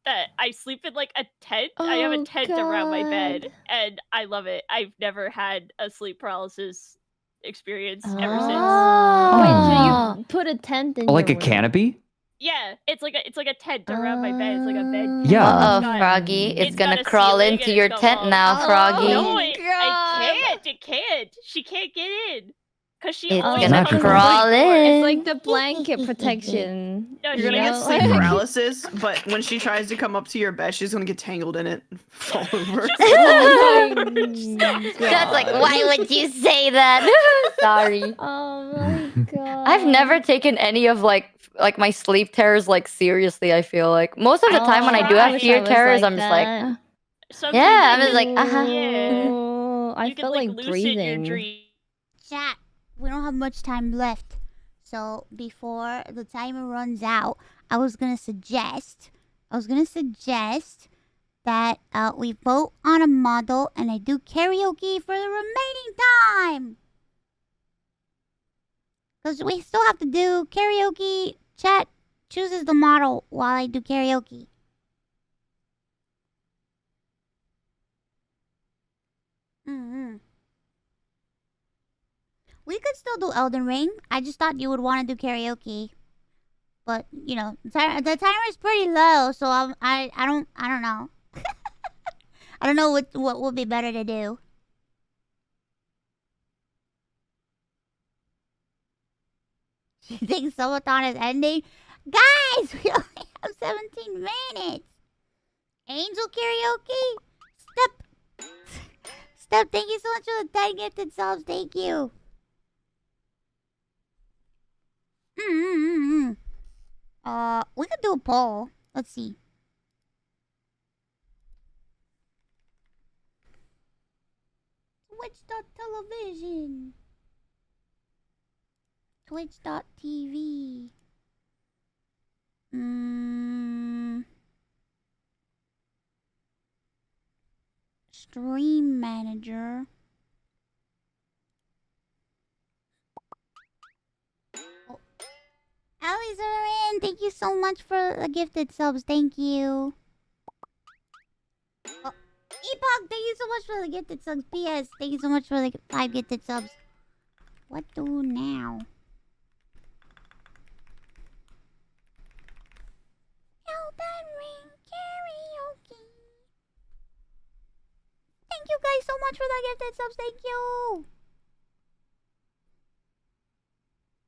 That I sleep in like a tent. I have a Oh, tent around my bed, God. and I love it. I've never had a sleep paralysis experience ever since. Oh. Wait, Oh. so you put a tent in Like a your room? canopy? Yeah, it's like a tent around my bed. It's like a bed. Yeah. Uh-oh, It's got- Froggy. It's it's got gonna a crawl ceiling into and your it's got tent walls. now, Froggy. No, Oh, I God. can't. It can't. She can't get in. Cause she It's always gonna comes to the crawl door. in. It's like the blanket protection. No, You're gonna she get knows. sleep paralysis, but when she tries to come up to your bed, she's gonna get tangled in it and fall over. Oh my That's like, God. why would you say that? Sorry. Oh my god. I've never taken any of like my sleep terrors like seriously. I feel like most of the time when I do have wish fear I was terrors, like I'm just that. like, Sometimes yeah, I'm you just like, can- Yeah. Oh, I You can felt like lucid your breathing. dream. Chat, we don't have much time left. So before the timer runs out, I was gonna suggest that we vote on a model and I do karaoke for the remaining time. Because we still have to do karaoke. Chat chooses the model while I do karaoke. We could still do Elden Ring. I just thought you would want to do karaoke. But, you know, the timer is pretty low, so I don't know. I don't know what would be better to do. She thinks Subathon is ending. Guys, we only have 17 minutes. Angel karaoke? Step, thank you so much for the 10 gifted subs. Thank you. We could do a poll. Let's see. Twitch.television. Twitch.tv. Stream manager. Saiiren, thank you so much for the gifted subs. Thank you. Oh, Epoch, thank you so much for the gifted subs. PS, thank you so much for the 5 gifted subs. What do now? Elden Ring karaoke. Thank you guys so much for the gifted subs. Thank you.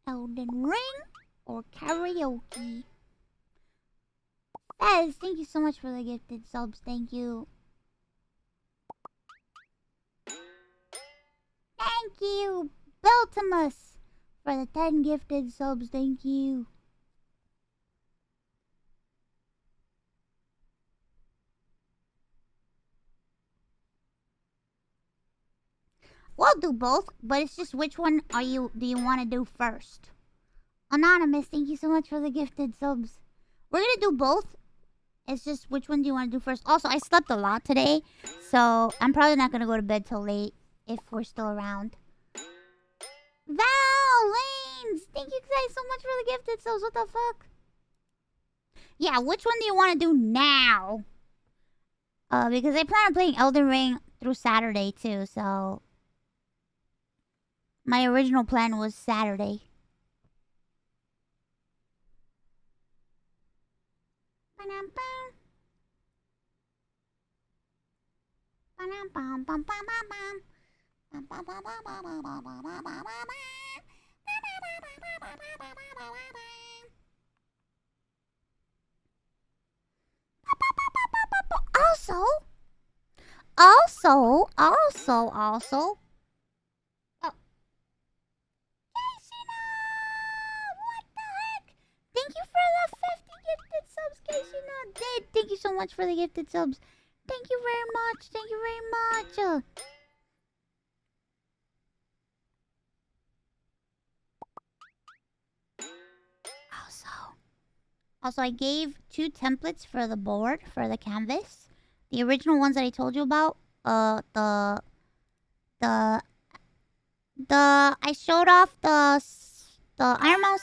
Elden Ring or karaoke? Yes, thank you so much for the gifted subs. Thank you. Thank you, Beltimus, for the 10 gifted subs. Thank you. We'll do both, but it's just which one do you want to do first? Anonymous, thank you so much for the gifted subs. We're gonna do both. It's just which one do you want to do first? Also, I slept a lot today, so I'm probably not gonna go to bed till late if we're still around. Val Lanes, thank you guys so much for the gifted subs. What the fuck? Yeah, which one do you want to do now? Because I plan on playing Elden Ring through Saturday too, so my original plan was Saturday. Also. Oh. Keishina! What the heck? Thank you for the 50 gifted subs, Keishina. Thank you so much for the gifted subs. Thank you very much. Thank you very much. Also, I gave 2 templates for the board, for the canvas. The original ones that I told you about. I showed off the Ironmouse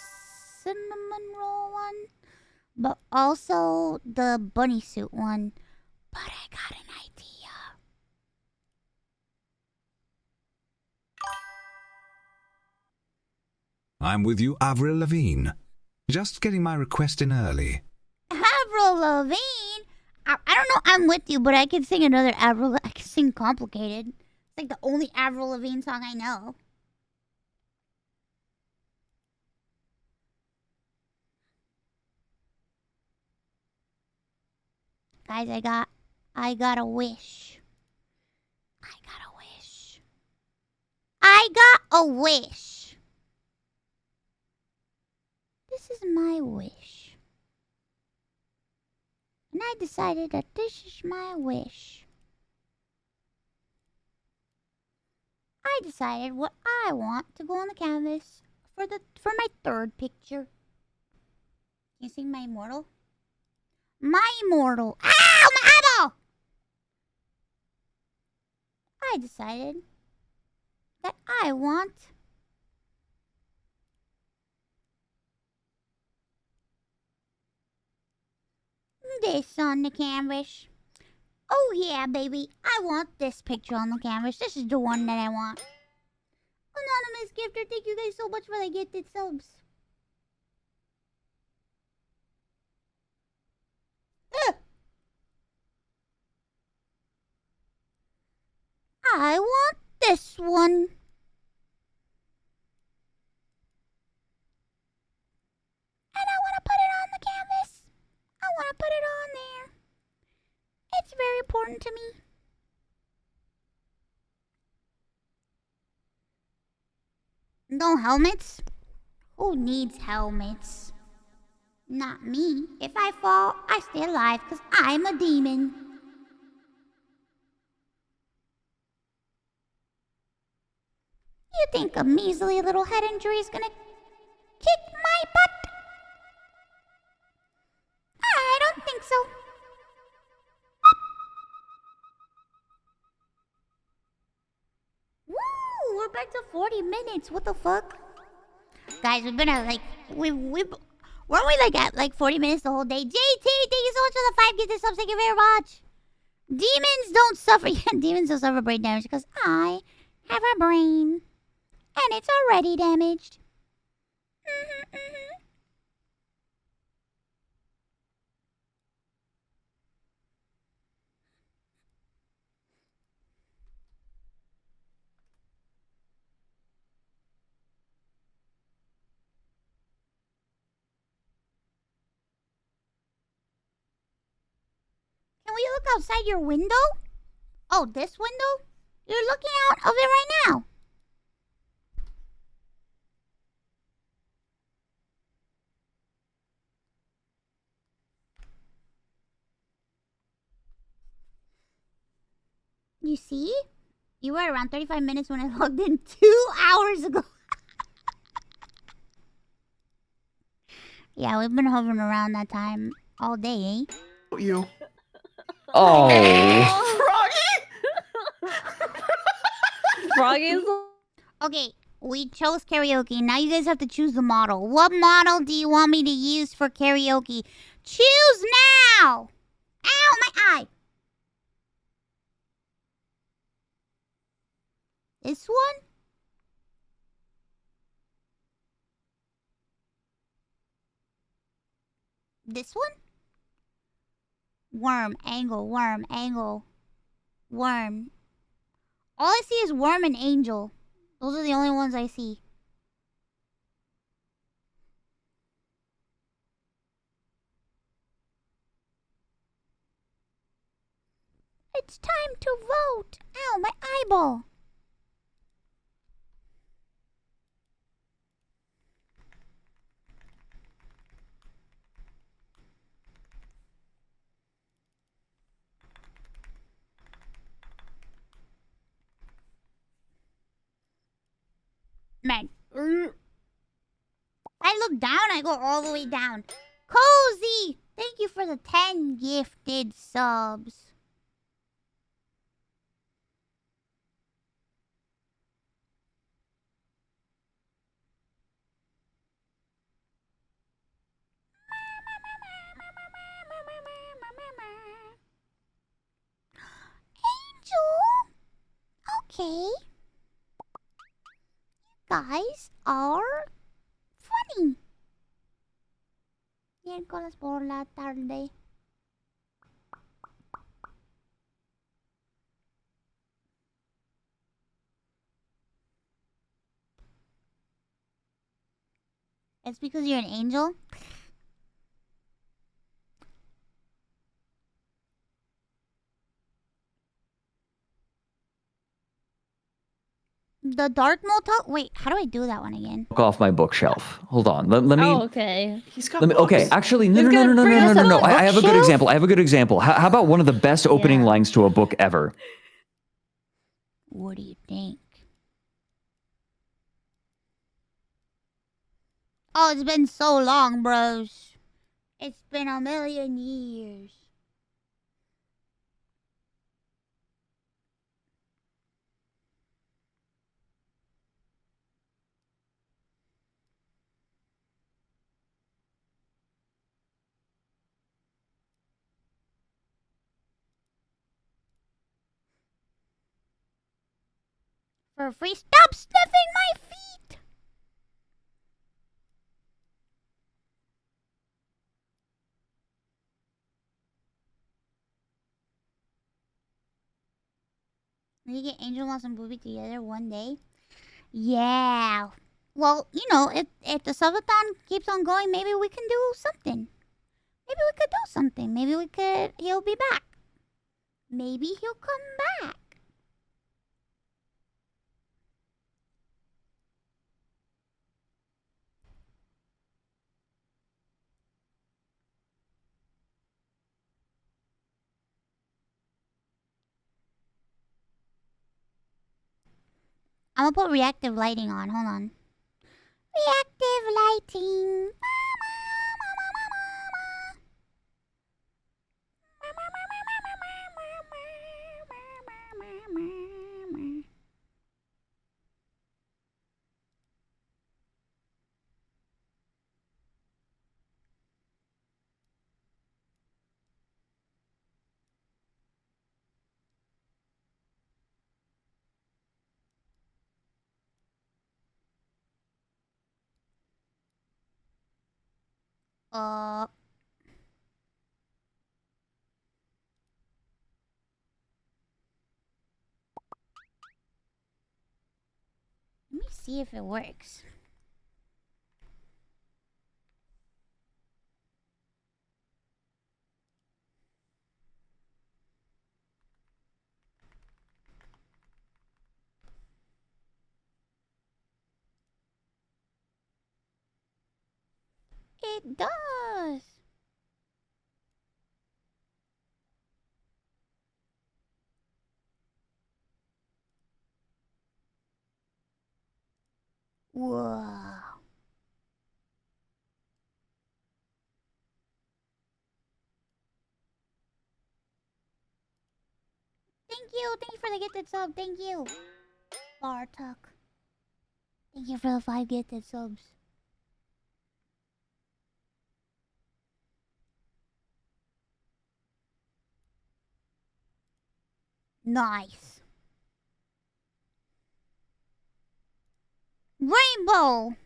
cinnamon roll one, but also the bunny suit one. But I got an idea. I'm with you, Avril Lavigne. Just getting my request in early. Avril Lavigne? I don't know, I'm with you, but I can sing another Avril. I can sing Complicated. It's like the only Avril Lavigne song I know. Guys, I got a wish. I got a wish. This is my wish. And I decided that this is my wish. I decided what I want to go on the canvas for my 3rd picture. you sing my immortal? My immortal. Ow, my eyeball! I decided that I want this on the canvas. Oh yeah, baby. I want this picture on the canvas. This is the one that I want. Anonymous gifter, thank you guys so much for the gifted subs. I want this one. And I want to put it on the canvas. I want to put it on there. It's very important to me. No helmets? Who needs helmets? Not me. If I fall, I stay alive because I'm a demon. You think a measly little head injury is gonna kick my butt? I don't think so. Woo! We're back to 40 minutes. What the fuck? Guys, we've been at like weren't we like at like 40 minutes the whole day? JT, thank you so much for the 5 gifted subs. Thank you very much. Demons don't suffer. Yeah, demons don't suffer brain damage because I have a brain. And it's already damaged. Can we look outside your window? Oh, this window? You're looking out of it right now. You see? You were around 35 minutes when I logged in 2 hours ago. Yeah, we've been hovering around that time all day, eh? You. Oh. Froggy's. Okay, we chose karaoke. Now you guys have to choose the model. What model do you want me to use for karaoke? Choose now! Ow, my eye! This one? This one? Worm, angle, worm, angle, worm. All I see is worm and angel. Those are the only ones I see. It's time to vote. Ow, my eyeball. Man. I look down, I go all the way down. Cozy! Thank you for the 10 gifted subs. Angel? Okay. Guys are funny. Miércoles por la tarde. It's because you're an angel? The dark motel? Wait, how do I do that one again? Off my bookshelf. Hold on. Let me. Oh, okay. He's got Okay, actually, no. I have a good example. How about one of the best opening lines to a book ever? What do you think? Oh, it's been so long, bros. It's been a million years. For free, stop sniffing my feet! We get Angel Mouse and Booby together one day. Yeah. Well, you know, if the subathon keeps on going, maybe we can do something. Maybe we could do something. Maybe he'll be back. Maybe he'll come back. I'm gonna put reactive lighting on. Hold on. Reactive lighting. Let me see if it works. It does. Whoa. Thank you. Thank you for the gifted sub. Thank you. Bartok. Thank you for the 5 gifted subs. Nice. Rainbow.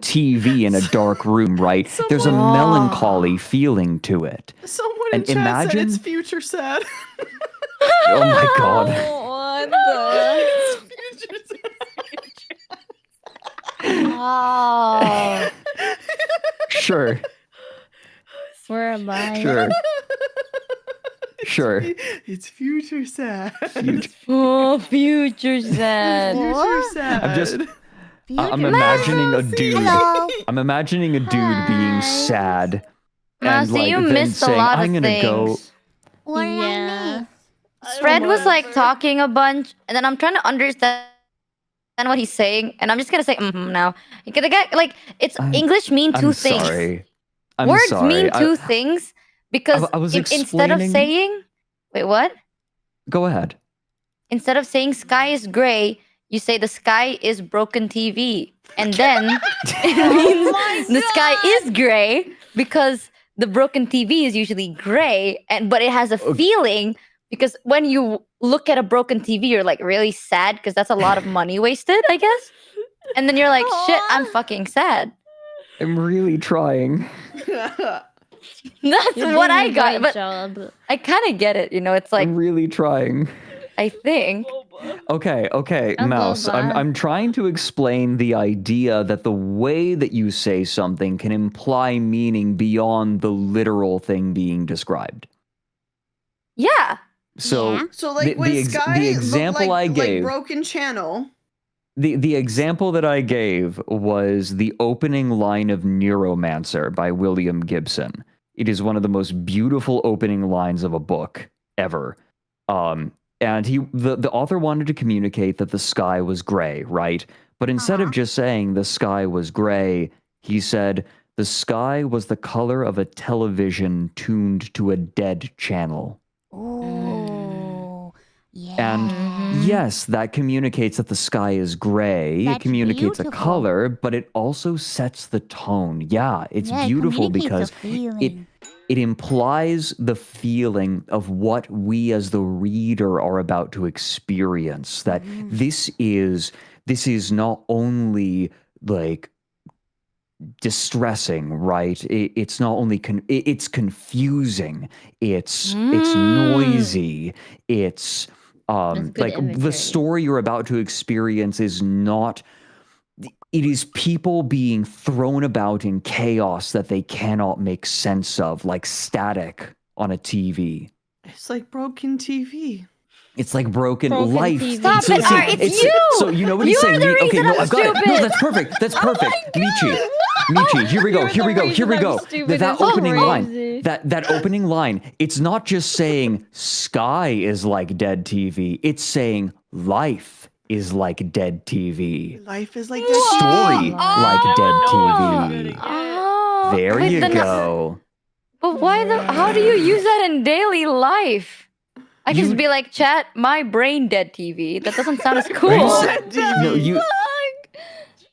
TV in a dark room, right? There's a melancholy feeling to it. Someone and in chat imagine said it's future sad. Oh my god. What the? Oh. Sure. Swear by. Sure. Sure. It's future sad. Oh, future sad. Future sad. I'm just I'm imagining a dude. Hello. I'm imagining a dude being sad and Mousy, like you then missed a saying, lot of "I'm gonna go." things. What did I miss? Fred was like talking a bunch, and then I'm trying to understand what he's saying, and I'm just gonna say now. The guy, like, it's English mean two I'm things. sorry. I'm Words sorry. mean two things because I was instead of explaining- saying, wait, what? Go ahead. Instead of saying sky is gray, you say the sky is broken TV, and then it means the sky is gray because the broken TV is usually gray, but it has a feeling because when you look at a broken TV, you're like really sad because that's a lot of money wasted, I guess. And then you're like, shit, I'm fucking sad. I'm really trying. That's You're what doing I a got, great but job. I kind of get it. You know, it's like I'm really trying. I think. Okay, I'll Mouse. go I'm trying to explain the idea that the way that you say something can imply meaning beyond the literal thing being described. Yeah. So, So like the, when the, ex- Sky the example looked I like gave, broken channel. the example that I gave was the opening line of Neuromancer by William Gibson. It is one of the most beautiful opening lines of a book ever. And the author wanted to communicate that the sky was gray, right? But instead of just saying the sky was gray, he said The sky was the color of a television tuned to a dead channel. Oh, yeah. And yes, that communicates that the sky is gray. That's it communicates a beautiful. color, but it also sets the tone. Yeah, it's beautiful because it implies the feeling of what we as the reader are about to experience. That this is not only like distressing, right? It's not only it's confusing. It's noisy. It's like the story you're about to experience is not. It is people being thrown about in chaos that they cannot make sense of, like static on a TV. It's like broken TV. It's like broken life. TV. Stop it, it's you! So you know what he's saying? Okay, no, I've got it. No, that's perfect. That's perfect. Michi, here we go. That opening line. That opening line. It's not just saying sky is like dead TV. It's saying life is like dead TV. Life is like dead Story like dead TV. There you go. But how do you use that in daily life? I can just be like, chat, my brain dead TV. That doesn't sound as cool. No,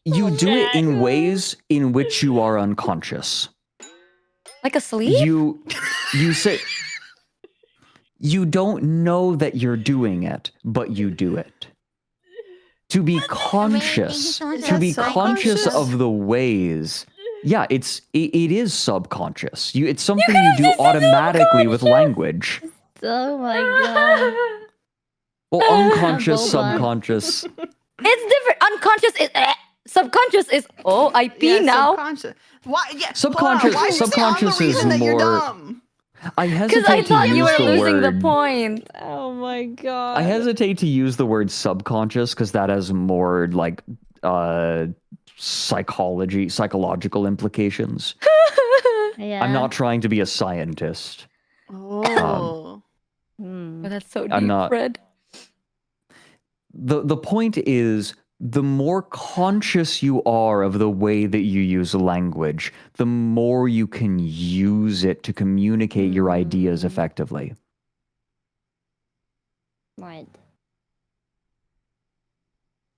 you do it in ways in which you are unconscious. Like asleep? You say you don't know that you're doing it, but you do it. To be conscious, of the ways. Yeah, it is subconscious. It's something you do automatically with language. Oh my god. Well, unconscious, subconscious. It's different. Unconscious is subconscious is IP now. Subconscious. Why? Yeah. Subconscious is more. I hesitate I thought to you use were the losing word. the point. Oh my god. I hesitate to use the word subconscious because that has more like psychological implications. Yeah. I'm not trying to be a scientist. Oh. But that's so deep, I'm not. Fred. The point is, the more conscious you are of the way that you use language, the more you can use it to communicate your ideas effectively. Right.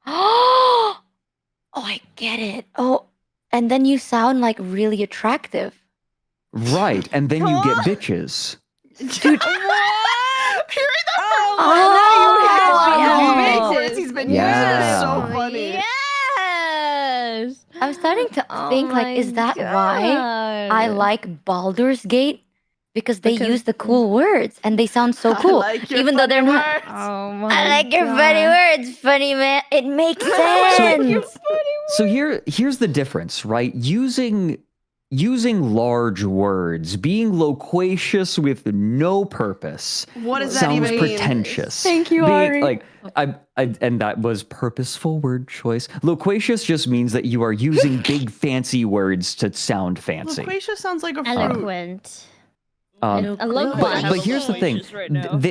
Oh, I get it. Oh, and then you sound like really attractive. Right, and then you get bitches. Dude. Hearing that words he's been using is so funny. Yes. I'm starting to think like, is that why I like Baldur's Gate? Because they use the cool words and they sound so cool, like your even though they're not. words. Oh my I like your funny words, funny man. It makes sense. So here's the difference, right? Using large words, being loquacious with no purpose. What does that sounds even mean? pretentious. Thank you, Ari. Like and that was purposeful word choice. Loquacious just means that you are using big fancy words to sound fancy. Loquacious sounds like a fruit. Eloquent. But here's the thing: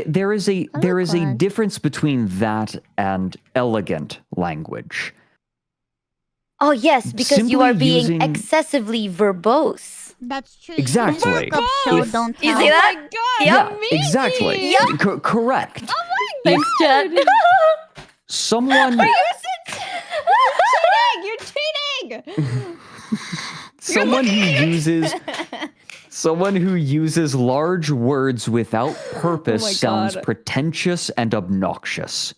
there is a difference between that and elegant language. Oh yes, because you Simply are being using- excessively verbose. That's true. Exactly. Work up show, If- don't You tell. see that? Yeah, exactly. Yeah. Correct. Thanks, Chad. Someone. You're cheating! Someone who uses large words without purpose Oh my sounds God. pretentious and obnoxious.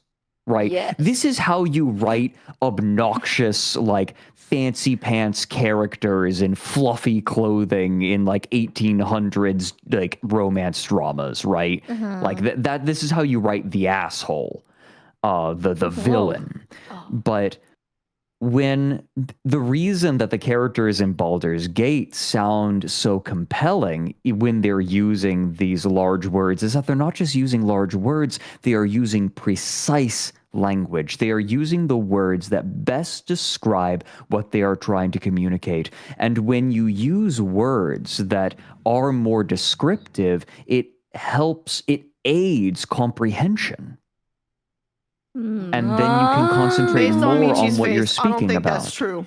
Right? Yes. This is how you write obnoxious, like fancy pants characters in fluffy clothing in like 1800s like romance dramas, right? Like that this is how you write the asshole, the villain. But when the reason that the characters in Baldur's Gate sound so compelling when they're using these large words is that they're not just using large words, they are using precise language. They are using the words that best describe what they are trying to communicate. And when you use words that are more descriptive, it aids comprehension. And then you can concentrate Based more on on Michi's what you're face, I don't speaking think about. that's true.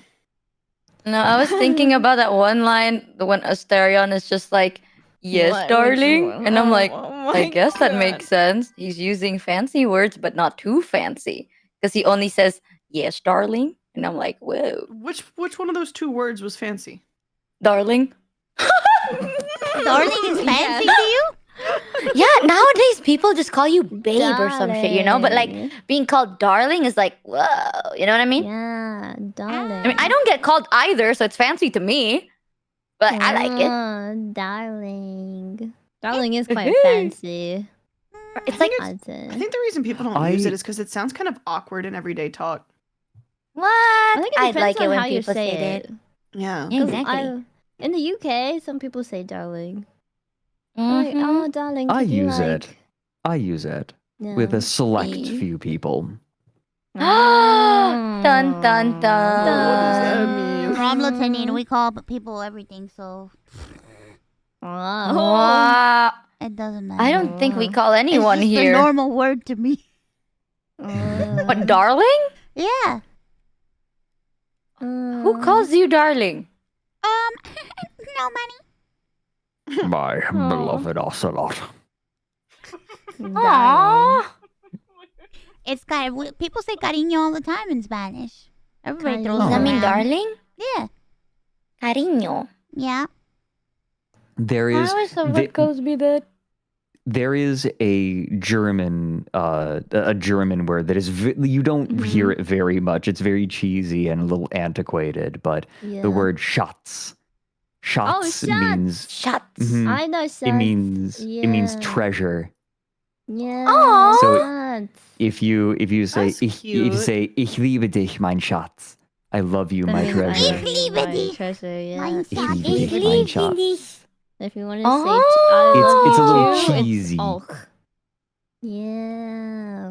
No, I was thinking about that one line when Asterion is just like, yes, What? Which darling. one? And I'm like, Oh I my guess that God. makes sense. He's using fancy words, but not too fancy. Because he only says, yes, darling. And I'm like, whoa. Which one of those two words was fancy? Darling? Darling is fancy to you? Yeah, nowadays people just call you babe or some shit, you know? But like Darling. being called darling is like, whoa. You know what I mean? Yeah, darling. I mean, I don't get called either, so it's fancy to me. But I like it. Oh, darling. Darling is quite fancy. It's like, I think the reason people don't use it is because it sounds kind of awkward in everyday talk. what? I think it I'd depends like it on when how you people say say it. that. Yeah. Yeah, 'Cause exactly. in the UK, some people say darling. Like, oh, darling, I could you, use it. like... I use it with Yeah. a select Me. few people. Dun dun dun. What does that mean? From Latinian, we call people everything, so Wow. it doesn't matter. I don't think we call anyone it's just here. a normal word to me. What, darling? Yeah. Who calls you darling? No money. My beloved ocelot. Aww. It's people say cariño all the time in Spanish. Everybody throws Does it that mean around. darling? Yeah. Cariño. Yeah. There is How is the what goes be that? there is a German word that is you don't hear it very much. It's very cheesy and a little antiquated, but the word Schatz. Schatz means Schatz. Mhm. I know Schatz. It means treasure. Yeah. Aww. So if you say That's ich liebe dich, mein Schatz. I love you, my treasure. Treasure, yeah. Mein Ich Schatz. liebe dich, mein Schatz. If you want to Oh. say I love It's a you little too, cheesy. It's och. Yeah.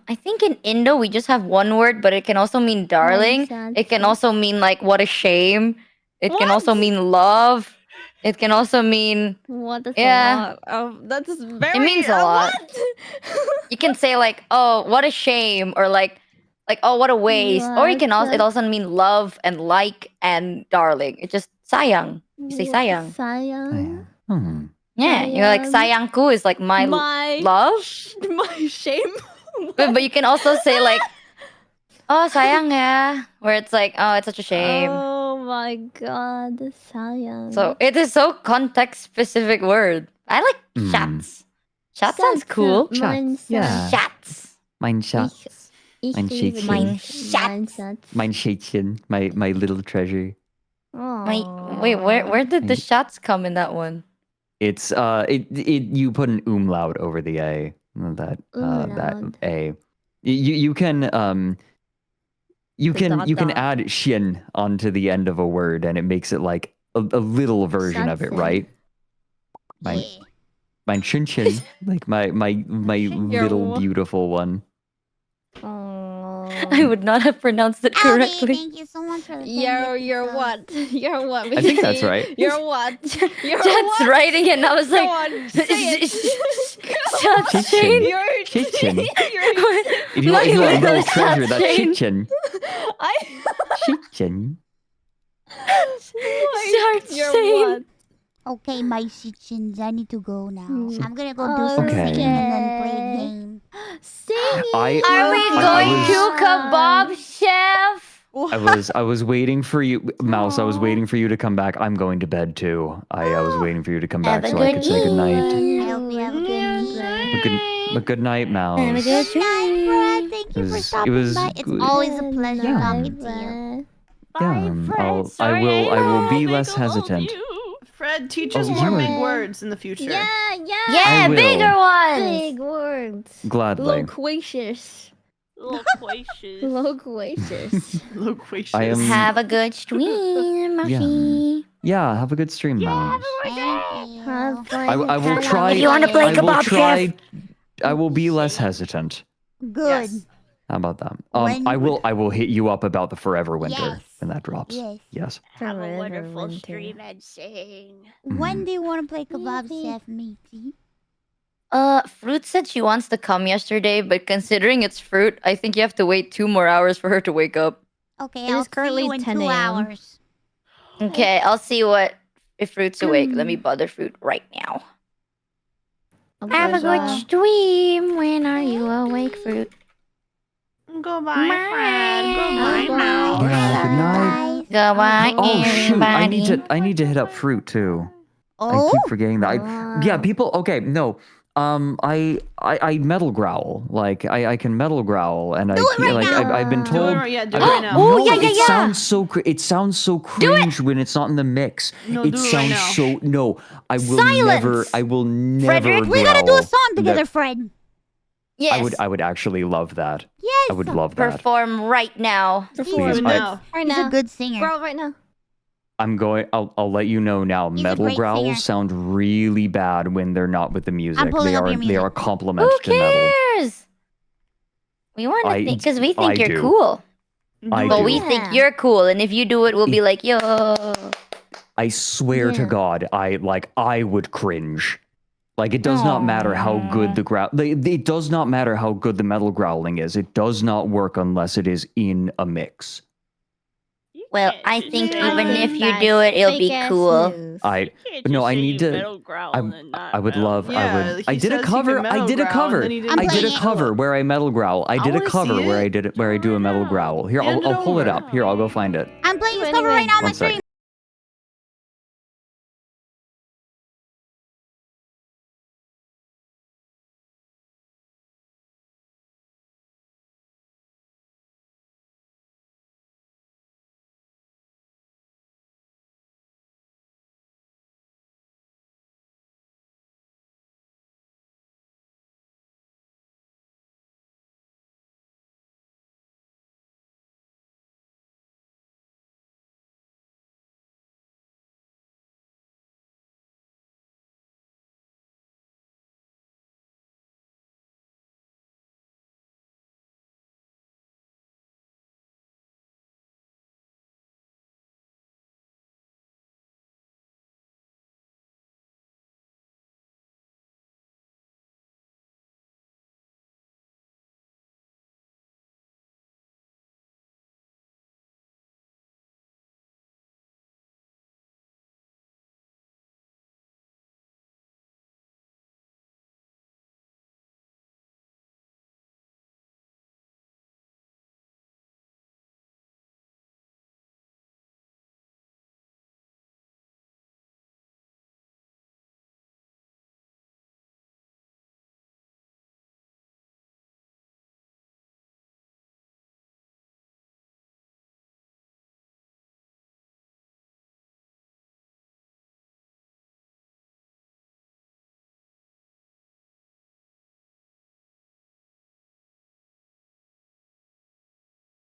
I think in Indo we just have one word, but it can also mean darling. It can also mean like what a shame. It can also mean love. It can also mean What? That's yeah. a lot. That's very. It means a lot. You can say like, oh, what a shame, or like, oh, what a waste. Or you can also it also mean love and like and darling. It's just sayang. You say sayang. Sayang. Yeah, you're like sayangku is like my love. My shame. But you can also say like, oh sayang ya, where it's like, oh, it's such a shame. Oh my god, sayang. So it is so context specific word. I like Schatz. Schatz sounds cool. Yeah. Schatz. Mein Schatz. Mein Schätzchen. Mein Schatz. Mein Schätzchen. My little treasure. Wait, where did the Schatz come in that one? It's you put an umlaut over the a that a. You can you can add shin onto the end of a word and it makes it like a little version of it, right? Mein shin shin, like my little beautiful one. I would not have pronounced it correctly. Thank you so much for the You're what? You're what? I think that's right. You're what? You're Just writing it and I was Go like, on, say it. Schatz Shane. Shitchin. If you want a little treasure, that's shitchin. Shitchin. Schatz You're Shane. what? Okay, my shitchins, I need to go now. I'm gonna go do Okay. some singing and then play a game. Singing. Are we going to kebab, chef? I was waiting for you, Mouse. I was waiting for you to come back. I'm going to bed too. I was waiting for you to come back so I could say goodnight. I hope you have a good night. But good night, Mouse. Have a good Good night, Fred. Thank you for stopping by. It's good. always a pleasure Yeah. talking to you. I will be less hesitant. Fred, teach us Oh, more you big are- words in the future. Yeah. Yeah, I will. bigger ones. Big words. Gladly. Loquacious. Loquacious. Loquacious. Loquacious. I am. Have a good stream, Mushi. Yeah, have a good stream, Mouse. Thank you. Have fun. I will try. If you wanna play I will kebab, try. chef. I will be less hesitant. Good. Yes. How about that? When- I will hit you up about the Forever Winter Yes. when that drops. Yes. Yes. Have a Forever wonderful winter. stream and sing. When do you want to play kebab, Maybe. Chef Michi? Fruit said she wants to come yesterday, but considering it's fruit, I think you have to wait 2 more hours for her to wake up. Okay, It I'll is currently see you in 10 2 a.m. hours. Okay, I'll see if Fruit's awake. Let me bother Fruit right now. Have a good stream. When are you awake, Fruit? Goodbye, Fred. Goodbye, Mouse. Yeah, good night. Goodbye, Oh shoot! everybody. I need to hit up Fruit too. Oh? I keep forgetting that. Yeah, people. Okay, no. I metal growl. Like I can metal growl, and I've been told. Do it right now. Oh, No, yeah, yeah, it yeah. sounds so cringe when it's not in the mix. No, it do it right sounds now. so no. I will Silence. never. Frederick, We gotta do a growl song together, that- Fred. Yes. I would actually love that. Yes. I would love that. Perform right now. Please, now. Right He's now. a good singer. Growl right now. I'll let you know now. He's a Metal great growls singer. sound really bad when they're not with the music. pulling up your They music. are a compliment Who to metal. cares? We want to I- think because we think I you're do. cool. I But do. we think you're cool, and if you do it, we'll be like, yo. I swear to Yeah. God, I would cringe. Like it does not matter how good the growl. It does not matter how good the metal growling is. It does not work unless it is in a mix. Well, I think even if you do it, it'll be cool. No, I need to. I would love. I did a cover. I did a cover. I did a cover where I metal growl. I did a cover where I do a metal growl. Here, I'll pull it up. Here, I'll go find it. I'm playing this cover right now on my One stream. sec.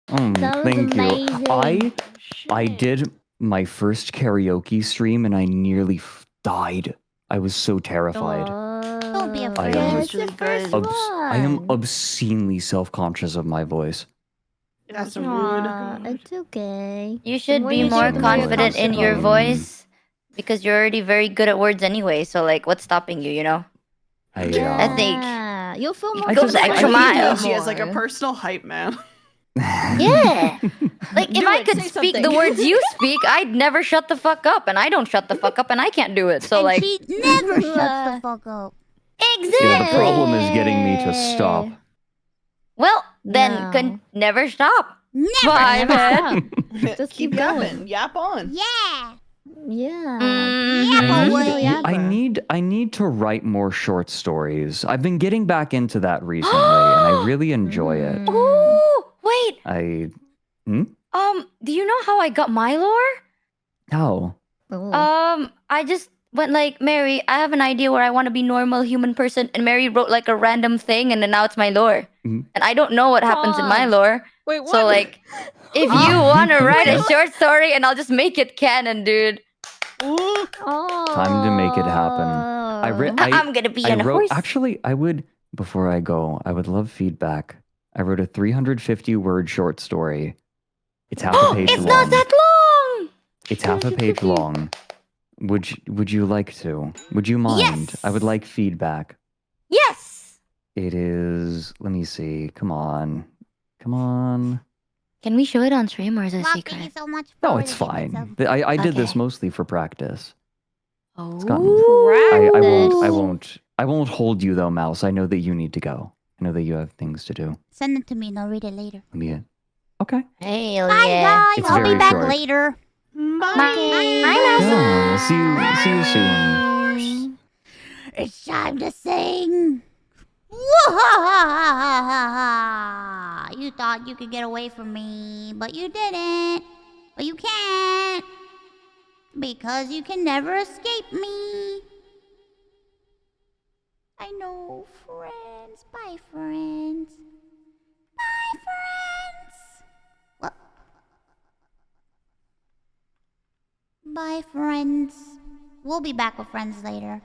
That was Thank amazing. you. I did my first karaoke stream and I nearly died. I was so terrified. Don't be I afraid. am, It's your first I am one. obscenely self-conscious of my voice. That's rude. Aw, it's okay. You should more be you more do, the more you're confident in your comfortable. voice because you're already very good at words anyway. So, like, what's stopping you, you know? I think- Yeah, you'll feel more Go the extra comfortable mile. if you She do has like a more. personal hype man. Yeah. Like, if Do I it, could say speak the something. words you speak, I'd never shut the fuck up. And I don't shut the fuck up, and I can't do it. So, And like, she never shuts the fuck up. exactly. Yeah, the problem is getting me to stop. Well, then No. never stop. Never. Bye, man. Just Keep keep going. yapping. Yap on. Yeah. Yeah. Mm. I need to write more short stories. I've been getting back into that recently, and I really enjoy it. Mm. Ooh, wait. Do you know how I got my lore? How? Ooh. I just went like, Mary, I have an idea where I want to be normal human person, and Mary wrote like a random thing, and then now it's my lore. Mhm. And I don't know what happens in my lore. Wait, what? So like, if you want to write a short story, and I'll just make it canon, dude. Time to make it happen. I'm gonna be I on a wrote, horse. actually, I would, before I go, I would love feedback. I wrote a 350 word short story. It's half a page It's long. not that long. It's half a page long. Would you like to? Would you mind? Yes. I would like feedback. Yes. It is, let me see. Come on. Come on. Can we show it on stream or is it a Loch, thank secret? you so much No, for it's the gift fine. itself. I did this Okay. mostly for practice. Oh, I won't hold you though, Mouse. I know that you need to go. I know that you have things to do. Send it to me and I'll read it later. Let me. Okay. Hell Bye, yeah. guys. It's I'll be very back short. later. Bye. Yeah, see you soon. It's time to sing. You thought you could get away from me, but you didn't. But you can't. Because you can never escape me. I know, friends. Bye, friends. Bye, friends. Well, bye, friends. We'll be back with friends later.